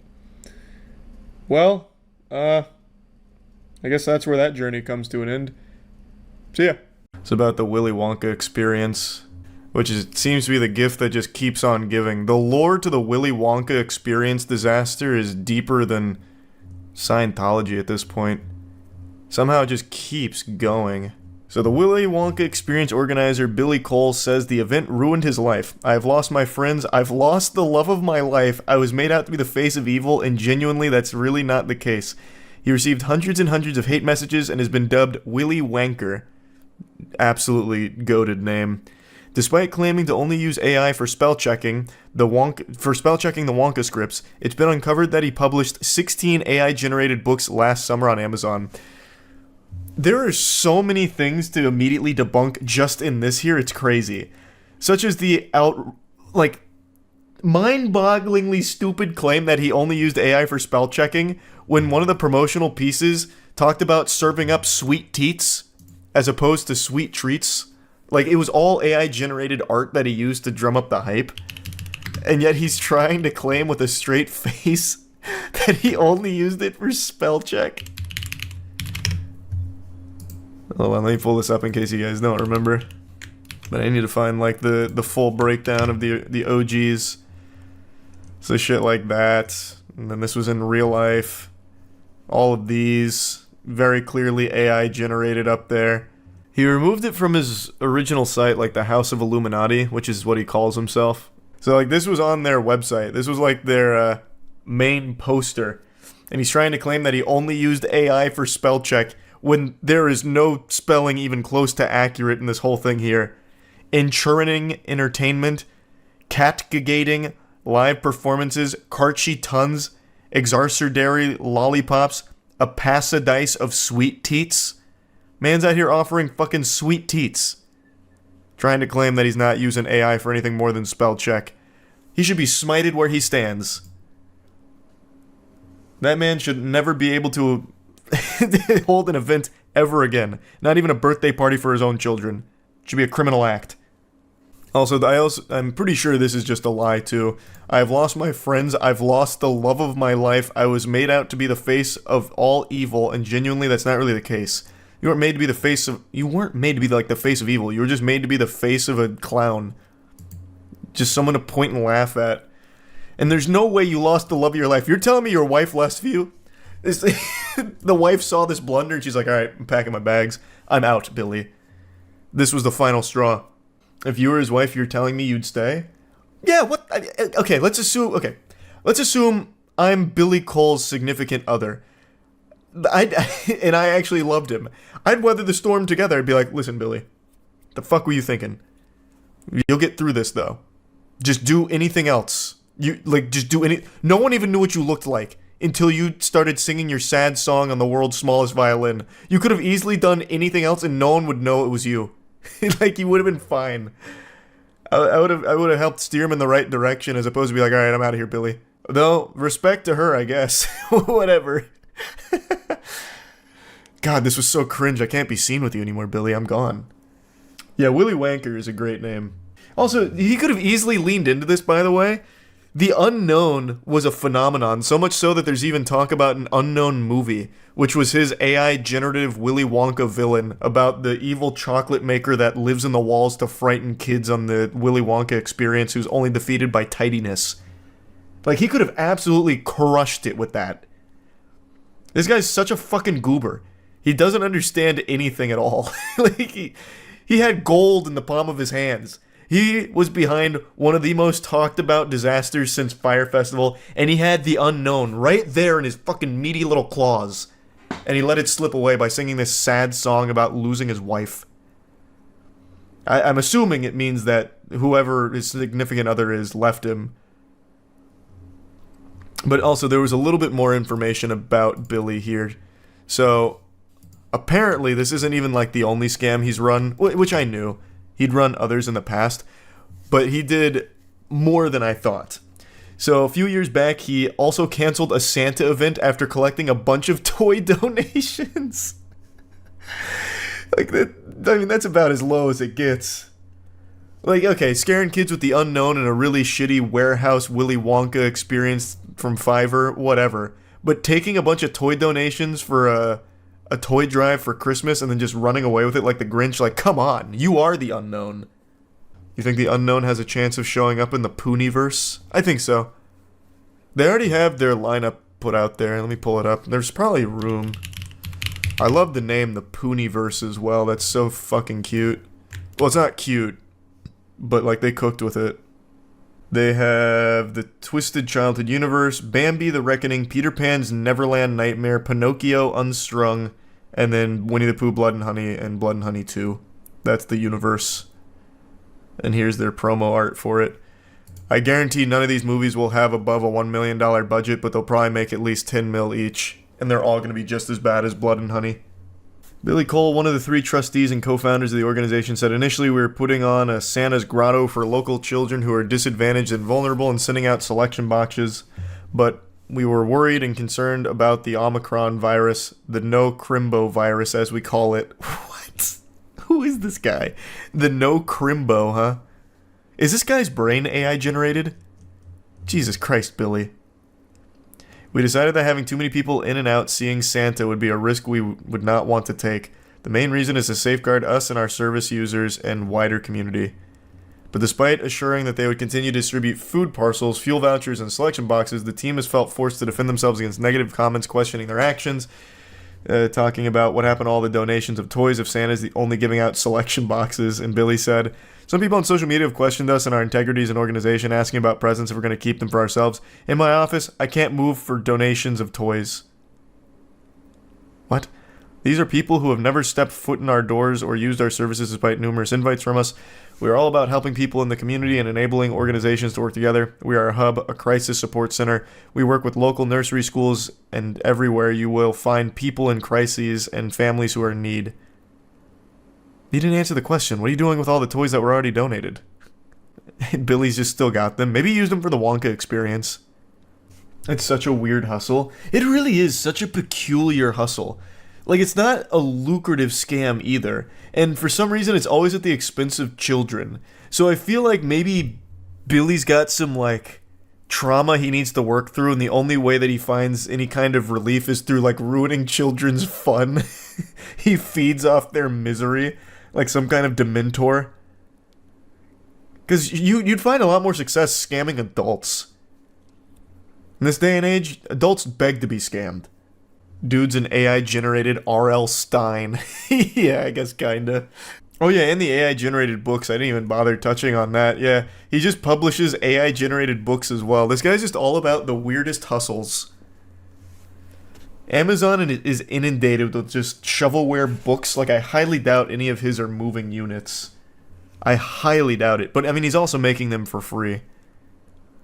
Well, I guess that's where that journey comes to an end. See ya. It's about the Willy Wonka experience, which seems to be the gift that just keeps on giving. The lore to the Willy Wonka experience disaster is deeper than Scientology at this point. Somehow it just keeps going. So the Willy Wonka experience organizer Billy Cole says the event ruined his life. I have lost my friends. I've lost the love of my life. I was made out to be the face of evil, and genuinely that's really not the case. He received hundreds and hundreds of hate messages and has been dubbed Willy Wanker. Absolutely goated name. Despite claiming to only use AI for spell checking the Wonka scripts, it's been uncovered that he published 16 AI-generated books last summer on Amazon. There are so many things to immediately debunk just in this here, it's crazy. Such as the mind-bogglingly stupid claim that he only used AI for spell checking when one of the promotional pieces talked about serving up sweet teats as opposed to sweet treats. Like, it was all AI-generated art that he used to drum up the hype. And yet he's trying to claim with a straight face that he only used it for spell check. Hold on, let me pull this up in case you guys don't remember. But I need to find, like, the full breakdown of the OGs. So shit like that. And then this was in real life. All of these. Very clearly AI generated up there. He removed it from his original site, like the House of Illuminati, which is what he calls himself. So, like, this was on their website. This was, like, their main poster. And he's trying to claim that he only used AI for spell check when there is no spelling even close to accurate in this whole thing here. Enchurning entertainment, catgigating, live performances, Karchi tons, exarcerdary lollipops, a passadice of sweet teats. Man's out here offering fucking sweet teats. Trying to claim that he's not using AI for anything more than spell check. He should be smited where he stands. That man should never be able to hold an event ever again. Not even a birthday party for his own children. Should be a criminal act. Also, I'm pretty sure this is just a lie, too. I've lost my friends. I've lost the love of my life. I was made out to be the face of all evil, and genuinely, that's not really the case. You weren't made to be the face of... You weren't made to be, like, the face of evil. You were just made to be the face of a clown. Just someone to point and laugh at. And there's no way you lost the love of your life. You're telling me your wife left you? The wife saw this blunder, and she's like, alright, I'm packing my bags. I'm out, Billy. This was the final straw. If you were his wife, you're telling me you'd stay? Yeah, what? Okay, let's assume I'm Billy Cole's significant other. And I actually loved him. I'd weather the storm together. I'd be like, listen, Billy, the fuck were you thinking? You'll get through this, though. Just do anything else. No one even knew what you looked like until you started singing your sad song on the world's smallest violin. You could have easily done anything else and no one would know it was you. Like, you would have been fine. I would have helped steer him in the right direction as opposed to be like, alright, I'm out of here, Billy. Though, respect to her, I guess. Whatever. God, this was so cringe. I can't be seen with you anymore, Billy. I'm gone. Yeah, Willy Wanker is a great name. Also, he could have easily leaned into this, by the way. The unknown was a phenomenon, so much so that there's even talk about an unknown movie, which was his AI generative Willy Wonka villain about the evil chocolate maker that lives in the walls to frighten kids on the Willy Wonka experience who's only defeated by tidiness. Like, he could have absolutely crushed it with that. This guy's such a fucking goober. He doesn't understand anything at all. Like, he had gold in the palm of his hands. He was behind one of the most talked about disasters since Fyre Festival, and he had the unknown right there in his fucking meaty little claws. And he let it slip away by singing this sad song about losing his wife. I'm assuming it means that whoever his significant other is left him. But also, there was a little bit more information about Billy here. So, apparently, this isn't even like the only scam he's run, which I knew. He'd run others in the past, but he did more than I thought. So a few years back, he also canceled a Santa event after collecting a bunch of toy donations. Like, that, I mean, that's about as low as it gets. Like, okay, scaring kids with the unknown and a really shitty warehouse Willy Wonka experience from Fiverr, whatever. But taking a bunch of toy donations for a toy drive for Christmas and then just running away with it like the Grinch, like, come on, you are the unknown. You think the unknown has a chance of showing up in the Pooniverse? I think so. They already have their lineup put out there. Let me pull it up. There's probably room. I love the name, the Pooniverse, as well. That's so fucking cute. Well, it's not cute, but, like, they cooked with it. They have the Twisted Childhood Universe, Bambi the Reckoning, Peter Pan's Neverland Nightmare, Pinocchio Unstrung, and then Winnie the Pooh Blood and Honey and Blood and Honey 2. That's the universe. And here's their promo art for it. I guarantee none of these movies will have above a $1 million budget, but they'll probably make at least 10 mil each. And they're all going to be just as bad as Blood and Honey. Billy Cole, one of the 3 trustees and co-founders of the organization, said, initially we were putting on a Santa's grotto for local children who are disadvantaged and vulnerable and sending out selection boxes, but we were worried and concerned about the Omicron virus, the no Crimbo virus as we call it. What? Who is this guy? The no Crimbo, huh? Is this guy's brain AI generated? Jesus Christ, Billy. We decided that having too many people in and out seeing Santa would be a risk we would not want to take. The main reason is to safeguard us and our service users and wider community. But despite assuring that they would continue to distribute food parcels, fuel vouchers, and selection boxes, the team has felt forced to defend themselves against negative comments questioning their actions, talking about what happened to all the donations of toys if Santa's only giving out selection boxes. And Billy said, Some people on social media have questioned us and our integrity as an organization, asking about presents if we're going to keep them for ourselves. In my office, I can't move for donations of toys. What? These are people who have never stepped foot in our doors or used our services despite numerous invites from us. We are all about helping people in the community and enabling organizations to work together. We are a hub, a crisis support center. We work with local nursery schools, and everywhere you will find people in crises and families who are in need. You didn't answer the question. What are you doing with all the toys that were already donated? Billy's just still got them. Maybe he used them for the Wonka experience. It's such a weird hustle. It really is such a peculiar hustle. Like, it's not a lucrative scam either. And for some reason, it's always at the expense of children. So I feel like maybe Billy's got some, like, trauma he needs to work through, and the only way that he finds any kind of relief is through, like, ruining children's fun. He feeds off their misery, like some kind of dementor. Because you'd find a lot more success scamming adults. In this day and age, adults beg to be scammed. Dude's an AI-generated R.L. Stein. Yeah, I guess kinda. Oh yeah, and the AI-generated books. I didn't even bother touching on that. Yeah, he just publishes AI-generated books as well. This guy's just all about the weirdest hustles. Amazon is inundated with just shovelware books. Like, I highly doubt any of his are moving units. I highly doubt it. But, I mean, he's also making them for free.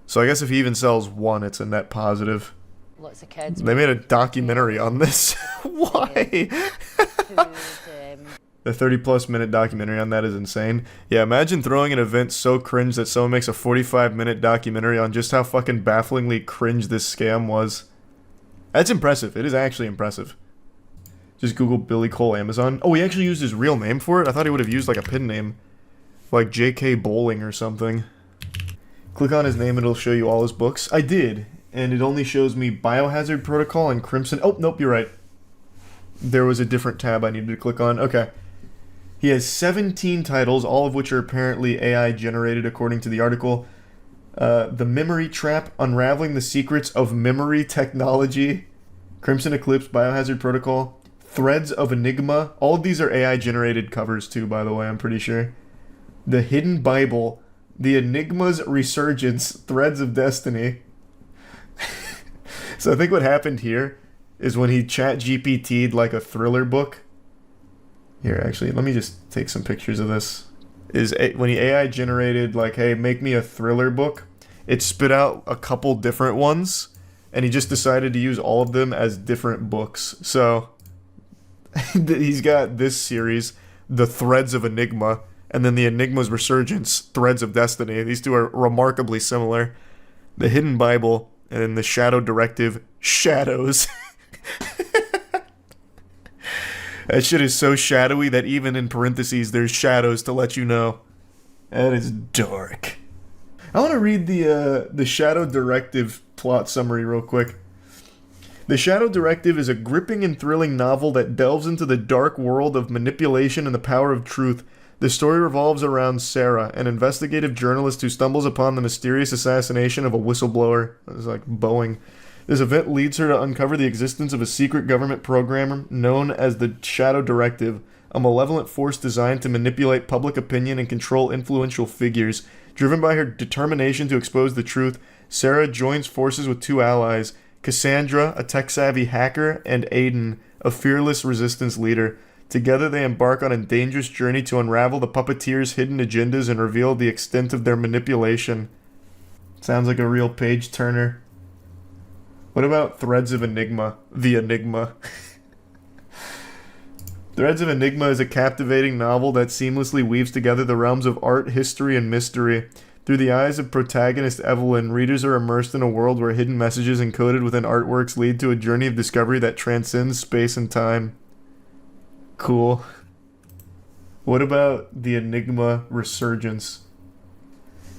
So I guess if he even sells one, it's a net positive. Lots of kids. They made a documentary on this. Why? The 30-plus minute documentary on that is insane. Yeah, imagine throwing an event so cringe that someone makes a 45-minute documentary on just how fucking bafflingly cringe this scam was. That's impressive. It is actually impressive. Just Google Billy Cole Amazon. Oh, he actually used his real name for it? I thought he would have used like a pen name. Like J.K. Bowling or something. Click on his name and it'll show you all his books. I did. And it only shows me Biohazard Protocol and Crimson. Oh, nope, you're right. There was a different tab I needed to click on. Okay. He has 17 titles, all of which are apparently AI generated according to the article. The Memory Trap, Unraveling the Secrets of Memory Technology, Crimson Eclipse, Biohazard Protocol, Threads of Enigma. All of these are AI generated covers too, by the way, I'm pretty sure. The Hidden Bible, The Enigma's Resurgence, Threads of Destiny. So I think what happened here is when he chat GPT'd like a thriller book. Here, actually, let me just take some pictures of this. When he AI generated, like, hey, make me a thriller book, it spit out a couple different ones, and he just decided to use all of them as different books. So, he's got this series, The Threads of Enigma, and then The Enigma's Resurgence, Threads of Destiny. These two are remarkably similar. The Hidden Bible, and then The Shadow Directive, Shadows. That shit is so shadowy that even in parentheses there's shadows to let you know. That is dark. I want to read the Shadow Directive plot summary real quick. The Shadow Directive is a gripping and thrilling novel that delves into the dark world of manipulation and the power of truth. The story revolves around Sarah, an investigative journalist who stumbles upon the mysterious assassination of a whistleblower. It's like Boeing. This event leads her to uncover the existence of a secret government program known as the Shadow Directive, a malevolent force designed to manipulate public opinion and control influential figures. Driven by her determination to expose the truth, Sarah joins forces with two allies, Cassandra, a tech-savvy hacker, and Aiden, a fearless resistance leader. Together they embark on a dangerous journey to unravel the puppeteers' hidden agendas and reveal the extent of their manipulation. Sounds like a real page-turner. What about Threads of Enigma? The Enigma. Threads of Enigma is a captivating novel that seamlessly weaves together the realms of art, history, and mystery. Through the eyes of protagonist Evelyn, readers are immersed in a world where hidden messages encoded within artworks lead to a journey of discovery that transcends space and time. Cool. What about The Enigma Resurgence?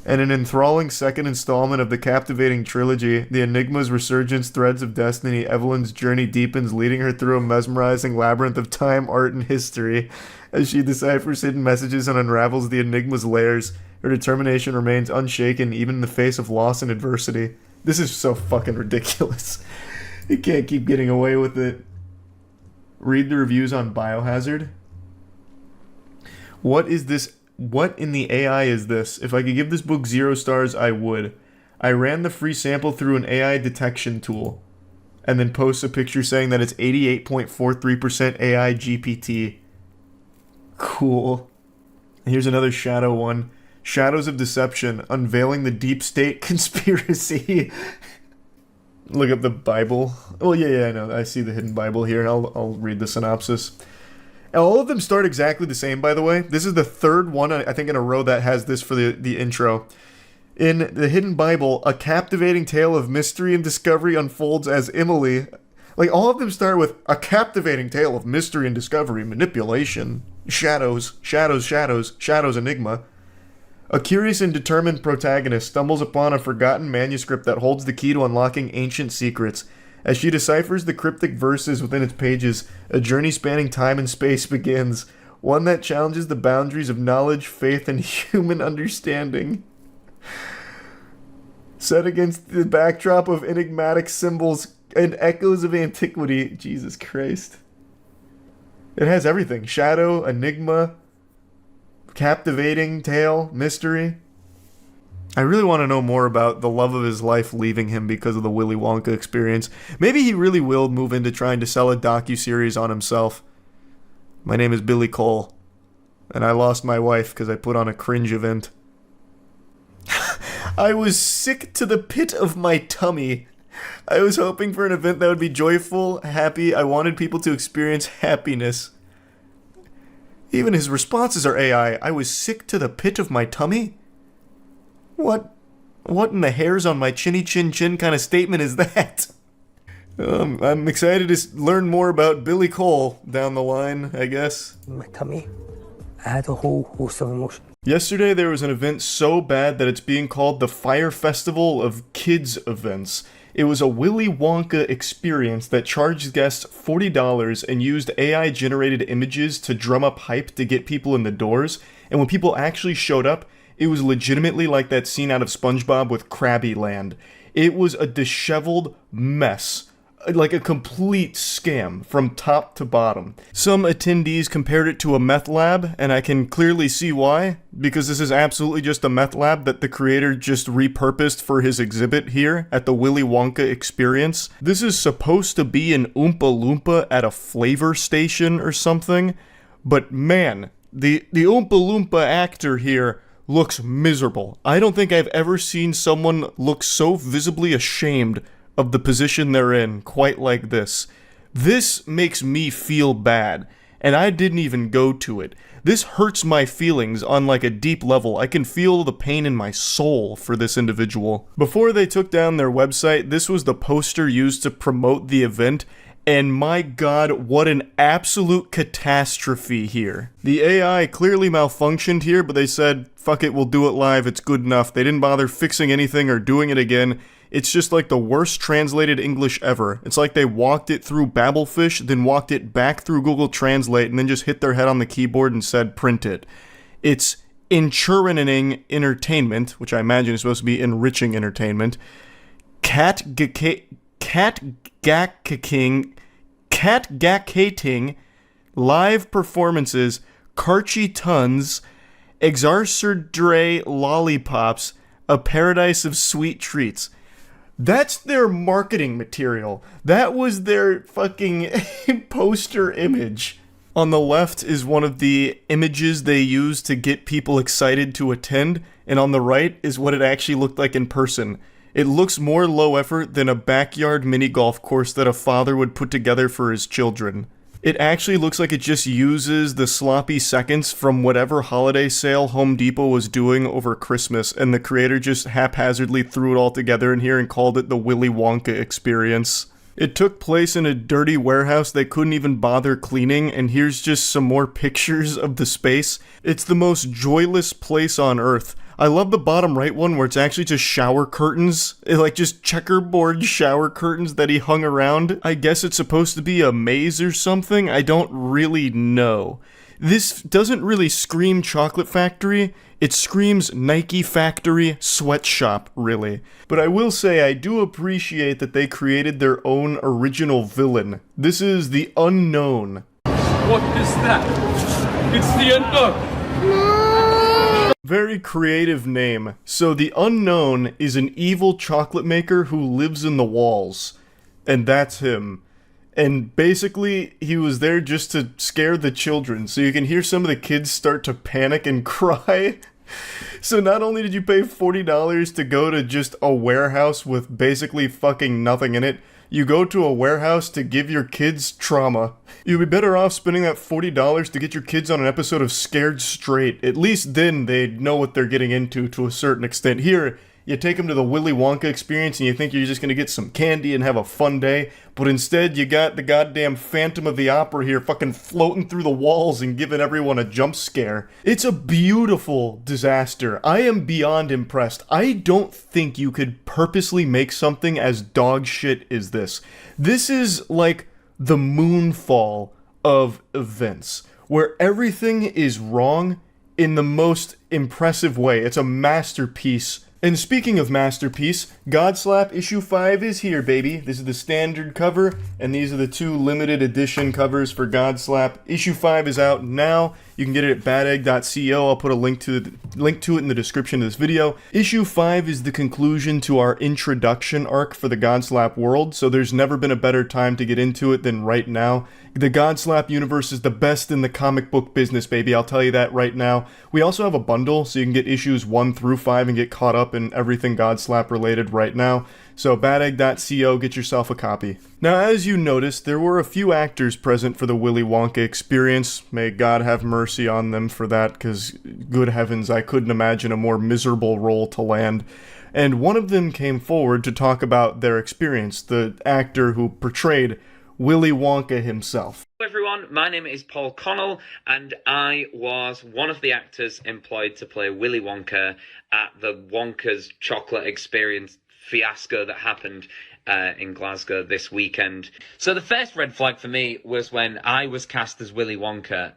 And an enthralling second installment of the captivating trilogy, The Enigma's Resurgence, Threads of Destiny, Evelyn's journey deepens, leading her through a mesmerizing labyrinth of time, art, and history. As she deciphers hidden messages and unravels the Enigma's layers, her determination remains unshaken even in the face of loss and adversity. This is so fucking ridiculous. You can't keep getting away with it. Read the reviews on Biohazard. What is this What in the AI is this? If I could give this book 0 stars, I would. I ran the free sample through an AI detection tool. And then post a picture saying that it's 88.43% AI GPT. Cool. Here's another shadow one. Shadows of Deception, unveiling the deep state conspiracy. Look up the Bible. Oh, yeah, I know. I see the hidden Bible here. I'll read the synopsis. All of them start exactly the same, by the way. This is the third one, I think, in a row that has this for the intro. In the hidden Bible, a captivating tale of mystery and discovery unfolds as Emily... Like, all of them start with a captivating tale of mystery and discovery, manipulation, shadows, enigma. A curious and determined protagonist stumbles upon a forgotten manuscript that holds the key to unlocking ancient secrets. As she deciphers the cryptic verses within its pages, a journey spanning time and space begins, one that challenges the boundaries of knowledge, faith, and human understanding. Set against the backdrop of enigmatic symbols and echoes of antiquity, Jesus Christ. It has everything. Shadow, enigma, captivating tale, mystery. I really want to know more about the love of his life leaving him because of the Willy Wonka experience. Maybe he really will move into trying to sell a docuseries on himself. My name is Billy Cole, and I lost my wife because I put on a Cringe event. I was sick to the pit of my tummy. I was hoping for an event that would be joyful, happy. I wanted people to experience happiness. Even his responses are AI. I was sick to the pit of my tummy? What in the hairs on my chinny chin chin kind of statement is that? I'm excited to learn more about Billy Cole down the line, I guess. My tummy, I had a whole host of emotion. Yesterday there was an event so bad that it's being called the Fire Festival of Kids Events. It was a Willy Wonka experience that charged guests $40 and used AI-generated images to drum up hype to get people in the doors. And when people actually showed up, it was legitimately like that scene out of SpongeBob with Krabby Land. It was a disheveled mess. Like a complete scam from top to bottom. Some attendees compared it to a meth lab, and I can clearly see why, because this is absolutely just a meth lab that the creator just repurposed for his exhibit here at the Willy Wonka experience. This is supposed to be an Oompa Loompa at a flavor station or something, but man, the Oompa Loompa actor here looks miserable. I don't think I've ever seen someone look so visibly ashamed of the position they're in quite like this. This makes me feel bad, and I didn't even go to it. This hurts my feelings on like a deep level. I can feel the pain in my soul for this individual. Before they took down their website, this was the poster used to promote the event, and my god, what an absolute catastrophe here. The AI clearly malfunctioned here, but they said, fuck it, we'll do it live, it's good enough. They didn't bother fixing anything or doing it again. It's just like the worst translated English ever. It's like they walked it through Babelfish, then walked it back through Google Translate, and then just hit their head on the keyboard and said, print it. It's enchurning entertainment, which I imagine is supposed to be enriching entertainment. Catgackating, live performances, Karchi Tons, Exarcerdre lollipops, a paradise of sweet treats. That's their marketing material. That was their fucking poster image. On the left is one of the images they use to get people excited to attend, and on the right is what it actually looked like in person. It looks more low effort than a backyard mini golf course that a father would put together for his children. It actually looks like it just uses the sloppy seconds from whatever holiday sale Home Depot was doing over Christmas, and the creator just haphazardly threw it all together in here and called it the Willy Wonka experience. It took place in a dirty warehouse they couldn't even bother cleaning, and here's just some more pictures of the space. It's the most joyless place on earth. I love the bottom right one where it's actually just shower curtains. Like just checkerboard shower curtains that he hung around. I guess it's supposed to be a maze or something. I don't really know. This doesn't really scream chocolate factory. It screams Nike factory sweatshop, really. But I will say I do appreciate that they created their own original villain. This is the Unknown. What is that? It's the unknown. Very creative name. So the unknown is an evil chocolate maker who lives in the walls. And that's him. And basically, he was there just to scare the children. So you can hear some of the kids start to panic and cry. So not only did you pay $40 to go to just a warehouse with basically fucking nothing in it, you go to a warehouse to give your kids trauma. You'd be better off spending that $40 to get your kids on an episode of Scared Straight. At least then they'd know what they're getting into to a certain extent. Here, you take them to the Willy Wonka experience and you think you're just going to get some candy and have a fun day, but instead you got the goddamn Phantom of the Opera here fucking floating through the walls and giving everyone a jump scare. It's a beautiful disaster. I am beyond impressed. I don't think you could purposely make something as dog shit as this. This is like the moonfall of events, where everything is wrong in the most impressive way. It's a masterpiece. And speaking of masterpiece, Godslap issue 5 is here, baby. This is the standard cover, and these are the 2 limited edition covers for Godslap. Issue 5 is out now. You can get it at badegg.co. I'll put a link to it in the description of this video. Issue 5 is the conclusion to our introduction arc for the Godslap world, so there's never been a better time to get into it than right now. The Godslap universe is the best in the comic book business, baby. I'll tell you that right now. We also have a bundle, so you can get issues 1 through 5 and get caught up in everything Godslap related right now. So badegg.co, get yourself a copy. Now, as you noticed, there were a few actors present for the Willy Wonka experience. May God have mercy on them for that, because good heavens, I couldn't imagine a more miserable role to land. And one of them came forward to talk about their experience, the actor who portrayed Willy Wonka himself. Hello everyone, my name is Paul Connell, and I was one of the actors employed to play Willy Wonka at the Wonka's Chocolate Experience fiasco that happened in Glasgow this weekend. So the first red flag for me was when I was cast as Willy Wonka.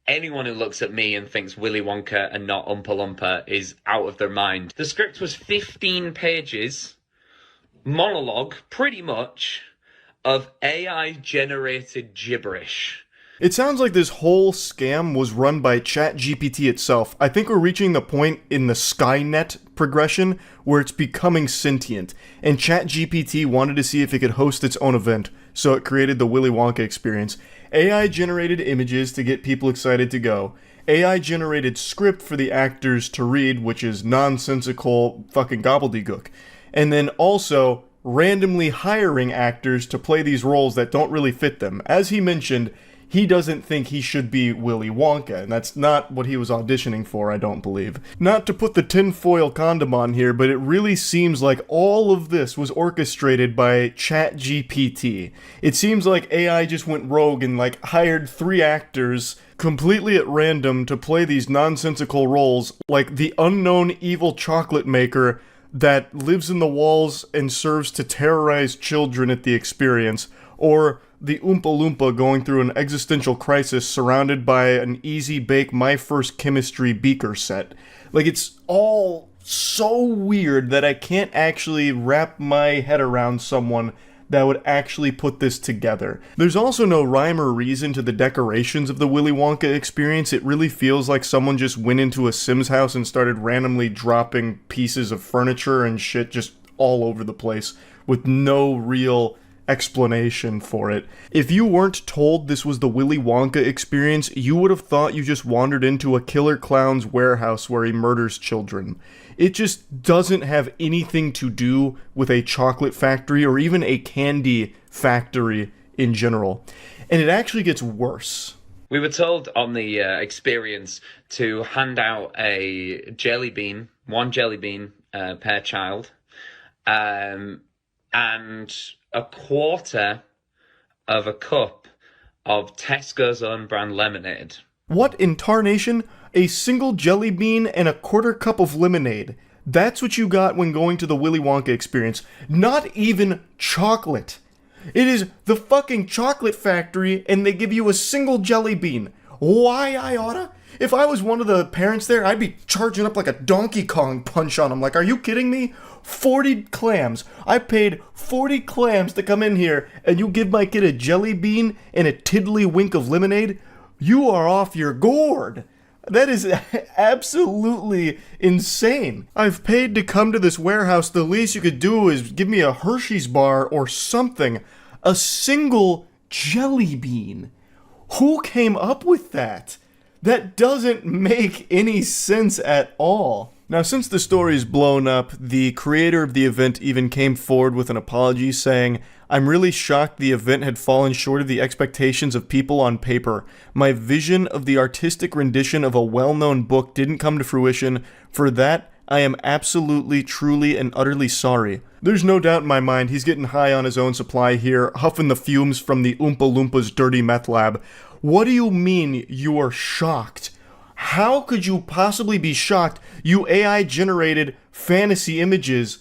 Anyone who looks at me and thinks Willy Wonka and not Oompa Loompa is out of their mind. The script was 15 pages, monologue, pretty much, of AI-generated gibberish. It sounds like this whole scam was run by ChatGPT itself. I think we're reaching the point in the Skynet progression where it's becoming sentient, and ChatGPT wanted to see if it could host its own event, so it created the Willy Wonka experience. AI-generated images to get people excited to go. AI-generated script for the actors to read, which is nonsensical fucking gobbledygook. And then also randomly hiring actors to play these roles that don't really fit them. As he mentioned, he doesn't think he should be Willy Wonka, and that's not what he was auditioning for, I don't believe. Not to put the tinfoil condom on here, but it really seems like all of this was orchestrated by ChatGPT. It seems like AI just went rogue and hired 3 actors completely at random to play these nonsensical roles, like the unknown evil chocolate maker that lives in the walls and serves to terrorize children at the experience, or the Oompa Loompa going through an existential crisis surrounded by an easy bake My First Chemistry beaker set. It's all so weird that I can't actually wrap my head around someone that would actually put this together. There's also no rhyme or reason to the decorations of the Willy Wonka experience. It really feels like someone just went into a Sims house and started randomly dropping pieces of furniture and shit just all over the place with no real explanation for it. If you weren't told this was the Willy Wonka experience, you would have thought you just wandered into a killer clown's warehouse where he murders children. It just doesn't have anything to do with a chocolate factory or even a candy factory in general. And it actually gets worse. We were told on the experience to hand out a jelly bean, 1 jelly bean per child, and a quarter of a cup of Tesco's own brand lemonade. What in tarnation? A single jelly bean and a quarter cup of lemonade. That's what you got when going to the Willy Wonka experience. Not even chocolate. It is the fucking chocolate factory and they give you a single jelly bean. Why, I oughta? If I was one of the parents there, I'd be charging up like a Donkey Kong punch on them. Are you kidding me? 40 clams. I paid 40 clams to come in here and you give my kid a jelly bean and a tiddly wink of lemonade? You are off your gourd. That is absolutely insane. I've paid to come to this warehouse. The least you could do is give me a Hershey's bar or something. A single jelly bean. Who came up with that? That doesn't make any sense at all. Now, since the story's blown up, the creator of the event even came forward with an apology saying, "I'm really shocked the event had fallen short of the expectations of people on paper. My vision of the artistic rendition of a well-known book didn't come to fruition. For that, I am absolutely, truly, and utterly sorry." There's no doubt in my mind he's getting high on his own supply here, huffing the fumes from the Oompa Loompas' dirty meth lab. What do you mean you are shocked? How could you possibly be shocked? You AI-generated fantasy images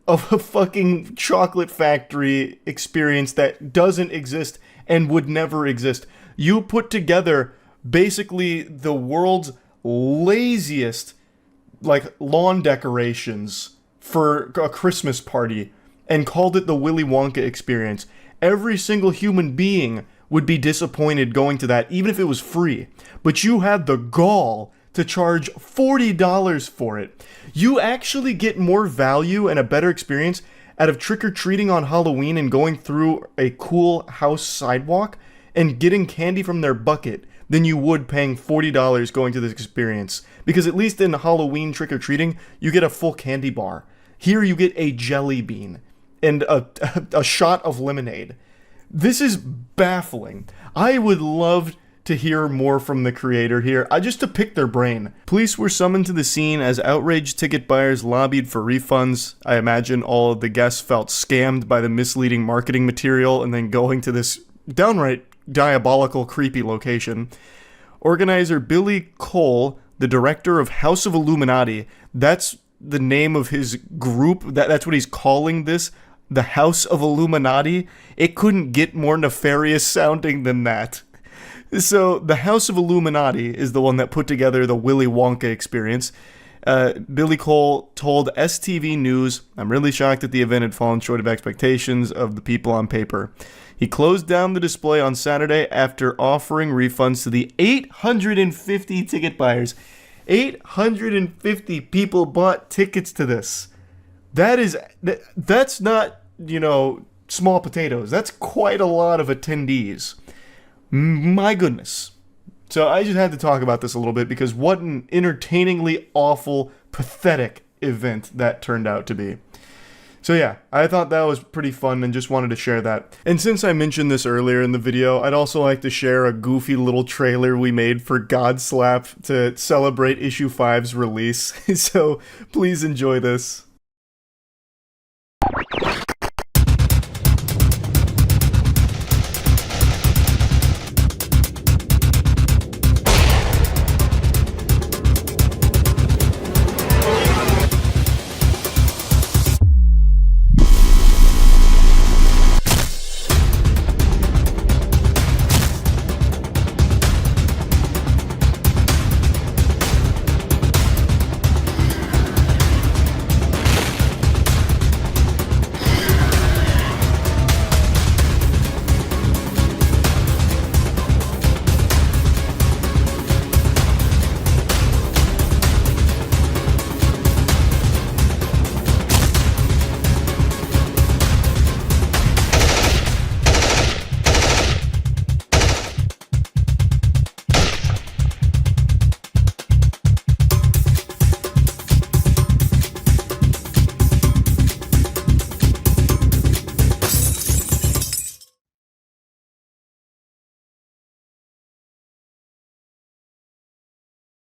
of a fucking chocolate factory experience that doesn't exist and would never exist. You put together basically the world's laziest, like, lawn decorations for a Christmas party and called it the Willy Wonka experience. Every single human being would be disappointed going to that, even if it was free. But you had the gall to charge $40 for it. You actually get more value and a better experience out of trick-or-treating on Halloween and going through a cool house sidewalk and getting candy from their bucket than you would paying $40 going to this experience. Because at least in Halloween trick-or-treating, you get a full candy bar. Here you get a jelly bean and a shot of lemonade. This is baffling. I would love to hear more from the creator here, just to pick their brain. Police were summoned to the scene as outraged ticket buyers lobbied for refunds. I imagine all of the guests felt scammed by the misleading marketing material and then going to this downright diabolical, creepy location. Organizer Billy Cole, the director of House of Illuminati, that's the name of his group, that's what he's calling this, the House of Illuminati. It couldn't get more nefarious sounding than that. So the House of Illuminati is the one that put together the Willy Wonka experience. Billy Cole told STV News, "I'm really shocked that the event had fallen short of expectations of the people on paper." He closed down the display on Saturday after offering refunds to the 850 ticket buyers. 850 people bought tickets to this. That's not, small potatoes. That's quite a lot of attendees. My goodness. So I just had to talk about this a little bit because what an entertainingly awful, pathetic event that turned out to be. So yeah, I thought that was pretty fun and just wanted to share that. And since I mentioned this earlier in the video, I'd also like to share a goofy little trailer we made for Godslap to celebrate issue 5's release. So please enjoy this.